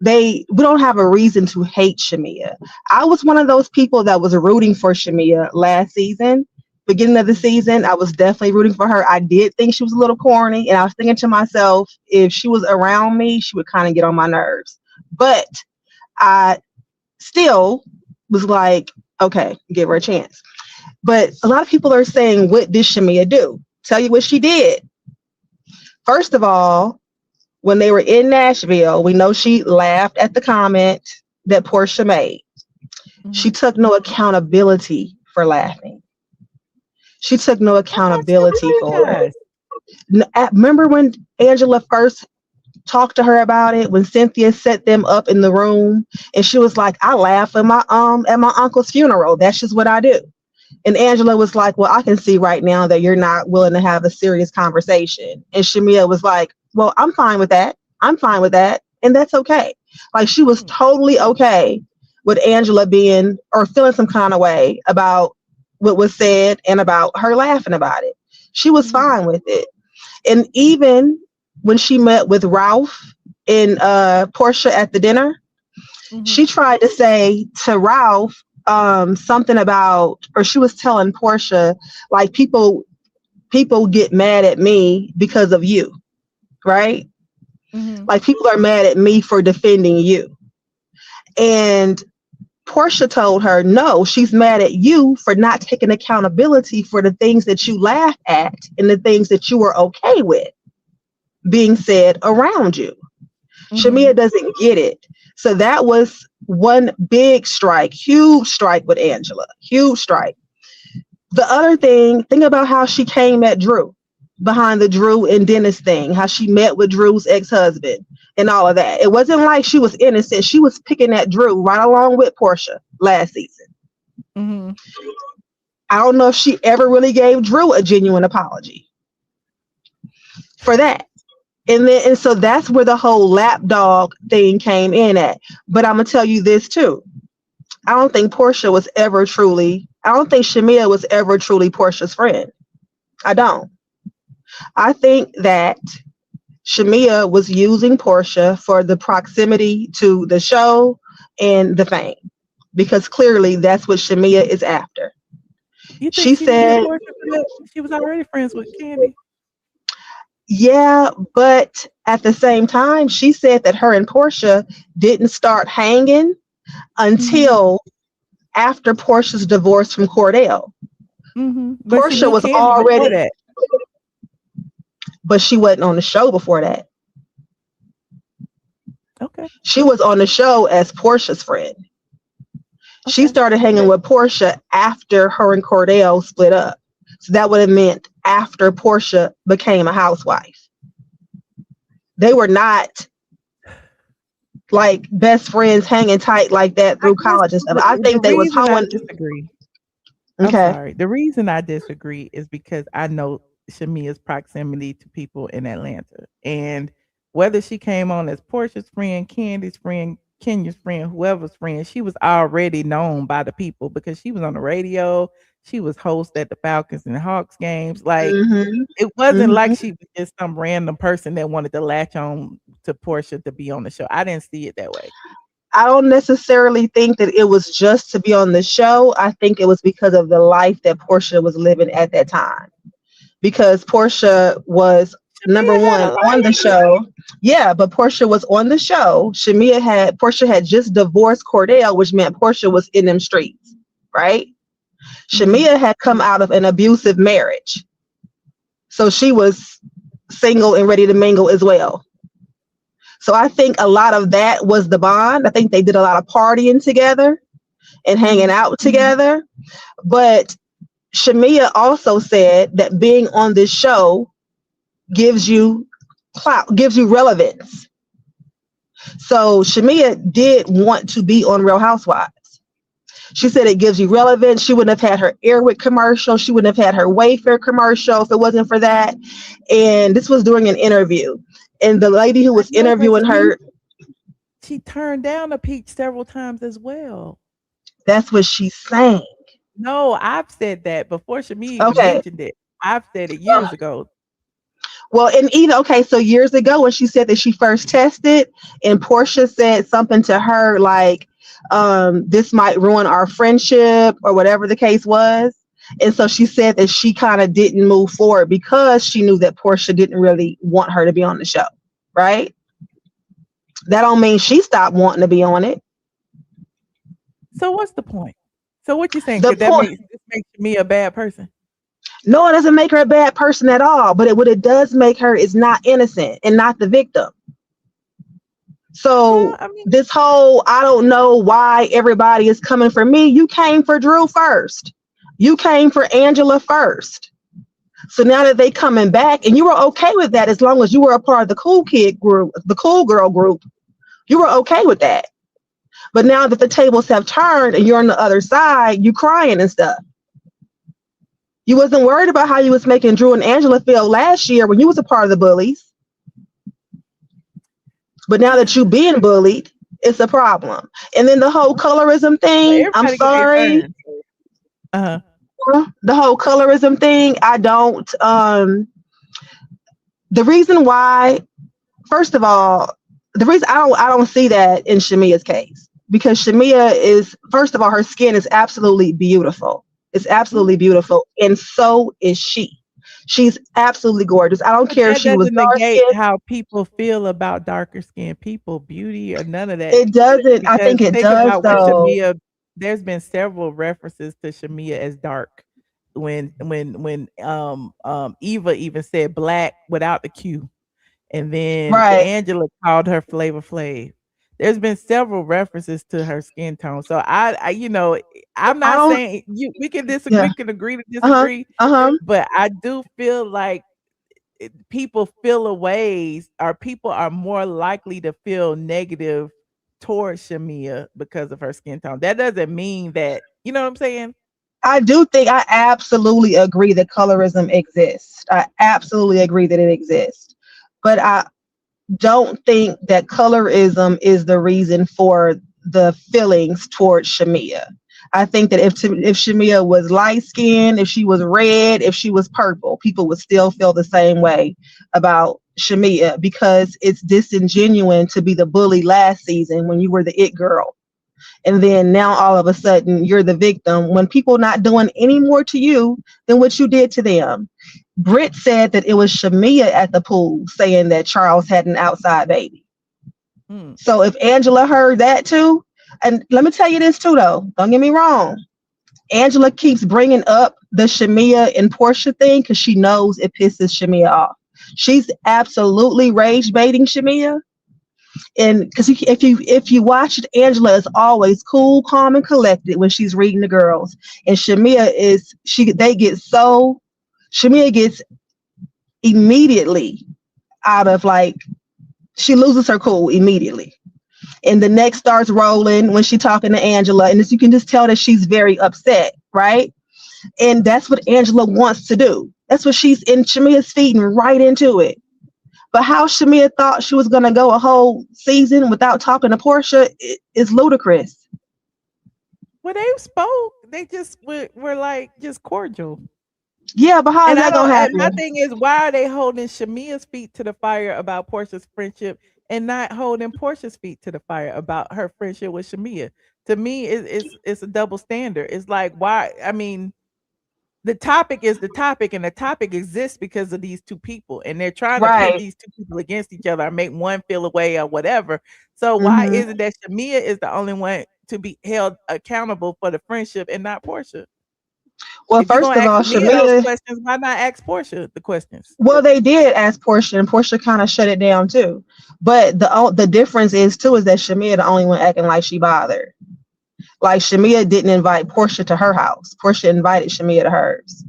We don't have a reason to hate Shamea. I was one of those people that was rooting for Shamea last season. Beginning of the season, I was definitely rooting for her. I did think she was a little corny, and I was thinking to myself, if she was around me, she would kind of get on my nerves. But I still was like, okay, give her a chance. But a lot of people are saying, what did Shamea do? Tell you what she did. First of all, when they were in Nashville, we know she laughed at the comment that Portia made. Mm-hmm. She took no accountability for laughing. She took no accountability for it. Remember when Angela first talked to her about it, when Cynthia set them up in the room and she was like, I laugh at my uncle's funeral. That's just what I do. And Angela was like, well, I can see right now that you're not willing to have a serious conversation. And Shamea was like, well, I'm fine with that. I'm fine with that. And that's okay. Like she was totally okay with Angela being or feeling some kind of way about what was said and about her laughing about it. She was fine with it. And even when she met with Ralph and Portia at the dinner, she tried to say to Ralph, something about, or she was telling Portia, like people get mad at me because of you, right? Like people are mad at me for defending you. And Portia told her, no, she's mad at you for not taking accountability for the things that you laughed at and the things that you were okay with being said around you. Shamea doesn't get it. So that was one big strike, huge strike with Angela, huge strike. The other thing, think about how she came at Drew behind the Drew and Dennis thing, how she met with Drew's ex-husband and all of that. It wasn't like she was innocent. She was picking at Drew right along with Portia last season. I don't know if she ever really gave Drew a genuine apology for that. And so that's where the whole lapdog thing came in at. But I'm gonna tell you this too. I don't think Shamea was ever truly Portia's friend. I don't. I think that Shamea was using Portia for the proximity to the show and the fame, because clearly that's what Shamea is after. You think she said she was already friends with Kandi? Yeah, but at the same time, she said that her and Portia didn't start hanging until after Portia's divorce from Cordell. Portia was already, but she wasn't on the show before that. Okay. She was on the show as Portia's friend. Okay. She started hanging with Portia after her and Cordell split up. So that would have meant after Portia became a housewife. They were not like best friends hanging tight like that through college and stuff. I think they was hoeing. I disagree. Okay. I'm sorry. The reason I disagree is because I know Shamea's proximity to people in Atlanta. And whether she came on as Portia's friend, Candy's friend, Kenya's friend, whoever's friend, she was already known by the people because she was on the radio. She was host at the Falcons and Hawks games. Like it wasn't like she was just some random person that wanted to latch on to Portia to be on the show. I didn't see it that way. I don't necessarily think that it was just to be on the show. I think it was because of the life that Portia was living at that time. Because Portia was number one on the show. Yeah, but Portia was on the show. Portia had just divorced Cordell, which meant Portia was in them streets, right? Shamea had come out of an abusive marriage. So she was single and ready to mingle as well. So I think a lot of that was the bond. I think they did a lot of partying together and hanging out together. But Shamea also said that being on this show gives you clout, gives you relevance. So Shamea did want to be on Real Housewives. She said it gives you relevance. She wouldn't have had her Airwick commercial. She wouldn't have had her Wayfair commercial if it wasn't for that. And this was during an interview. And the lady who was interviewing her, she turned down a peach several times as well. That's what she's saying. No, I've said that before Shamea mentioned it. I've said it years ago. Well, and even, so years ago when she said that she first tested and Portia said something to her like, this might ruin our friendship or whatever the case was. And so she said that she kind of didn't move forward because she knew that Portia didn't really want her to be on the show, right? That don't mean she stopped wanting to be on it. So what's the point? So what you saying? This makes me a bad person? No, it doesn't make her a bad person at all. But what it does make her is not innocent and not the victim. So this whole, I don't know why everybody is coming for me. You came for Drew first. You came for Angela first. So now that they coming back and you were okay with that, as long as you were a part of the cool kid group, the cool girl group, you were okay with that. But now that the tables have turned and you're on the other side, you crying and stuff. You wasn't worried about how you was making Drew and Angela feel last year when you was a part of the bullies. But now that you being bullied, it's a problem. And then the whole colorism thing, I'm sorry. The whole colorism thing, I don't, the reason why, first of all, the reason I don't see that in Shamea's case, because Shamea is, first of all, her skin is absolutely beautiful. It's absolutely beautiful. And so is she. She's absolutely gorgeous. I don't care if she was dark skinned. How people feel about darker skinned people, beauty or none of that. It doesn't. I think it does though. Shamea, there's been several references to Shamea as dark. When Eva even said black without the Q. And then Angela called her Flavor Flav. There's been several references to her skin tone. So I I'm not saying we can disagree, we can agree to disagree. But I do feel like people feel a ways, or people are more likely to feel negative towards Shamea because of her skin tone. That doesn't mean that, you know what I'm saying? I absolutely agree that colorism exists. I absolutely agree that it exists. But I don't think that colorism is the reason for the feelings towards Shamea. I think that if Shamea was light skinned, if she was red, if she was purple, people would still feel the same way about Shamea, because it's disingenuous to be the bully last season when you were the it girl. And then now all of a sudden you're the victim when people not doing any more to you than what you did to them. Britt said that it was Shamea at the pool saying that Charles had an outside baby. So if Angela heard that too, and let me tell you this too though, don't get me wrong. Angela keeps bringing up the Shamea and Portia thing because she knows it pisses Shamea off. She's absolutely rage baiting Shamea. And because if you watch it, Angela is always cool, calm, and collected when she's reading the girls. And Shamea gets immediately out of, like, she loses her cool immediately. And the neck starts rolling when she's talking to Angela. And you can just tell that she's very upset, right? And that's what Angela wants to do. That's what she's in. Shamea's feeding right into it. But how Shamea thought she was going to go a whole season without talking to Portia is ludicrous. When they spoke, they just were like just cordial. Yeah, but how is that going to happen? My thing is, why are they holding Shamea's feet to the fire about Portia's friendship and not holding Portia's feet to the fire about her friendship with Shamea? To me, it's a double standard. It's like, why? I mean, the topic is the topic, and the topic exists because of these two people, and they're trying to pit Right. these two people against each other or make one feel away or whatever. So why is it that Shamea is the only one to be held accountable for the friendship and not Portia? Well, If you're first gonna of all, ask Shamea those Shamea. questions, why not ask Portia the questions? Well, they did ask Portia, and Portia kind of shut it down too. But the difference is too is that Shamea the only one acting like she bothered. Like Shamea didn't invite Portia to her house. Portia invited Shamea to hers.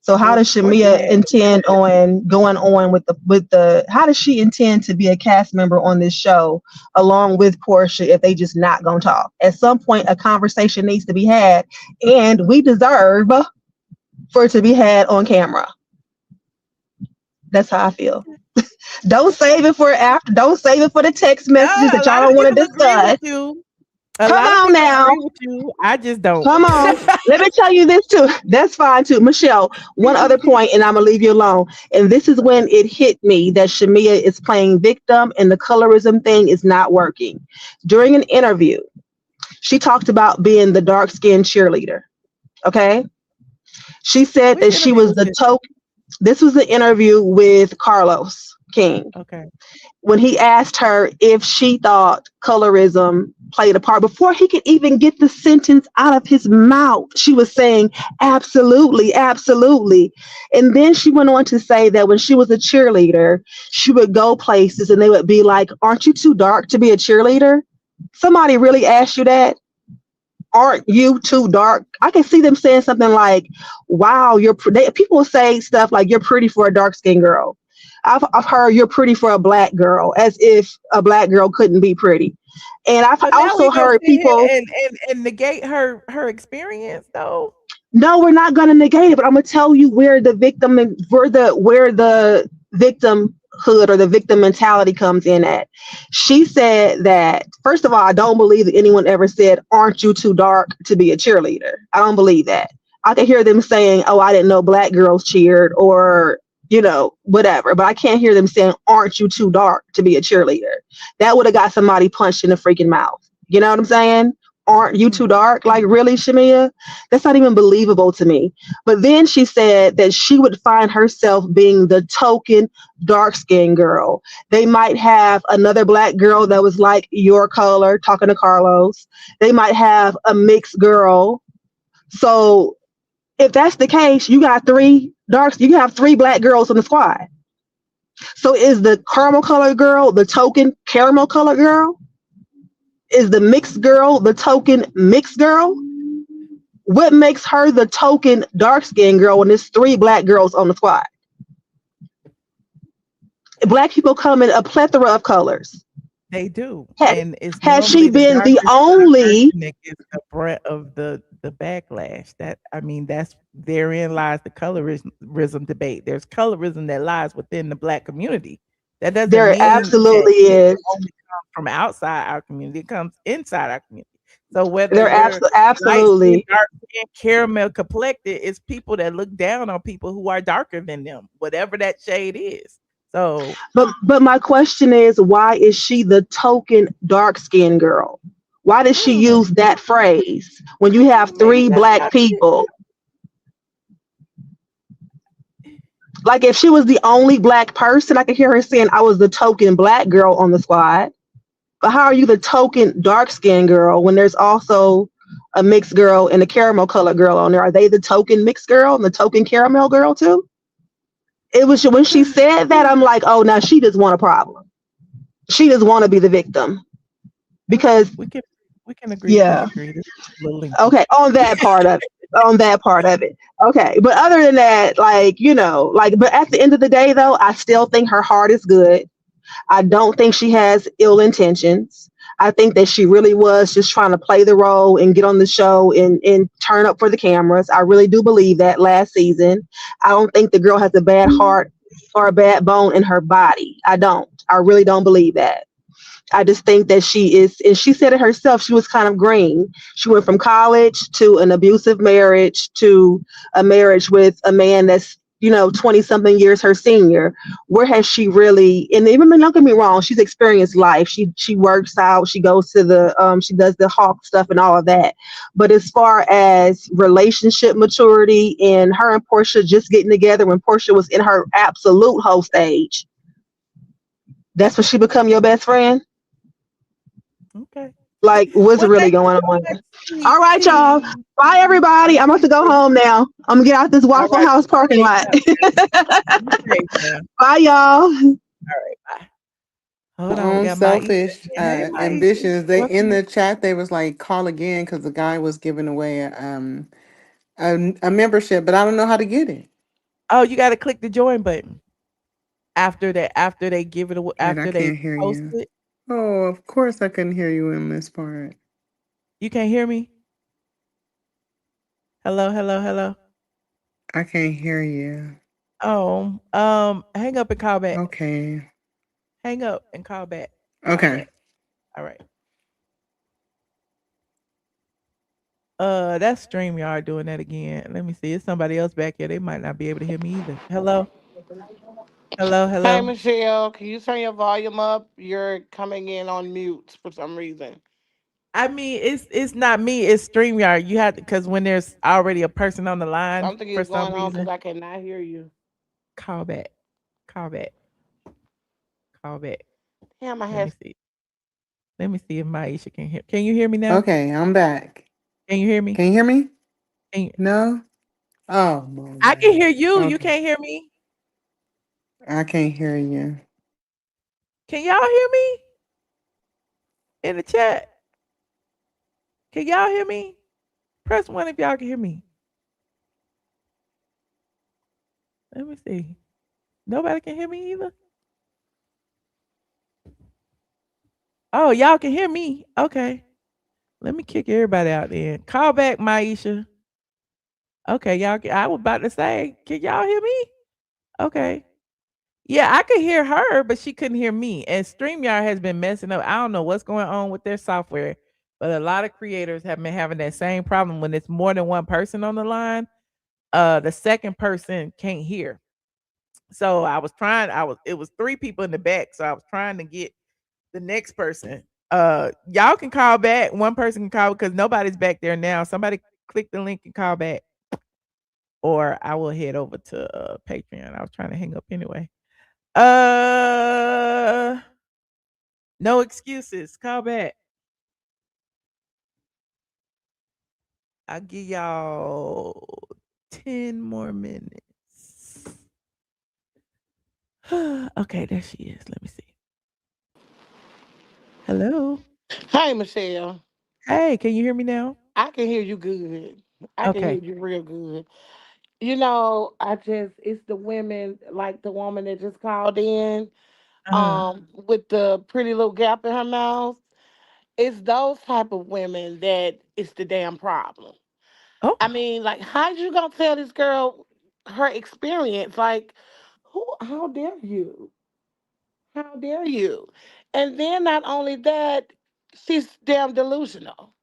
So how does Shamea intend on going on with the how does she intend to be a cast member on this show along with Portia if they just not gonna talk? At some point, a conversation needs to be had, and we deserve for it to be had on camera. That's how I feel. Don't save it for after. Don't save it for the text messages that y'all don't want to discuss. Come on now. I just don't. Come on. Let me tell you this too. That's fine too. Michelle, one other point, and I'm going to leave you alone. And this is when it hit me that Shamea is playing victim and the colorism thing is not working. During an interview, she talked about being the dark-skinned cheerleader. Okay? She said that she was the token. This was the interview with Carlos King. Okay. When he asked her if she thought colorism played a part, before he could even get the sentence out of his mouth, she was saying, absolutely, absolutely. And then she went on to say that when she was a cheerleader, she would go places and they would be like, aren't you too dark to be a cheerleader? Somebody really asked you that? Aren't you too dark? I can see them saying something like, wow, people say stuff like, you're pretty for a dark-skinned girl. I've heard you're pretty for a black girl, as if a black girl couldn't be pretty. And I've also heard people and negate her experience though. No, we're not going to negate it, but I'm going to tell you where the victim and where the victimhood or the victim mentality comes in at. She said that, first of all, I don't believe that anyone ever said, aren't you too dark to be a cheerleader? I don't believe that. I can hear them saying, oh, I didn't know black girls cheered, or whatever, but I can't hear them saying, aren't you too dark to be a cheerleader? That would have got somebody punched in the freaking mouth. You know what I'm saying? Aren't you too dark? Like, really, Shamea? That's not even believable to me. But then she said that she would find herself being the token dark-skinned girl. They might have another black girl that was like your color, talking to Carlos. They might have a mixed girl. So if that's the case, you have three black girls on the squad. So is the caramel colored girl the token caramel colored girl? Is the mixed girl the token mixed girl? What makes her the token dark-skinned girl when there's three black girls on the squad? Black people come in a plethora of colors. They do. Has she been the only? Is the brunt of the backlash. Therein lies the colorism debate. There's colorism that lies within the black community. That doesn't there mean absolutely that is. Only comes from outside our community. It comes inside our community. So whether there absolutely dark and caramel complected, it's people that look down on people who are darker than them, whatever that shade is. So, but my question is, why is she the token dark-skinned girl? Why does she use that phrase when you have three black people? Like, if she was the only black person, I could hear her saying, I was the token black girl on the squad. But how are you the token dark-skinned girl when there's also a mixed girl and a caramel colored girl on there? Are they the token mixed girl and the token caramel girl too? It was when she said that, I'm like, oh, now she just want a problem. She just want to be the victim. Because we can agree. Yeah. Okay, on that part of it. Okay. But other than that, but at the end of the day though, I still think her heart is good. I don't think she has ill intentions. I think that she really was just trying to play the role and get on the show and turn up for the cameras. I really do believe that last season. I don't think the girl has a bad heart or a bad bone in her body. I don't. I really don't believe that. I just think that she is, and she said it herself, she was kind of green. She went from college to an abusive marriage to a marriage with a man that's 20 something years her senior. Where has she really, and even, don't get me wrong, she's experienced life. She works out, she goes to she does the hawk stuff and all of that. But as far as relationship maturity and her and Portia just getting together when Portia was in her absolute whole stage, that's when she become your best friend? Okay. Like, what's Well, really thank going you on? so much, All right, y'all. TT. Bye, everybody. I'm about to go home now. I'm gonna get out this All Waffle right. House parking Safe lot. now. Be safe now. Bye, y'all. All right. Bye. Hold My on. We own got Maisha. selfish Hey, Maisha. ambitions. They Welcome in in. the chat. They was like, call again because the guy was giving away a membership, but I don't know how to get it. Oh, you got to click the join button after that. After they give it away, Wait, I after they can't hear post you. it. Oh, of course I couldn't hear you in this part. You can't hear me. Hello, hello, hello. I can't hear you. Oh, hang up and call back. Okay. Hang up and call back. Call Okay. back. All right. That's StreamYard doing that again. Let me see. It's somebody else back here. They might not be able to hear me either. Hello? Hello, Hey, hello. Michelle, can you turn your volume up? You're coming in on mute for some reason. I mean, it's not me, it's StreamYard. You have to, because when there's already a person on the line Something for is some going on because reason, I cannot hear you. call back. Call back. Call back. Damn, I Let me had. see. Let me see if Maisha can hear. Can you hear me now? Okay, I'm back. Can you hear me? Can you hear me? Can you, No? Oh, I can man. hear you. You Okay. can't hear me. I can't hear you. Can y'all hear me? In the chat. Can y'all hear me? Press 1 if y'all can hear me. Let me see. Nobody can hear me either. Oh, y'all can hear me. Okay. Let me kick everybody out then. Call back, Maisha. Okay, y'all. I was about to say, can y'all hear me? Okay. Yeah, I could hear her, but she couldn't hear me. And StreamYard has been messing up. I don't know what's going on with their software, but a lot of creators have been having that same problem when it's more than one person on the line. The second person can't hear. So it was 3 people in the back. So I was trying to get the next person. Y'all can call back. One person can call because nobody's back there now. Somebody click the link and call back. Or I will head over to Patreon. I was trying to hang up anyway. No excuses. Call back. I'll give y'all 10 more minutes. Okay, there she is. Let me see. Hello. Hey, Michelle. Hey, can you hear me now? I can hear you good. I can hear Okay. you real good. It's the women, like the woman that just called in, Uh-huh. with the pretty little gap in her mouth. It's those type of women that it's the damn problem. Oh. I mean, like, how you gonna tell this girl her experience? Like, how dare you? How dare you? And then not only that, she's damn delusional.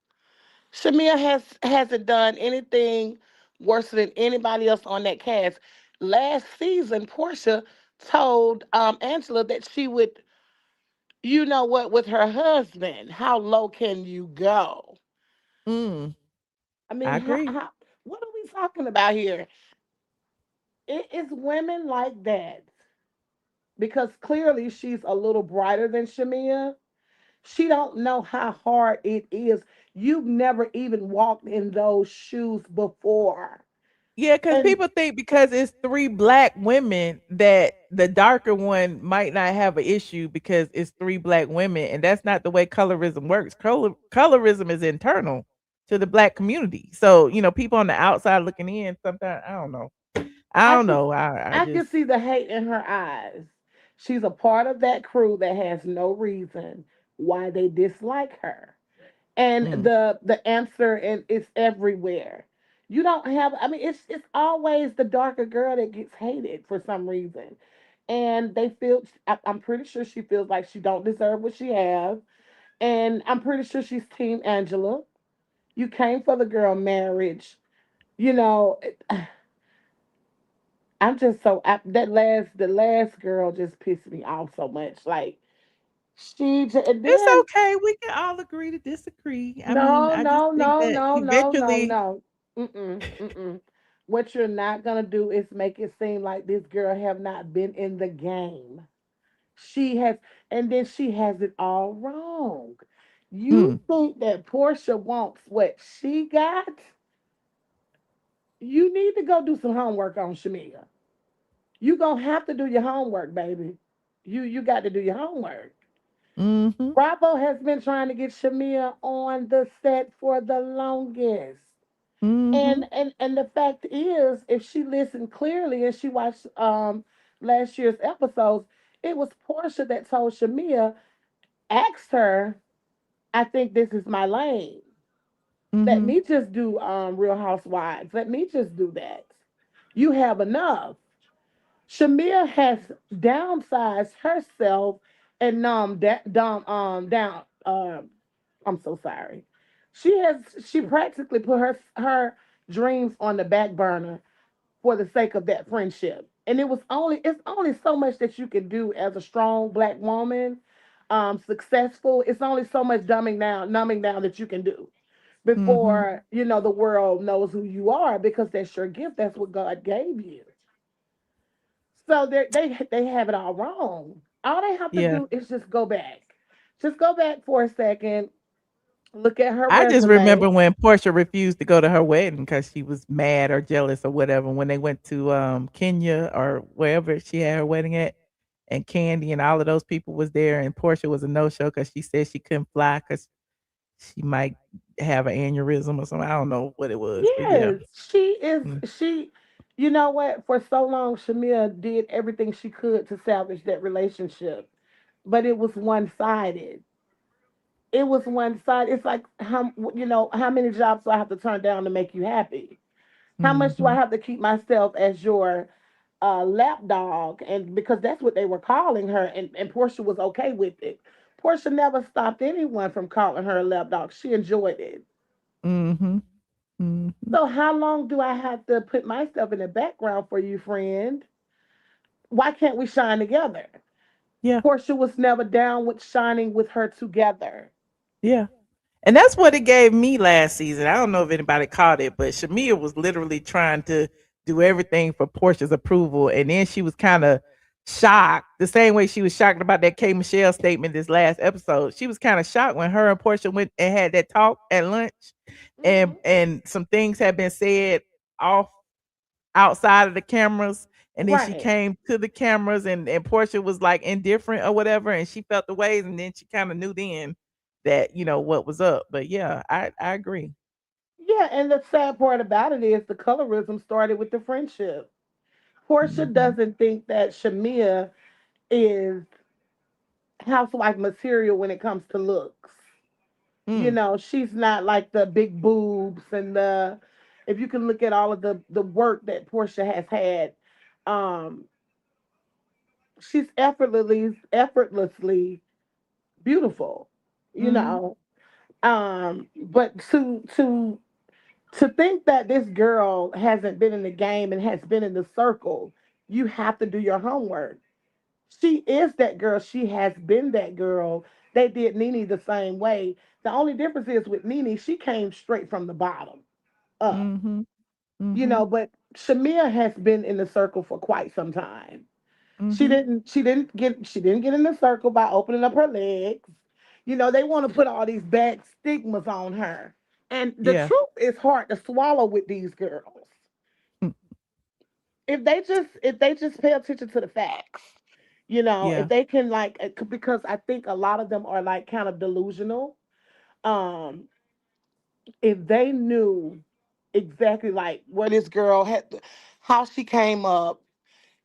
Shamea hasn't done anything worse than anybody else on that cast. Last season, Portia told Angela that she would, you know what, with her husband. How low can you go? Mm, I mean, I agree. what are we talking about here? It's women like that because clearly she's a little brighter than Shamea. She don't know how hard it is. You've never even walked in those shoes before. Yeah, because And people think because it's 3 black women that the darker one might not have an issue because it's 3 black women, and that's not the way colorism works. Colorism is internal to the black community. So, people on the outside looking in, sometimes I don't know. I I don't can know. I I can just see the hate in her eyes. She's a part of that crew that has no reason why they dislike her. And mm. the answer and it's everywhere. You don't have I mean it's always the darker girl that gets hated for some reason. And I'm pretty sure she feels like she don't deserve what she have. And I'm pretty sure she's team Angela. You came for the girl marriage. You know, I'm just so the last girl just pissed me off so much. Like and It's then okay. We can all agree to disagree. I mean, no, I just no, think no, that no, no, no, eventually, no. What you're not gonna do is make it seem like this girl have not been in the game. She has, and then she has it all wrong. You think that Portia wants what she got? You need to go do some homework on Shamea. You gonna have to do your homework, baby. You got to do your homework. Bravo has been trying to get Shamea on the set for the longest. And the fact is, if she listened clearly and she watched last year's episodes, it was Portia that told Shamea, asked her, I think this is my lane. Let me just do Real Housewives. Let me just do that. You have enough. Shamea has downsized herself and down. I'm so sorry. She practically put her dreams on the back burner for the sake of that friendship. And it's only so much that you can do as a strong black woman, successful. It's only so much numbing down that you can do before the world knows who you are, because that's your gift. That's what God gave you. So they have it all wrong. All they have to Yeah. do is just go back. Just go back for a second. Look at her I just resume. remember when Portia refused to go to her wedding because she was mad or jealous or whatever when they went to Kenya or wherever she had her wedding at, and Kandi and all of those people was there, and Portia was a no show because she said she couldn't fly because she might have an aneurysm or something. I don't know what it was, but yeah. Yes, she. You know what? For so long, Shamea did everything she could to salvage that relationship, but it was one sided. It was one side. It's like how many jobs do I have to turn down to make you happy? How much do I have to keep myself as your lapdog? And because that's what they were calling her, and Portia was okay with it. Portia never stopped anyone from calling her a lapdog. She enjoyed it. So how long do I have to put myself in the background for you, friend? Why can't we shine together? Yeah. Portia was never down with shining with her together. Yeah. And that's what it gave me last season. I don't know if anybody caught it, but Shamea was literally trying to do everything for Portia's approval. And then she was kind of shocked, the same way she was shocked about that K. Michelle statement this last episode. She was kind of shocked when her and Portia went and had that talk at lunch, and some things had been said off outside of the cameras. And then she Right. came to the cameras, and Portia was like indifferent or whatever, and she felt the ways, and then she kind of knew then that what was up. But yeah, I agree. Yeah, and the sad part about it is the colorism started with the friendship. Portia doesn't think that Shamea is housewife material when it comes to looks. She's not like the big boobs and the. If you can look at all of the work that Portia has had, um, she's effortlessly beautiful. You know, but to think that this girl hasn't been in the game and has been in the circle, you have to do your homework. She is that girl. She has been that girl. They did NeNe the same way. The only difference is with NeNe, she came straight from the bottom up. But Shamea has been in the circle for quite some time. She didn't get in the circle by opening up her legs. They want to put all these bad stigmas on her. And the Yeah. truth is hard to swallow with these girls. If they just pay attention to the facts, Yeah. if they can because I think a lot of them are like kind of delusional. Um, if they knew exactly like where this girl had, how she came up,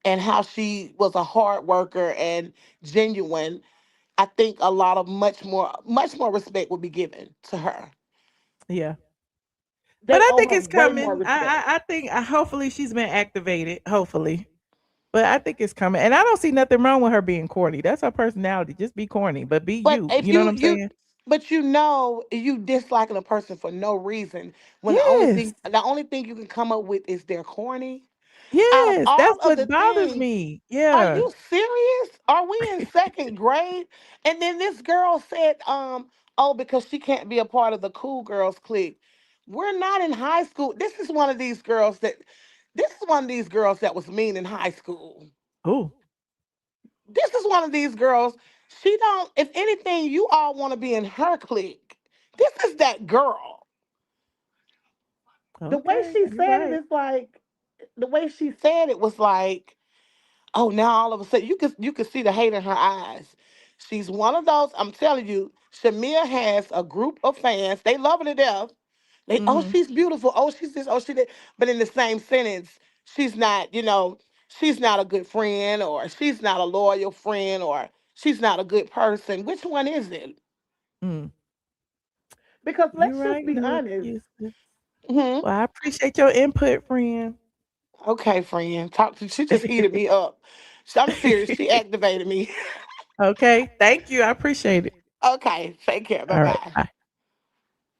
and how she was a hard worker and genuine, I think a lot of much more respect would be given to her. Yeah. But They I owe think her it's way more coming. respect. I think hopefully she's been activated. Hopefully. But I think it's coming. And I don't see nothing wrong with her being corny. That's her personality. Just be corny, but be But you. if You know what you I'm you saying? but you disliking a person for no reason when Yes. the only thing you can come up with is they're corny. Out of Yes, all that's of the what bothers things, me. are Yeah. you serious? Are we in second grade? And then this girl said, oh, because she can't be a part of the cool girls clique. We're not in high school. This is one of these girls that was mean in high school. Oh. This is one of these girls. She don't, if anything, you all want to be in her clique. This is that girl. The way Okay, she you're said it right. is like, the way she said it was like, oh, now all of a sudden you could see the hate in her eyes. She's one of those. I'm telling you, Shamea has a group of fans. They love her to death. They, oh, Mhm. she's beautiful. Oh, she's this. Oh, she did. But in the same sentence, she's not. She's not a good friend, or she's not a loyal friend, or she's not a good person. Which one is it? Mm. Because You're let's just right, be no honest. excuses. Hmm. Well, I appreciate your input, friend. Okay, friend. Talk to. She just heated me up. I'm serious. She activated me. Okay, thank you. I appreciate it. Okay. Take care. Bye All right, bye. bye.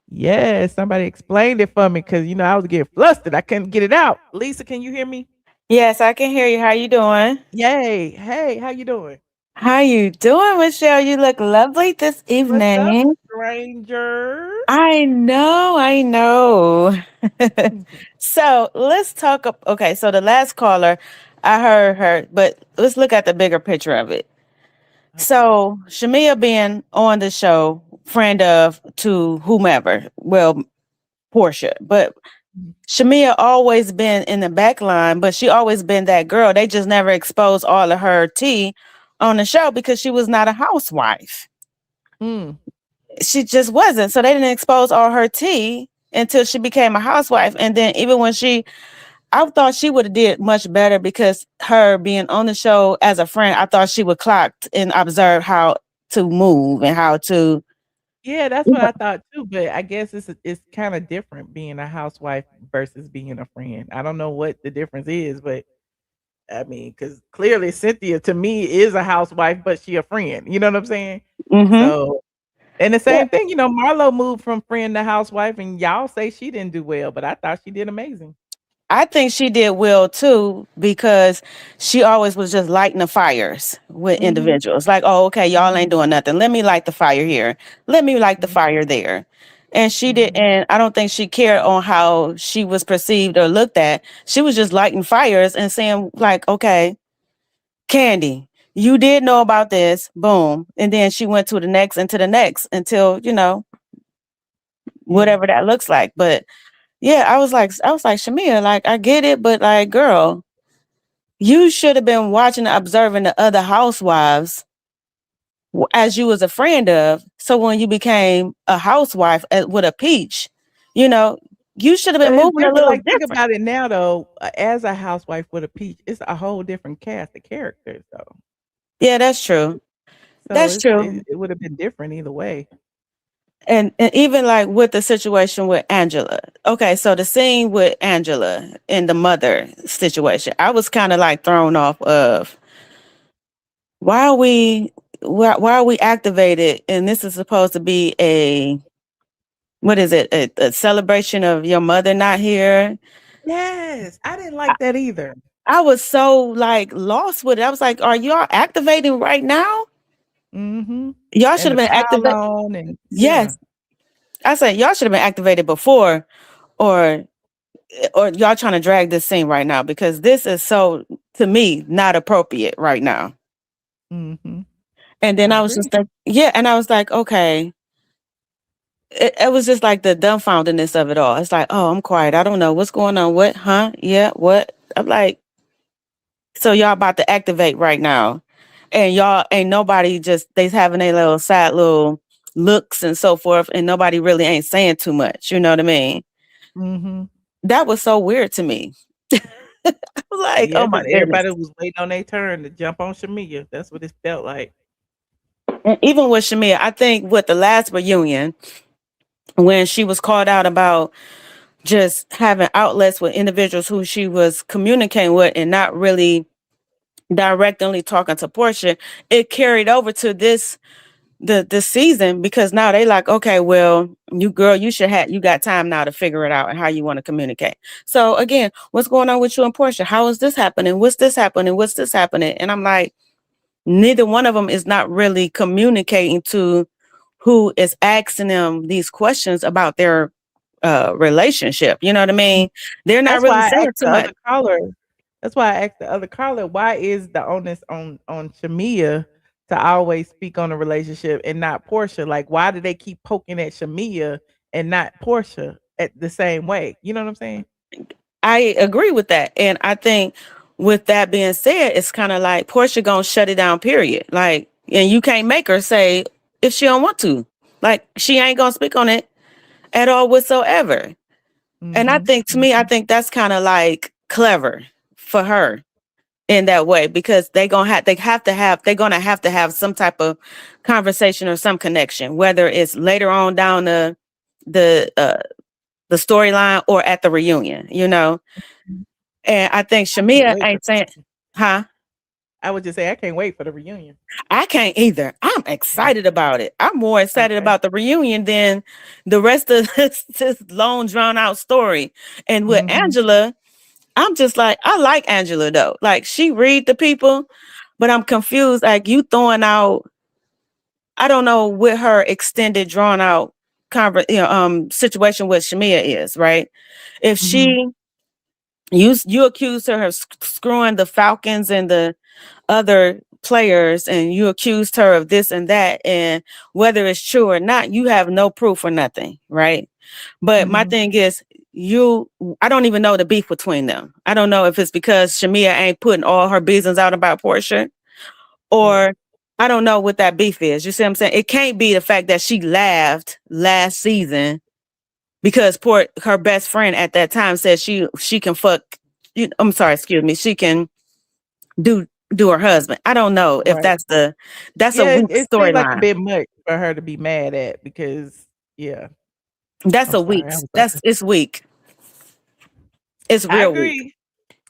Yes, somebody explained it for me because I was getting flustered. I couldn't get it out. Lisa, can you hear me? Yes, I can hear you. How you doing? Yay. Hey, how you doing? How you doing, Michelle? You look lovely this What's up, evening. stranger? I know, I know. So let's talk. Okay, so the last caller, I heard her, but let's look at the bigger picture of it. So Shamea being on the show, friend of to whomever, well, Portia, but Shamea always been in the back line, but she always been that girl. They just never exposed all of her tea on the show because she was not a housewife. Mm. She just wasn't. So they didn't expose all her tea until she became a housewife. And then even when I thought she would have did much better because her being on the show as a friend, I thought she would clock and observe how to move and how to. Yeah, that's what I thought too. But I guess it's kind of different being a housewife versus being a friend. I don't know what the difference is, but I mean, because clearly Cynthia to me is a housewife, but she a friend. You know what I'm saying? Mm-hmm. So, and the Yeah. same thing, Marlo moved from friend to housewife, and y'all say she didn't do well, but I thought she did amazing. I think she did well too because she always was just lighting the fires with Mhm. individuals. Like, oh, okay, y'all Mhm. ain't doing nothing. Let me light the fire here. Let me light the Mhm. fire there. And she did, Mhm. and I don't think she cared on how she was perceived or looked at. She was just lighting fires and saying, like, okay, Kandi, you did know about this, boom. And then she went to the next and to the next until, Yeah. whatever that looks like. But yeah, I was like, Shamea, like, I get it, but like, girl, you should have been watching and observing the other housewives as you was a friend of. So when you became a housewife with a peach, you know, you should have But been it's moving a different. little Like, think different. about it now, though. As a housewife with a peach, it's a whole different cast of characters, though. Yeah, that's true. So That's it true. it would have been different either way. And even like with the situation with Angela. Okay, so the scene with Angela and the mother situation, I was kind of like thrown off of why are we why are we activated, and this is supposed to be a what is it, a celebration of your mother not here. Yes, I didn't like that either. I was so like lost with it. I was like, are y'all activating right now? Mhm. Y'all should And have the been pile activated. on and yeah. Yes. I said y'all should have been activated before, or y'all trying to drag this scene right now because this is so, to me, not appropriate right now. Mhm. And then I I was agree. just like, yeah, and I was like, okay. It was just like the dumbfoundedness of it all. It's like, oh, I'm quiet. I don't know what's going on. What? Huh? Yeah. What? I'm like, so y'all about to activate right now, and y'all ain't nobody just they's having a little sad little looks and so forth, and nobody really ain't saying too much. You know what I mean? Mhm. That was so weird to me. I was like, Yeah, oh my because goodness. everybody was waiting on their turn to jump on Shamea. That's what it felt like. And even with Shamea, I think with the last reunion, when she was called out about just having outlets with individuals who she was communicating with and not really directly talking to Portia, it carried over to this the season, because now they like, okay, well, you got time now to figure it out and how you want to communicate. So again, what's going on with you and Portia? How is this happening? What's this happening? What's this happening? And I'm like, neither one of them is not really communicating to who is asking them these questions about their relationship. You know what I mean? They're not That's really why I saying asked too the much. other caller. That's why I asked the other caller, why is the onus on Shamea to always speak on the relationship and not Portia? Like, why do they keep poking at Shamea and not Portia at the same way? You know what I'm saying? I agree with that. And I think with that being said, it's kind of like Portia gonna shut it down, period. Like, and you can't make her say if she don't want to. Like, she ain't gonna speak on it at all whatsoever. And I think, to me, I think that's kind of like clever for her in that way, because they're gonna have to have some type of conversation or some connection, whether it's later on down the storyline or at the reunion, you know. And I think Shamea ain't saying, huh? I would just say I can't wait for the reunion. I can't either. I'm excited about it. I'm more excited about the reunion than the rest of this long drawn out story. And with Angela, I'm just like, I like Angela though. Like, she read the people, but I'm confused. Like, you throwing out, I don't know what her extended drawn out situation with Shamea is, right? If she you accuse her of screwing the Falcons and the other players, and you accused her of this and that, and whether it's true or not, you have no proof or nothing, right? But my thing is, I don't even know the beef between them. I don't know if it's because Shamea ain't putting all her business out about Portia, or I don't know what that beef is. You see what I'm saying? It can't be the fact that she laughed last season because her best friend at that time said she can fuck. I'm sorry, excuse me. She can do her husband. I don't know if that's a weak it seems like a storyline. bit much for her to be mad at, because That's it's weak. It's real weak.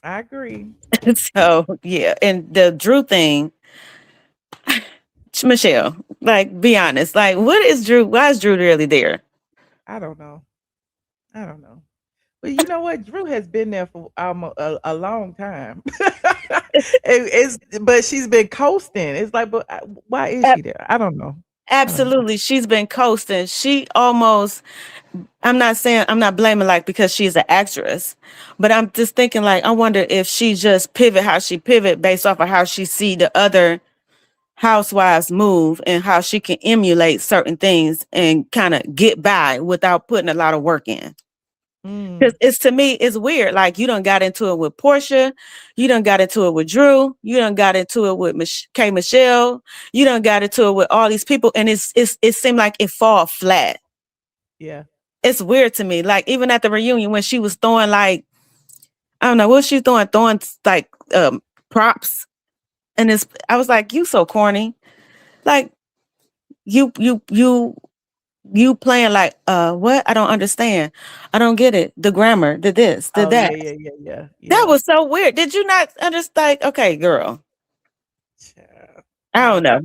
I agree. So yeah, and the Drew thing, Michelle, like, be honest, like, what is Drew? Why is Drew really there? I don't know. But you know what? Drew has been there for almost a long time. But she's been coasting. It's like, but why is she there? I don't know. Absolutely, she's been coasting. She almost. I'm not blaming, like, because she's an actress, but I'm just thinking, like, I wonder if she just pivot how she pivot based off of how she see the other housewives move and how she can emulate certain things and kind of get by without putting a lot of work in. Because to me, it's weird. Like, you done got into it with Portia, you done got into it with Drew, you done got into it with K. Michelle, you done got into it with all these people, and it seemed like it fall flat. Yeah. It's weird to me. Like, even at the reunion when she was throwing, like, I don't know what she throwing like props, and I was like, you so corny. Like, you playing like what? I don't understand. I don't get it. The grammar, the this, the that. Yeah. That was so weird. Did you not understand? Like, okay, girl. I don't know.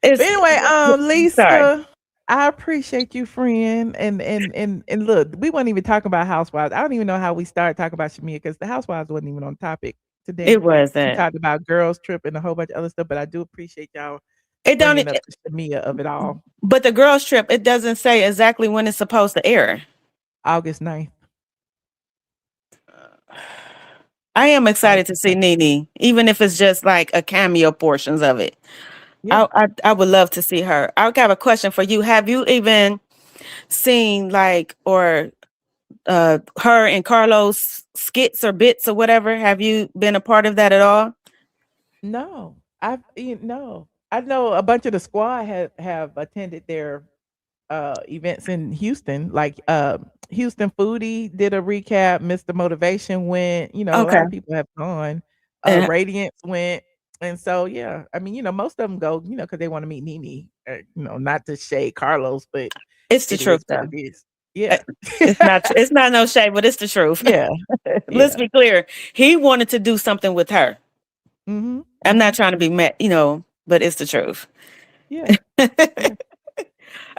But anyway, Lisa, I appreciate you, friend. And look, we weren't even talking about Housewives. I don't even know how we started talking about Shamea, because the Housewives wasn't even on topic today. It wasn't. We talked about girls trip and a whole bunch of other stuff, but I do appreciate y'all It don't bringing up the Shamea of it all. But the girls trip, it doesn't say exactly when it's supposed to air. August 9th. I am excited to see NeNe, even if it's just like a cameo portions of it. Yeah. I would love to see her. I have a question for you. Have you even seen, like, or her and Carlos skits or bits or whatever? Have you been a part of that at all? No, no. I know a bunch of the squad have attended their events in Houston. Like Houston Foodie did a recap. Mr. Motivation went. A lot of people have gone. Radiance went. And so, yeah, I mean, most of them go, because they want to meet NeNe. Not to shade Carlos, but it's the truth, though. It is. Yeah, it's not no shade, but it's the truth. Yeah. Let's be clear. He wanted to do something with her. Mm-hmm. I'm not trying to be mad, but it's the truth. Yeah. All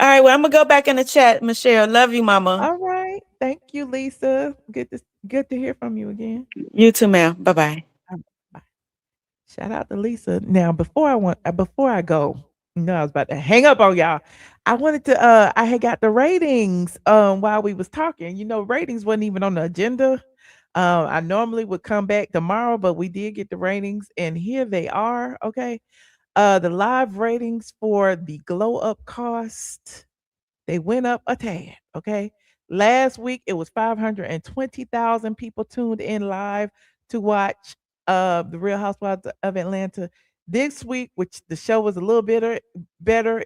right, well, I'm gonna go back in the chat. Michelle, love you, mama. All right. Thank you, Lisa. Good to hear from you again. You too, ma'am. Bye-bye. Bye. Shout out to Lisa. Now, before I go, no, I was about to hang up on y'all. I wanted to I had got the ratings while we was talking. You know, ratings wasn't even on the agenda. I normally would come back tomorrow, but we did get the ratings, and here they are. Okay. The live ratings for the glow up cost, they went up a tad. Okay. Last week it was 520,000 people tuned in live to watch the Real Housewives of Atlanta. This week, which the show was a little bit better,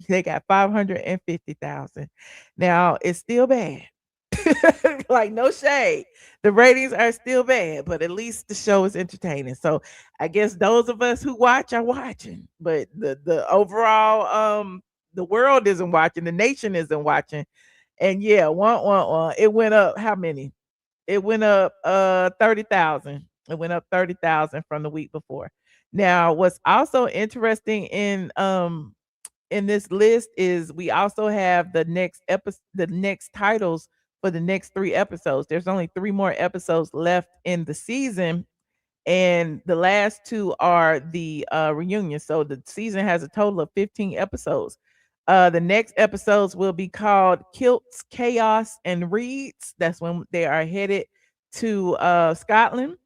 they got 550,000. Now it's still bad. Like, no shade. The ratings are still bad, but at least the show is entertaining. So I guess those of us who watch are watching, but the overall the world isn't watching, the nation isn't watching. And yeah, it went up how many? It went up 30,000. It went up 30,000 from the week before. Now, what's also interesting in this list is we also have the next titles for the next 3 episodes. There's only 3 more episodes left in the season, and the last 2 are the reunion. So the season has a total of 15 episodes. The next episodes will be called Kilts, Chaos, and Reeds. That's when they are headed to Scotland.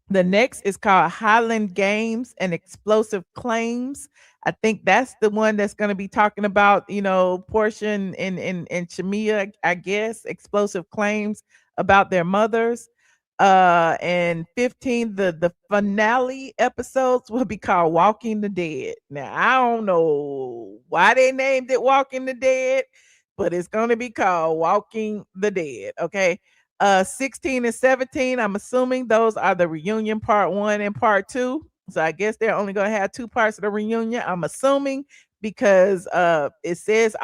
The next is called Highland Games and Explosive Claims. I think that's the one that's going to be talking about, Portia and Shamea, I guess, explosive claims about their mothers. And 15, the finale episodes will be called Walking the Dead. Now, I don't know why they named it Walking the Dead, but it's going to be called Walking the Dead. Okay. 16 and 17, I'm assuming those are the reunion part 1 and part 2. So I guess they're only going to have 2 parts of the reunion, I'm assuming, because it says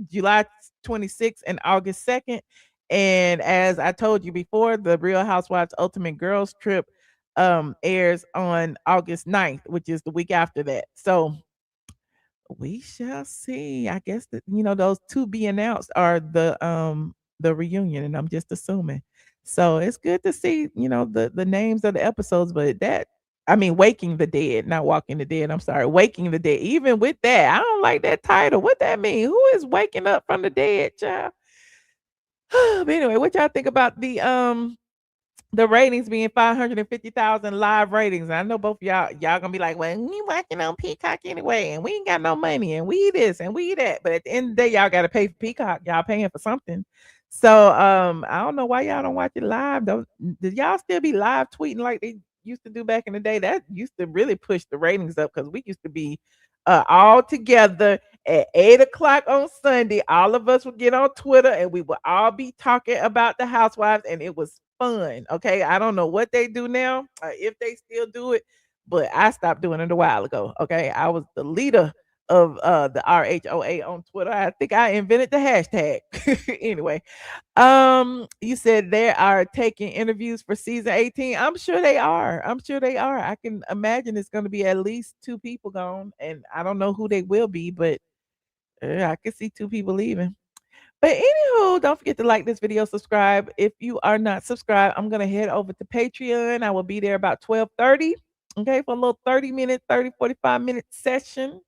July 26th and August 2nd. And as I told you before, the Real Housewives Ultimate Girls Trip airs on August 9th, which is the week after that. So we shall see. I guess that those 2 be announced are the reunion, and I'm just assuming. So it's good to see, the names of the episodes, but Waking the Dead, not Walking the Dead. I'm sorry, Waking the Dead. Even with that, I don't like that title. What that mean? Who is waking up from the dead, child? But anyway, what y'all think about the ratings being 550,000 live ratings? I know both of y'all gonna be like, well, we watching on Peacock anyway, and we ain't got no money, and we this and we that. But at the end of the day, y'all gotta pay for Peacock. Y'all paying for something. So I don't know why y'all don't watch it live. Did y'all still be live tweeting like they used to do back in the day? That used to really push the ratings up, because we used to be all together at 8 o'clock on Sunday. All of us would get on Twitter and we would all be talking about the housewives, and it was fun. Okay. I don't know what they do now, if they still do it, but I stopped doing it a while ago. Okay. I was the leader of the RHOA on Twitter. I think I invented the hashtag. Anyway, you said they are taking interviews for season 18. I'm sure they are. I can imagine it's going to be at least 2 people gone, and I don't know who they will be, but I can see 2 people leaving. But anywho, don't forget to like this video, subscribe. If you are not subscribed, I'm going to head over to Patreon. I will be there about 12:30. Okay, for a little 45-minute session.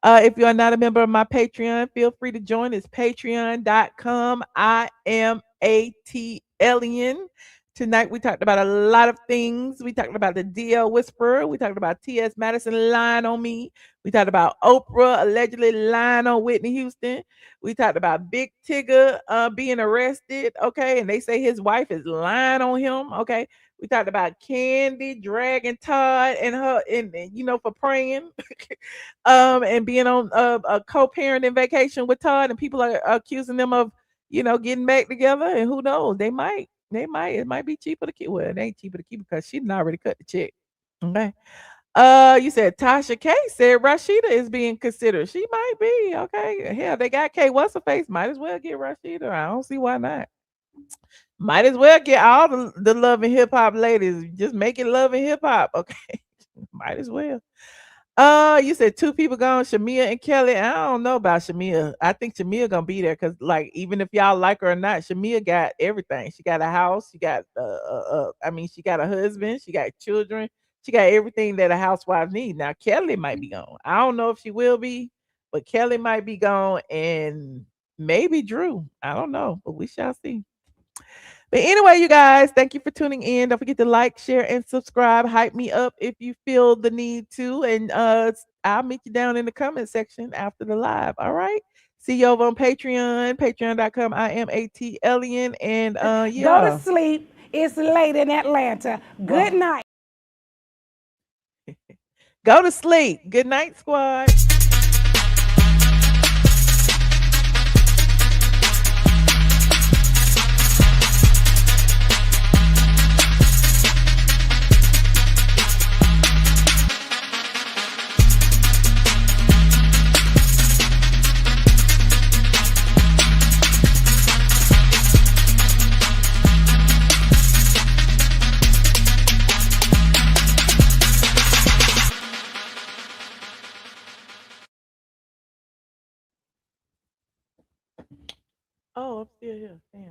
If you are not a member of my Patreon, feel free to join. It's patreon.com. I am ATLien. Tonight we talked about a lot of things. We talked about the DL Whisperer. We talked about T.S. Madison lying on me. We talked about Oprah allegedly lying on Whitney Houston. We talked about Big Tigger being arrested. Okay, and they say his wife is lying on him. Okay. We talked about Kandi dragging Todd and her, and for praying, and being on a co-parenting vacation with Todd, and people are accusing them of, getting back together. And who knows? It might be cheaper to keep. Well, it ain't cheaper to keep because she didn't already cut the check. Okay. You said Tasha K said Rashida is being considered. She might be. Okay. Hell, they got K. What's her face? Might as well get Rashida. I don't see why not. Might as well get all the love and hip hop ladies. Just make it love and hip hop. Okay. Might as well. You said 2 people gone, Shamea and Kelly. I don't know about Shamea. I think Shamea gonna be there because, like, even if y'all like her or not, Shamea got everything. She got a house. She got, I mean, she got a husband. She got children. She got everything that a housewife needs. Now Kelly might be gone. I don't know if she will be, but Kelly might be gone, and maybe Drew. I don't know, but we shall see. But anyway, you guys, thank you for tuning in. Don't forget to like, share, and subscribe. Hype me up if you feel the need to. And I'll meet you down in the comment section after the live. All right. See you over on Patreon, patreon.com. I am ATLien. And yeah. Go to sleep. It's late in Atlanta. Good night. Go to sleep. Good night, squad. Oh, I'm still here. Damn.